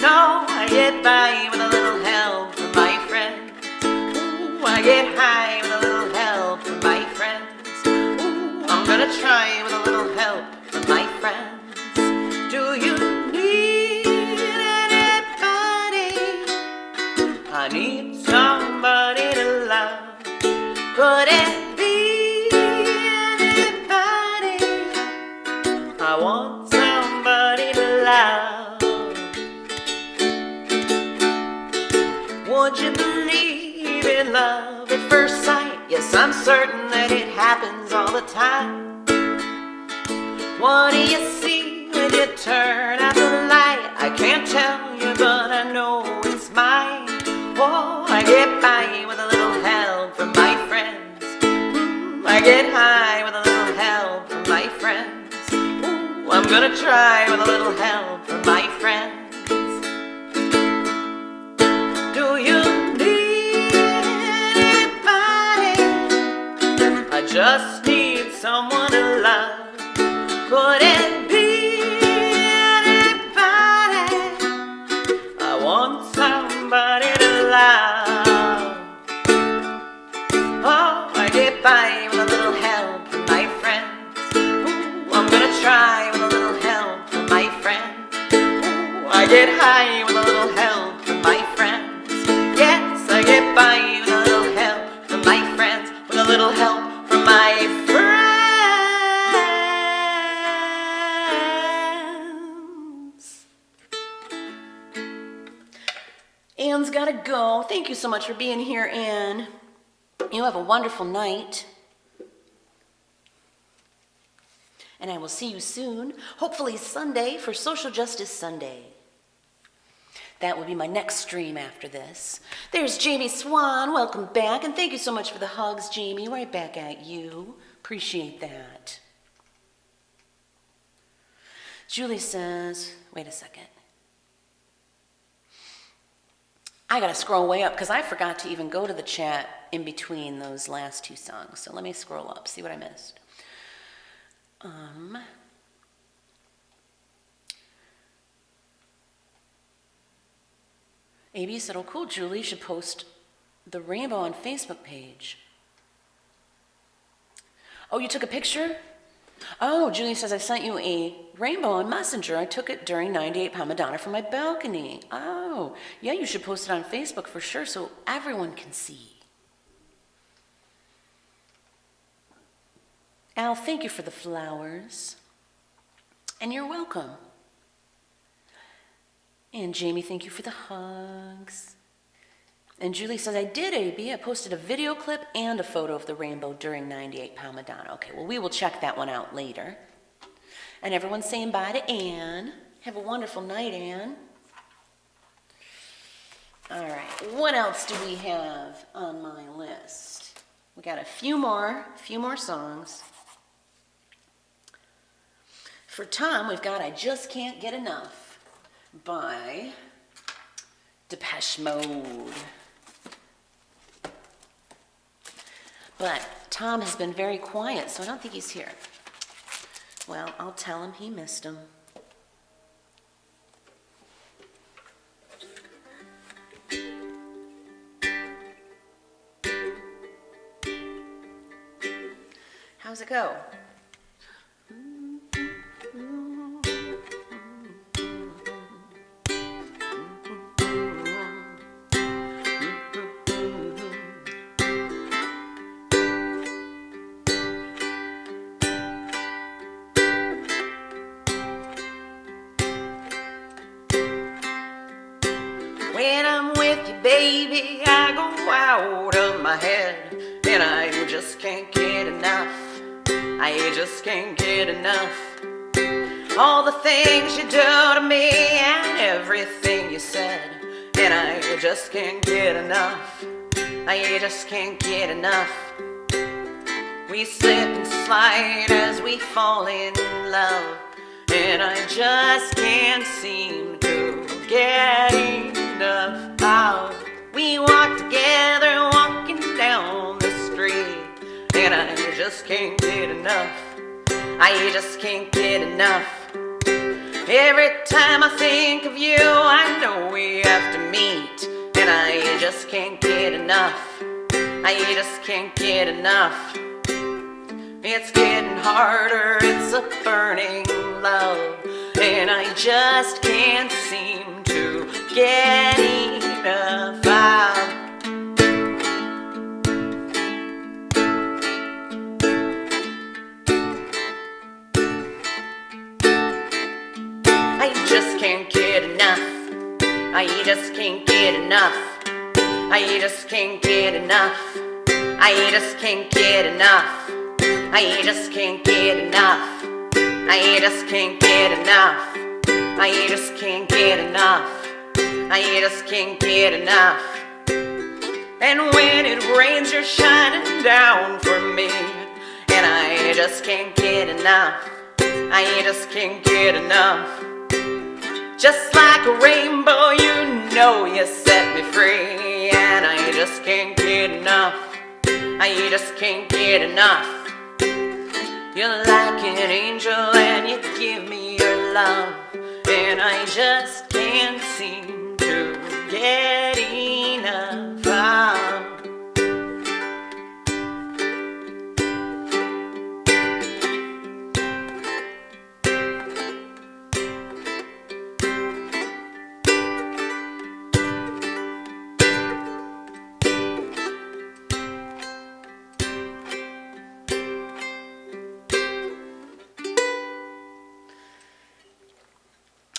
No, I get by with a little help from my friends. Ooh, I get high with a little help from my friends. Ooh, I'm gonna try with a little help from my friends. Do you need anybody? I need somebody to love. Could it I'm certain that it happens all the time. What do you see when you turn out the light? I can't tell you, but I know it's mine. Oh, I get by with a little help from my friends. I get high with a little help from my friends. Ooh, I'm gonna try with a little help from my friends. Do you need anybody? I just need someone to love. Could it be anybody? I want somebody to love. Oh, I get by with a little help from my friends. Ooh, I'm gonna try with a little help from my friends. Ooh, I get high with a little help from my friends. Yes, I get by with a little help from my friends. With a little help from my friends. Anne's gotta go. Thank you so much for being here, Anne. You have a wonderful night. And I will see you soon, hopefully Sunday for Social Justice Sunday. That will be my next stream after this. There's Jamie Swan. Welcome back. And thank you so much for the hugs, Jamie. Right back at you. Appreciate that. Julie says, wait a second. I got to scroll way up because I forgot to even go to the chat in between those last two songs. So let me scroll up, see what I missed. AB said, oh cool, Julie should post the rainbow on Facebook page. Oh, you took a picture? Oh, Julie says, I sent you a rainbow on Messenger. I took it during 98 Pound Madonna from my balcony. Oh, yeah, you should post it on Facebook for sure so everyone can see. Al, thank you for the flowers. And you're welcome. And Jamie, thank you for the hugs. And Julie says, I did, AB. I posted a video clip and a photo of the rainbow during 98 Pound Madonna. Okay, well, we will check that one out later. And everyone's saying bye to Anne. Have a wonderful night, Anne. All right, what else do we have on my list? We got a few more songs. For Tom, we've got I Just Can't Get Enough by Depeche Mode. But Tom has been very quiet, so I don't think he's here. Well, I'll tell him he missed him. How's it go? When I'm with you, baby, I go out of my head, and I just can't get enough. I just can't get enough. All the things you do to me and everything you said, and I just can't get enough. I just can't get enough. We slip and slide as we fall in love, and I just can't seem to get enough. How we walk together, walking down the street, and I just can't get enough. I just can't get enough. Every time I think of you, I know we have to meet, and I just can't get enough. I just can't get enough. It's getting harder, it's a burning love, and I just can't seem to get enough. I just can't get enough. I just can't get enough. I just can't get enough. I just can't get enough. I just can't get enough. I just can't get enough. I just can't get enough. I just can't get enough. And when it rains, you're shining down for me. And I just can't get enough. I just can't get enough. Just like a rainbow, you know you set me free. And I just can't get enough. I just can't get enough. You're like an angel and you give me your love. And I just can't seem to get enough of.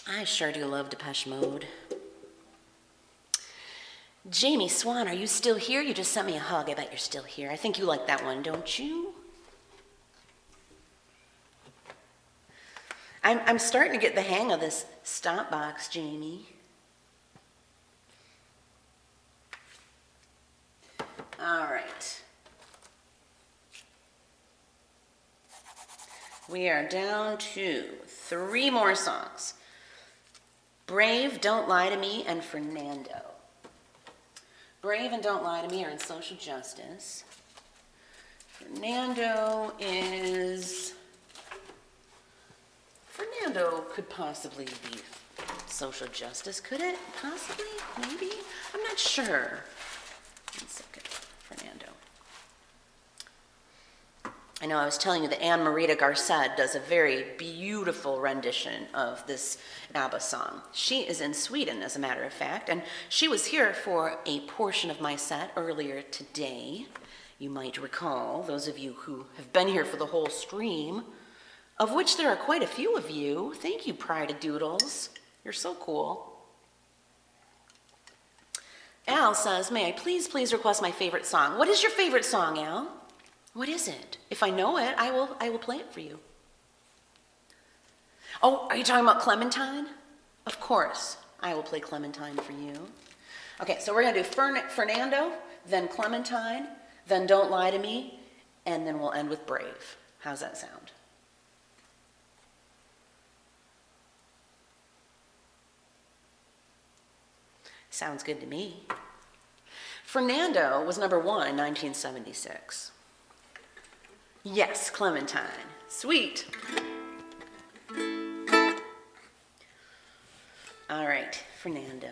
I sure do love Depeche Mode. Jamie Swan, are you still here? You just sent me a hug. I bet you're still here. I think you like that one, don't you? I'm starting to get the hang of this stop box, Jamie. All right. We are down to 3 more songs. Brave, Don't Lie to Me, and Fernando. Brave and Don't Lie to Me are in social justice. Fernando could possibly be social justice, could it? Possibly? Maybe? I'm not sure. 1 second. Fernando. I know I was telling you that Anne Marita Garced does a very beautiful rendition of this ABBA song. She is in Sweden, as a matter of fact, and she was here for a portion of my set earlier today. You might recall, those of you who have been here for the whole stream, of which there are quite a few of you. Thank you, Pride Doodles. You're so cool. Al says, may I please request my favorite song? What is your favorite song, Al? What is it? If I know it, I will play it for you. Oh, are you talking about Clementine? Of course, I will play Clementine for you. Okay, so we're going to do Fernando, then Clementine, then Don't Lie to Me, and then we'll end with Brave. How's that sound? Sounds good to me. Fernando was number 1 in 1976. Yes, Clementine. Sweet. All right, Fernando.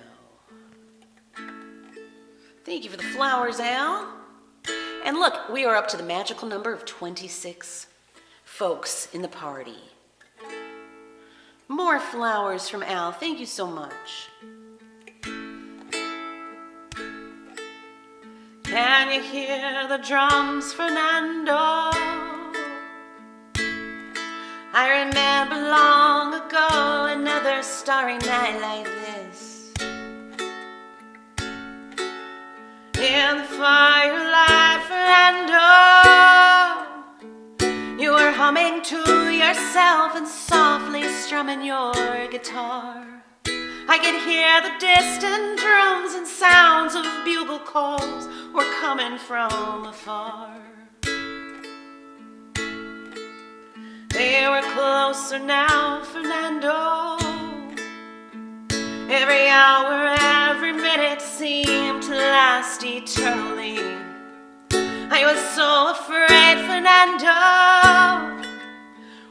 Thank you for the flowers, Al. And look, we are up to the magical number of 26 folks in the party. More flowers from Al. Thank you so much. Can you hear the drums, Fernando? I remember long ago another starry night like this. In the firelight, Fernando, you were humming to yourself and softly strumming your guitar. I could hear the distant drums and sounds of bugle calls were coming from afar. They were closer now, Fernando. Every hour, every minute seemed to last eternally. I was so afraid, Fernando.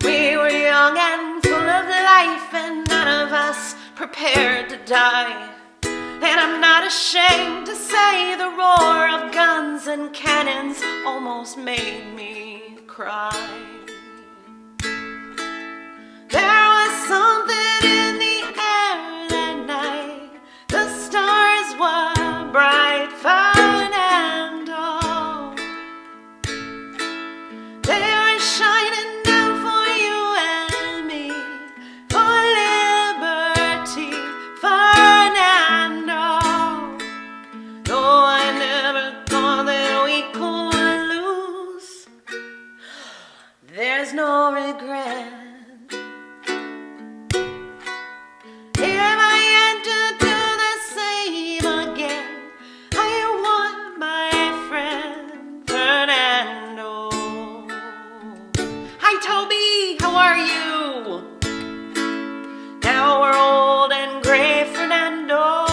We were young and full of life, and none of us prepared to die. And I'm not ashamed to say the roar of guns and cannons almost made me cry. There was something in the air that night. The stars were bright, Fernando. They were shining down for you and me, for liberty, Fernando. Though I never thought that we could there's no regret. If I had to do the same again, I want my friend Fernando. Hi Toby, how are you? Now we're old and gray, Fernando,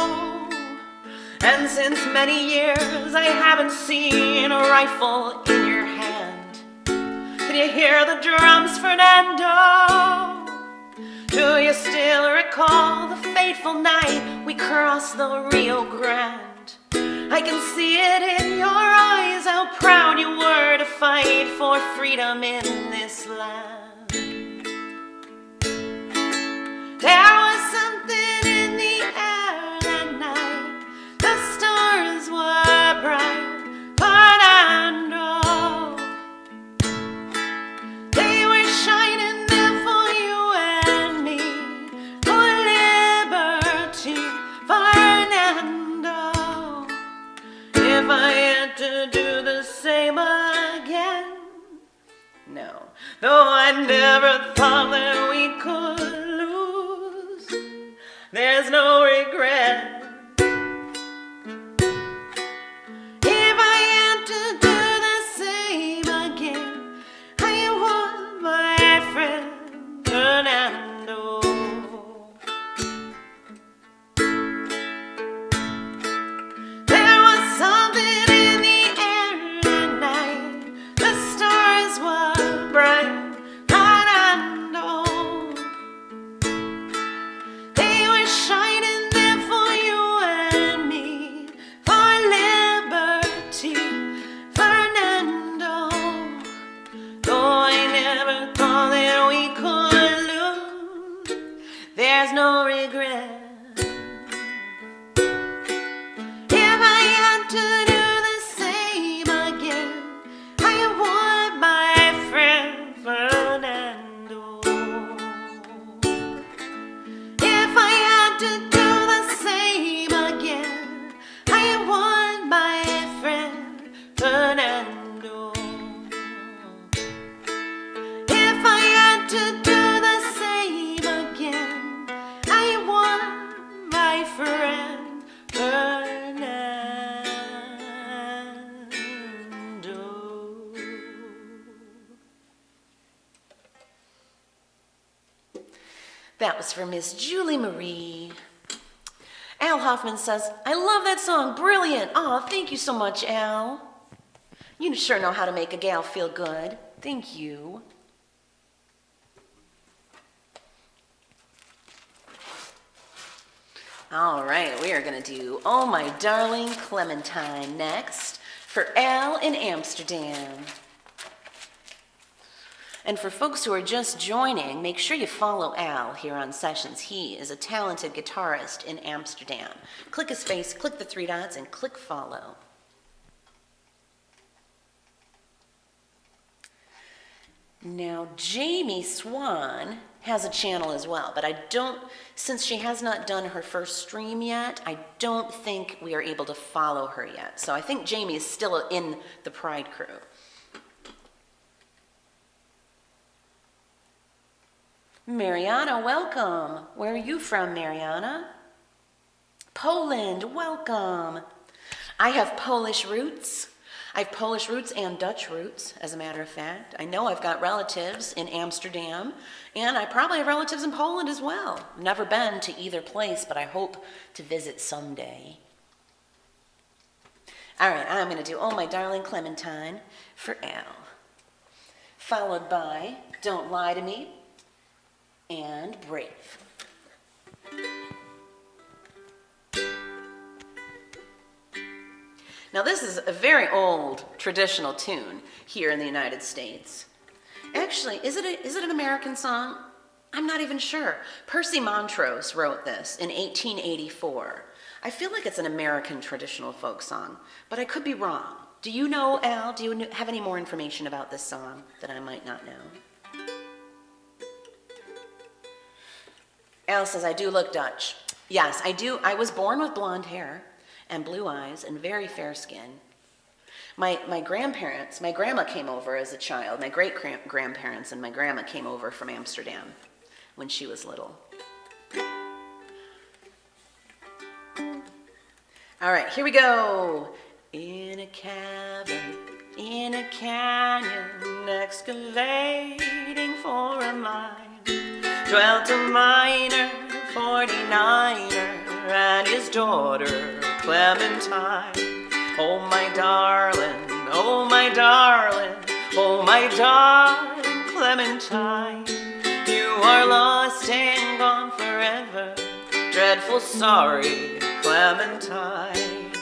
and since many years I haven't seen a rifle in your hand. Can you hear the drums, Fernando? Do you still recall the fateful night we crossed the Rio Grande? I can see it in your eyes, how proud you were to fight for freedom in this land. There was something in the air that night. The stars were bright, Fernando. They were shining there for you and me, for liberty, Fernando. If I had to do the same again, no, though I never thought that we could lose, there's no regret. If I had to do the same again, I want my friend Fernando. There was something in the air that night. The stars were bright, Fernando. They were shining there for you and me, for liberty, Fernando. Though I never thought that we could lose, there's no regret. If I had to do the same again, I want my friend Fernando. If I had to do the same again, I want my friend Fernando. If I had to do the same again, I want my friend Fernando. That was for Miss Julie Marie. Al Hoffman says, I love that song, brilliant. Aw, thank you so much, Al. You sure know how to make a gal feel good. Thank you. All right, we are gonna do Oh My Darling Clementine next for Al in Amsterdam. And for folks who are just joining, make sure you follow Al here on Sessions. He is a talented guitarist in Amsterdam. Click his face, click the three dots, and click follow. Now, Jamie Swan has a channel as well, but since she has not done her first stream yet, I don't think we are able to follow her yet. So I think Jamie is still in the Pride crew. Mariana, welcome. Where are you from, Mariana? Poland, welcome. I have Polish roots. I have Polish roots and Dutch roots, as a matter of fact. I know I've got relatives in Amsterdam, and I probably have relatives in Poland as well. Never been to either place, but I hope to visit someday. All right, I'm going to do Oh My Darling Clementine for Al, followed by Don't Lie to Me and Brave. Now this is a very old traditional tune here in the United States. Actually, is it an American song? I'm not even sure. Percy Montrose wrote this in 1884. I feel like it's an American traditional folk song, but I could be wrong. Do you know, Al, do you have any more information about this song that I might not know? Al says, I do look Dutch. Yes, I do. I was born with blonde hair and blue eyes and very fair skin. My grandparents, my grandma came over as a child. My great-grandparents and my grandma came over from Amsterdam when she was little. All right, here we go. In a cabin, in a canyon, excavating for a mine, dwelt a miner, 49er, and his daughter, Clementine. Oh my darling, oh my darling, oh my darling Clementine, you are lost and gone forever, dreadful sorry Clementine.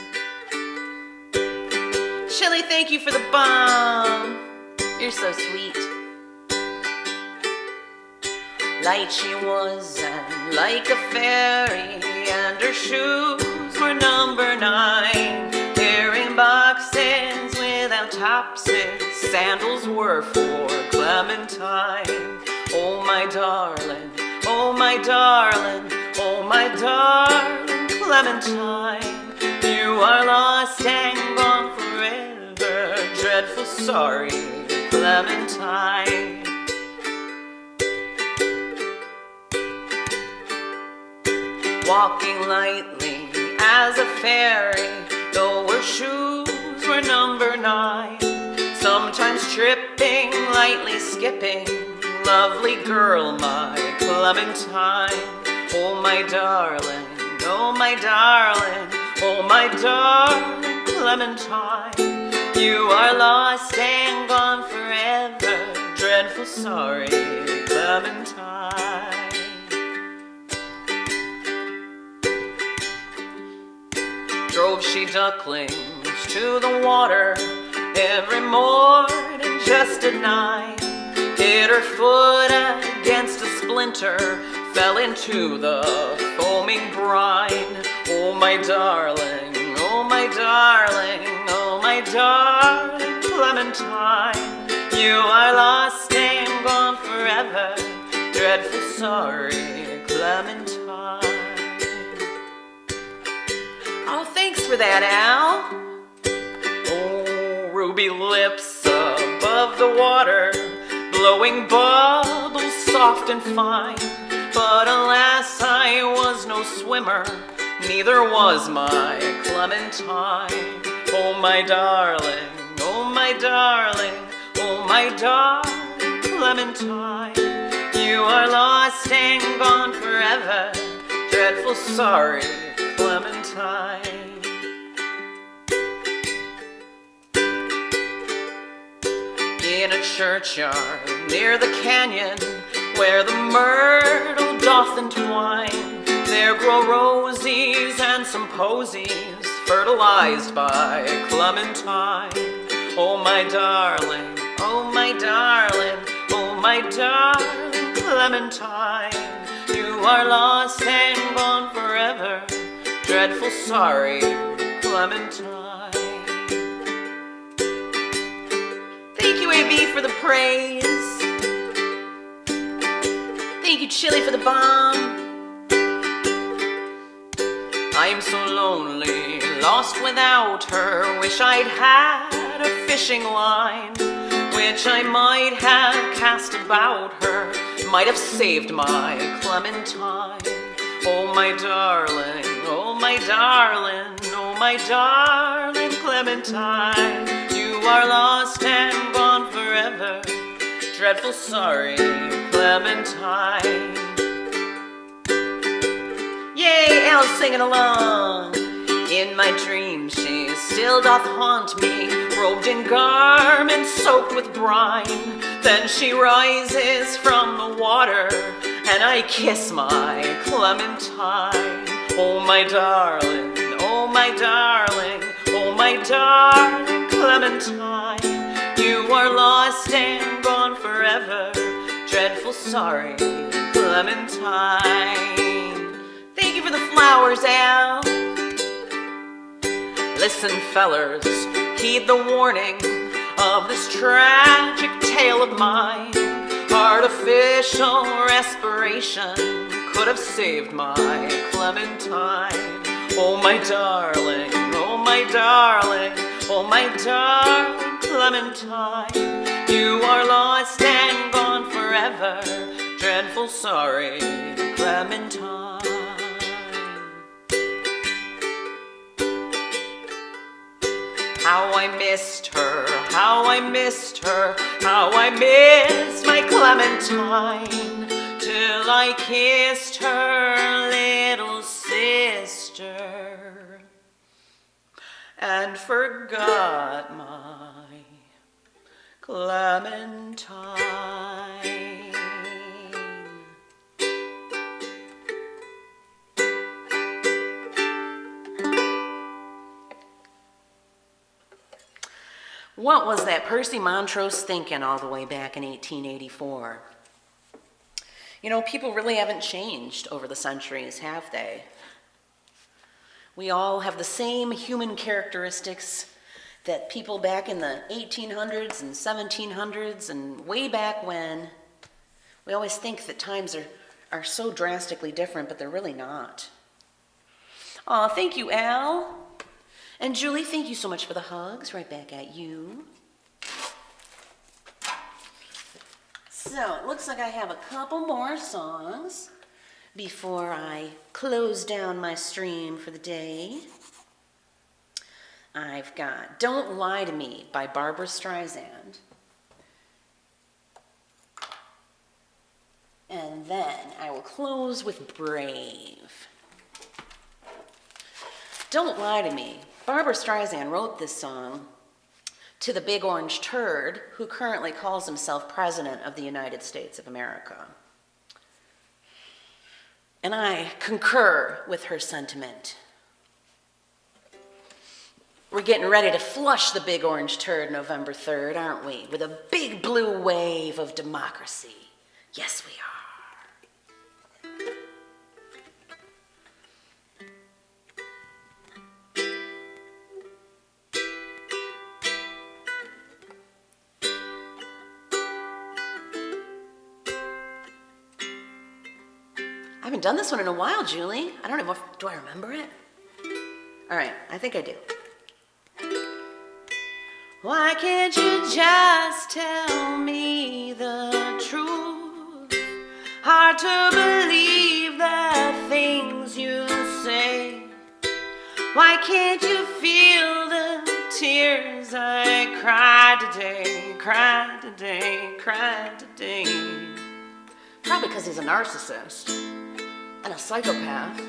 Shelly, thank you for the bomb. You're so sweet. Light she was and like a fairy, and her shoes were number 9. Carrying boxes without topses, sandals were for Clementine. Oh my darling, oh my darling, oh my darling Clementine, you are lost and gone forever, dreadful sorry Clementine. Walking lightly as a fairy, though her shoes were number 9, sometimes tripping, lightly skipping, lovely girl, my Clementine. Oh my darling, oh my darling, oh my darling Clementine, you are lost and gone forever, dreadful sorry Clementine. Drove she ducklings to the water every morning just at 9. Hit her foot against a splinter, fell into the foaming brine. Oh my darling, oh my darling, oh my darling Clementine, you are lost and gone forever, dreadful sorry Clementine. Oh, thanks for that, Al. Oh, ruby lips above the water, blowing bubbles soft and fine. But alas, I was no swimmer, neither was my Clementine. Oh, my darling, oh, my darling, oh, my darling Clementine, you are lost and gone forever, dreadful sorry Clementine. In a churchyard near the canyon, where the myrtle doth entwine, there grow rosies and some posies, fertilized by Clementine. Oh my darling, oh my darling, oh my darling Clementine, you are lost and gone forever, dreadful sorry Clementine. Thank you, AB, for the praise. Thank you, Chili, for the bomb. I am so lonely, lost without her. Wish I'd had a fishing line, which I might have cast about her, might have saved my Clementine. Oh my darling, oh my darling, oh my darling Clementine, you are lost and gone forever, dreadful sorry Clementine. Yay, Elle's singing along. In my dreams she still doth haunt me, robed in garments soaked with brine. Then she rises from the water, and I kiss my Clementine. Oh my darling, oh my darling, oh my darling Clementine, you are lost and gone forever, dreadful sorry Clementine. Thank you for the flowers, Al. Listen, fellers, heed the warning of this tragic tale of mine. Artificial respiration could have saved my Clementine. Oh my darling, oh my darling, Oh, my darling Clementine, you are lost and gone forever. Dreadful sorry, Clementine. How I missed her, how I missed her, how I missed my Clementine, till I kissed her little sister and forgot my Clementine. What was that Percy Montrose thinking all the way back in 1884? You know, people really haven't changed over the centuries, have they? We all have the same human characteristics that people back in the 1800s and 1700s and way back when. We always think that times are so drastically different, but they're really not. Aw, thank you, Al. And Julie, thank you so much for the hugs. Right back at you. So, it looks like I have a couple more songs before I close down my stream for the day. I've got Don't Lie to Me by Barbra Streisand. And then I will close with Brave. Don't Lie to Me. Barbra Streisand wrote this song to the big orange turd who currently calls himself President of the United States of America. And I concur with her sentiment. We're getting ready to flush the big orange turd November 3rd, aren't we? With a big blue wave of democracy. Yes, we are. I haven't done this one in a while, Julie. I don't know, do I remember it? All right, I think I do. Why can't you just tell me the truth? Hard to believe the things you say. Why can't you feel the tears I cried today, cried today, cried today? Probably because he's a narcissist and a psychopath.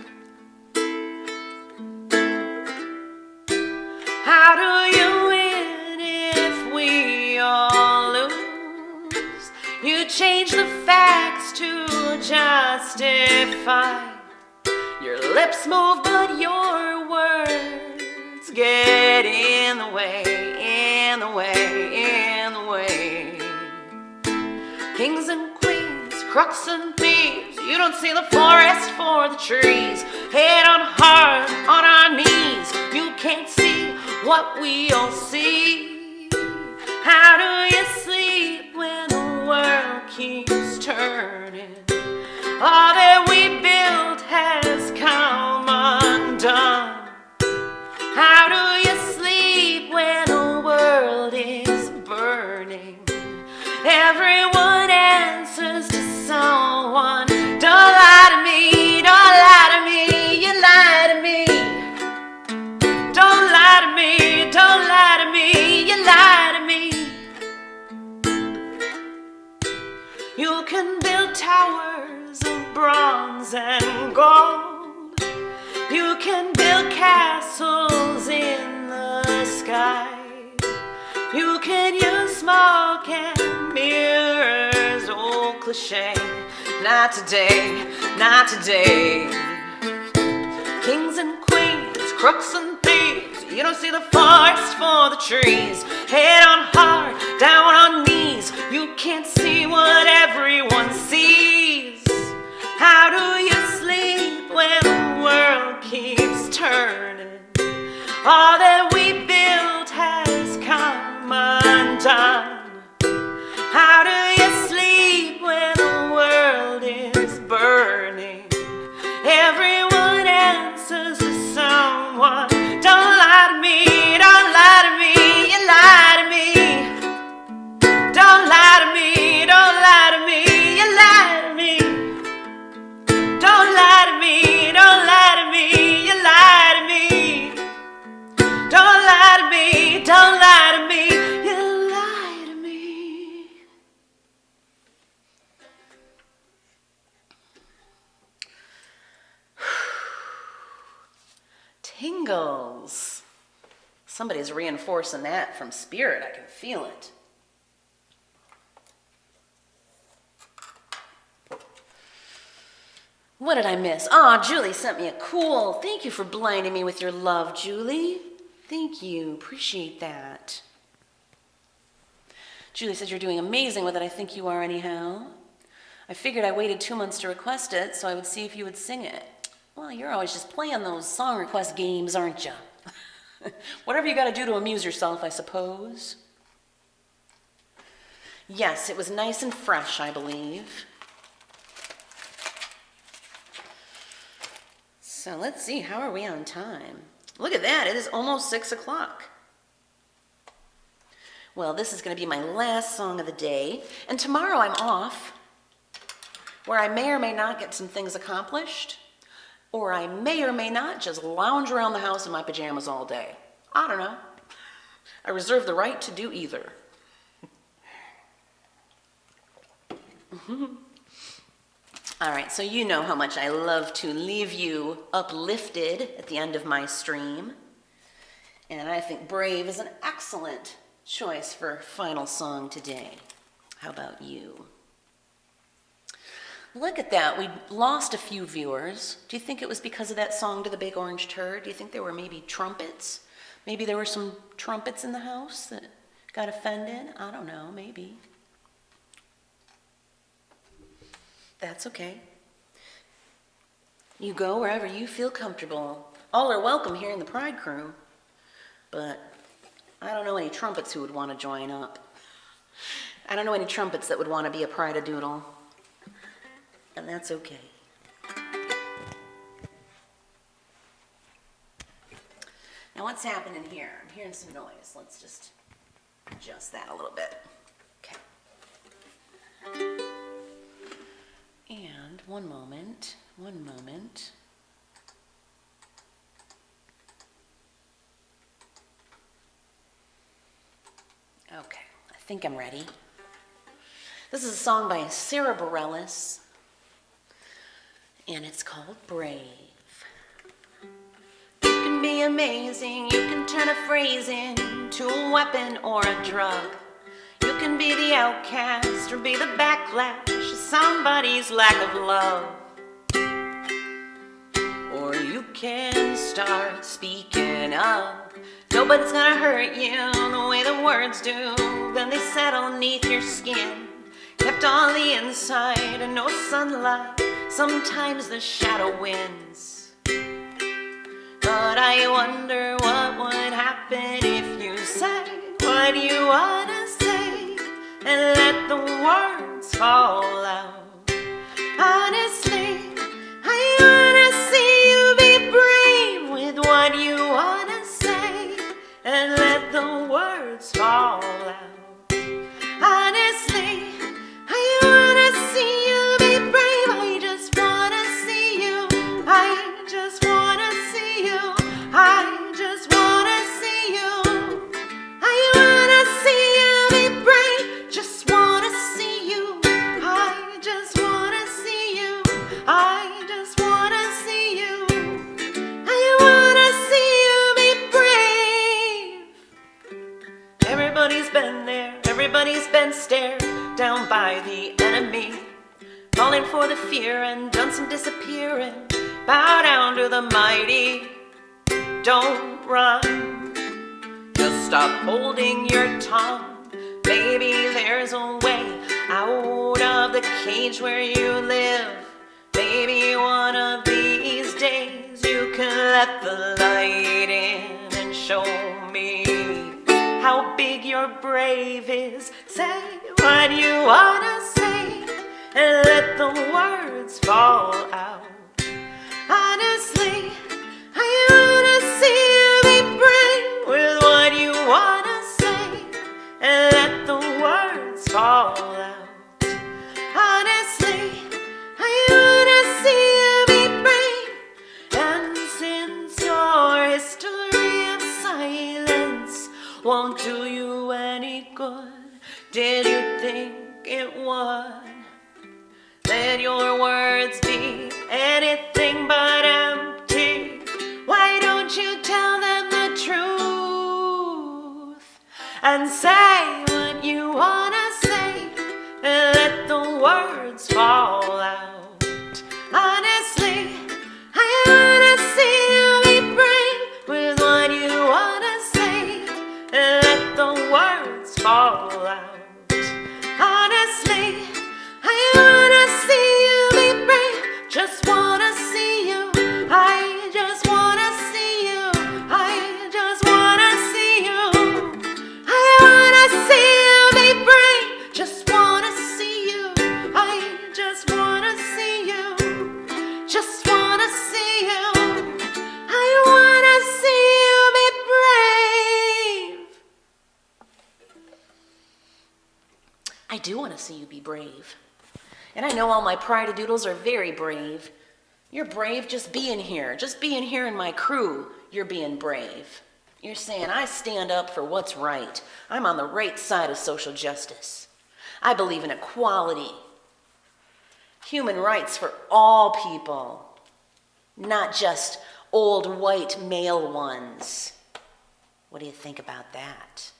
How do you win if we all lose? You change the facts to justify. Your lips move, but your words get in the way, in the way, in the way. Kings and queens, crooks and thieves, you don't see the forest for the trees. Head on hard, on our knees, you can't see what we all see. How do you sleep when the world keeps turning? All that we built has come undone. How do you sleep when the world is burning? Everyone answers to someone. Don't lie to me, don't lie to me, you lie to me. Don't lie to me, don't lie to me, you lie to me. You can build towers of bronze and gold. You can build castles in the sky. You can use smoke and mirrors, old cliche. Not today, not today. Kings and queens, crooks and thieves, you don't see the forest for the trees. Head on hard, down on knees, you can't see what everyone sees. How do you sleep when the world keeps turning? All that we built has come undone. How do you sleep when the world is burning? Everyone answers to someone. Don't lie to me, don't lie to me, tingles. Somebody's reinforcing that from spirit. I can feel it. What did I miss? Aw, Julie sent me a cool. Thank you for blinding me with your love, Julie. Thank you. Appreciate that. Julie says you're doing amazing with it. I think you are anyhow. I figured I waited 2 months to request it so I would see if you would sing it. Well, you're always just playing those song request games, aren't you? Whatever you got to do to amuse yourself, I suppose. Yes, it was nice and fresh, I believe. So let's see, how are we on time? Look at that, it is almost 6 o'clock. Well, this is going to be my last song of the day, and tomorrow I'm off, where I may or may not get some things accomplished, or I may or may not just lounge around the house in my pajamas all day. I don't know. I reserve the right to do either. All right, so you know how much I love to leave you uplifted at the end of my stream. And I think Brave is an excellent choice for final song today. How about you? Look at that, we lost a few viewers. Do you think it was because of that song to the Big Orange Turd? Do you think there were maybe trumpets? Maybe there were some trumpets in the house that got offended? I don't know, maybe. That's okay. You go wherever you feel comfortable. All are welcome here in the Pride crew, but I don't know any trumpets who would want to join up. I don't know any trumpets that would want to be a Pride-a-doodle, and that's okay. Now what's happening here? I'm hearing some noise. Let's just adjust that a little bit. Okay. And one moment. Okay, I think I'm ready. This is a song by Sarah Bareilles, and it's called Brave. You can be amazing, you can turn a phrase into a weapon or a drug. You can be the outcast or be the backlash of somebody's lack of love. Or you can start speaking up. Nobody's gonna hurt you the way the words do. Then they settle neath your skin, kept on the inside and no sunlight. Sometimes the shadow wins. But I wonder what would happen if you said what you wanna say and let the words fall out. Honestly, I wanna see you be brave with what you wanna say and let the words fall out. Honestly, I wanna see you be brave. I just wanna see you. I just wanna see you. I just wanna see you. I wanna see you be brave. Just wanna see you. I just wanna see you. I just wanna see you. I wanna see you be brave. Everybody's been there. Everybody's been stared down by the enemy, falling for the fear and done some disappearing. Bow down to the mighty. Don't run. Just stop holding your tongue. Maybe there's a way out of the cage where you live. Maybe one of these days you can let the light in and show me how big your brave is. Say what you wanna say and let the words fall out. Honestly, I wanna see you be brave with what you wanna say and let the words fall out. Honestly, I wanna see you be brave. And since your history of silence won't do you any good, did you think it would? Let your words be anything but empty. Why don't you say what you wanna say and let the words fall out. Honestly, I wanna see you be brave with what you wanna say and let the words fall out. Honestly, I wanna see you be brave. Just wanna see you. I just wanna see you. I just wanna see you. I wanna see you be brave. Just wanna see you. I just wanna see you. Just wanna see you. I wanna see you be brave. I do want to see you be brave. And I know all my Pride-a-doodles are very brave. You're brave just being here. Just being here in my crew, you're being brave. You're saying, I stand up for what's right. I'm on the right side of social justice. I believe in equality. Human rights for all people, not just old white male ones. What do you think about that?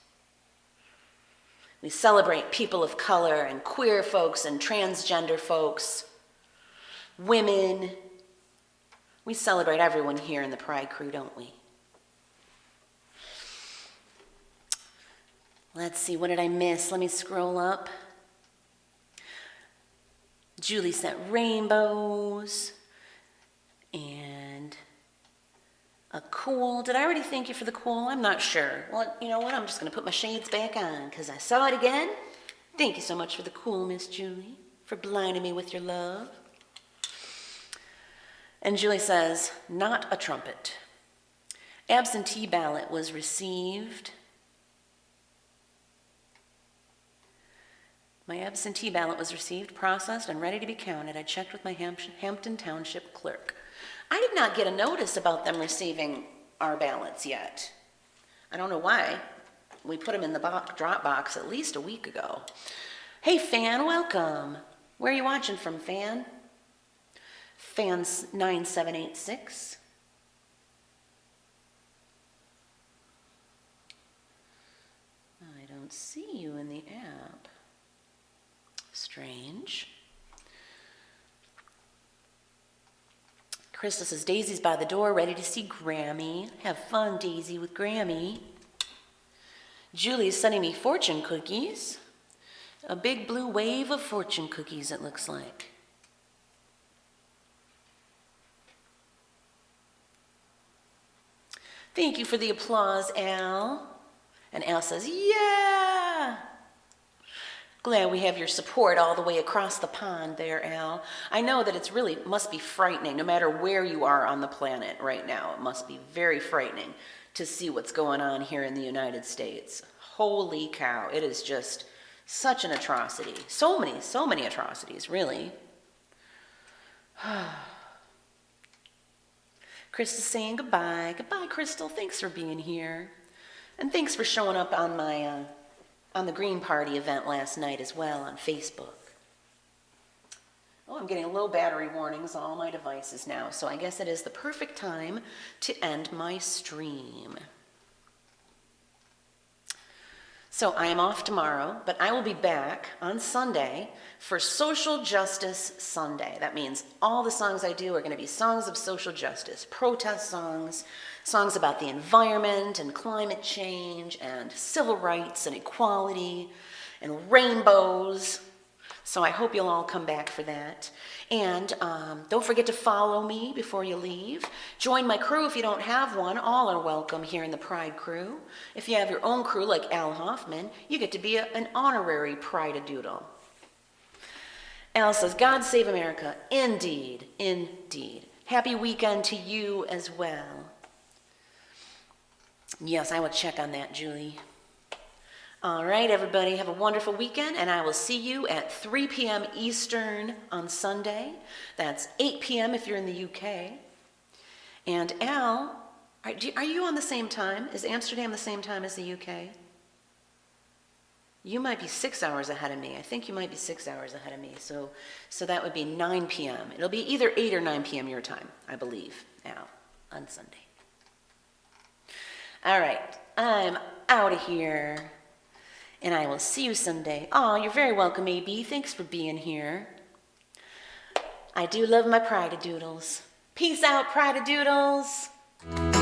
We celebrate people of color and queer folks and transgender folks, women. We celebrate everyone here in the Pride crew, don't we? Let's see, what did I miss? Let me scroll up. Julie sent rainbows and a cool. Did I already thank you for the cool? I'm not sure. Well, you know what? I'm just going to put my shades back on because I saw it again. Thank you so much for the cool, Miss Julie, for blinding me with your love. And Julie says, not a trumpet. Absentee ballot was received. My absentee ballot was received, processed, and ready to be counted. I checked with my Hampton Township clerk. I did not get a notice about them receiving our ballots yet. I don't know why. We put them in the drop box at least a week ago. Hey, Fan, welcome. Where are you watching from, Fan? Fan 9786. I don't see you in the app. Strange. Krista says, Daisy's by the door, ready to see Grammy. Have fun, Daisy, with Grammy. Julie's sending me fortune cookies. A big blue wave of fortune cookies, it looks like. Thank you for the applause, Al. And Al says, yeah. Glad we have your support all the way across the pond there, Al. I know that it's really must be frightening, no matter where you are on the planet right now. It must be very frightening to see what's going on here in the United States. Holy cow, it is just such an atrocity. So many atrocities, really. Kris is saying goodbye. Goodbye, Crystal. Thanks for being here. And thanks for showing up on my on the Green Party event last night as well on Facebook. Oh, I'm getting low battery warnings on all my devices now, so I guess it is the perfect time to end my stream. So I am off tomorrow, but I will be back on Sunday for Social Justice Sunday. That means all the songs I do are going to be songs of social justice, protest songs, songs about the environment and climate change and civil rights and equality and rainbows. So I hope you'll all come back for that. And don't forget to follow me before you leave. Join my crew if you don't have one. All are welcome here in the Pride crew. If you have your own crew like Al Hoffman, you get to be an honorary Pride-a-doodle. Al says, God save America. Indeed, indeed. Happy weekend to you as well. Yes, I will check on that, Julie. All right, everybody, have a wonderful weekend, and I will see you at 3 p.m. Eastern on Sunday. That's 8 p.m. if you're in the UK. And Al, are you on the same time? Is Amsterdam the same time as the UK? You might be 6 hours ahead of me. I think you might be 6 hours ahead of me. So that would be 9 p.m. It'll be either 8 or 9 p.m. your time, I believe, Al, on Sunday. All right, I'm out of here. And I will see you someday. Aw, you're very welcome, AB. Thanks for being here. I do love my Pride-a-Doodles. Peace out, Pride-a-Doodles.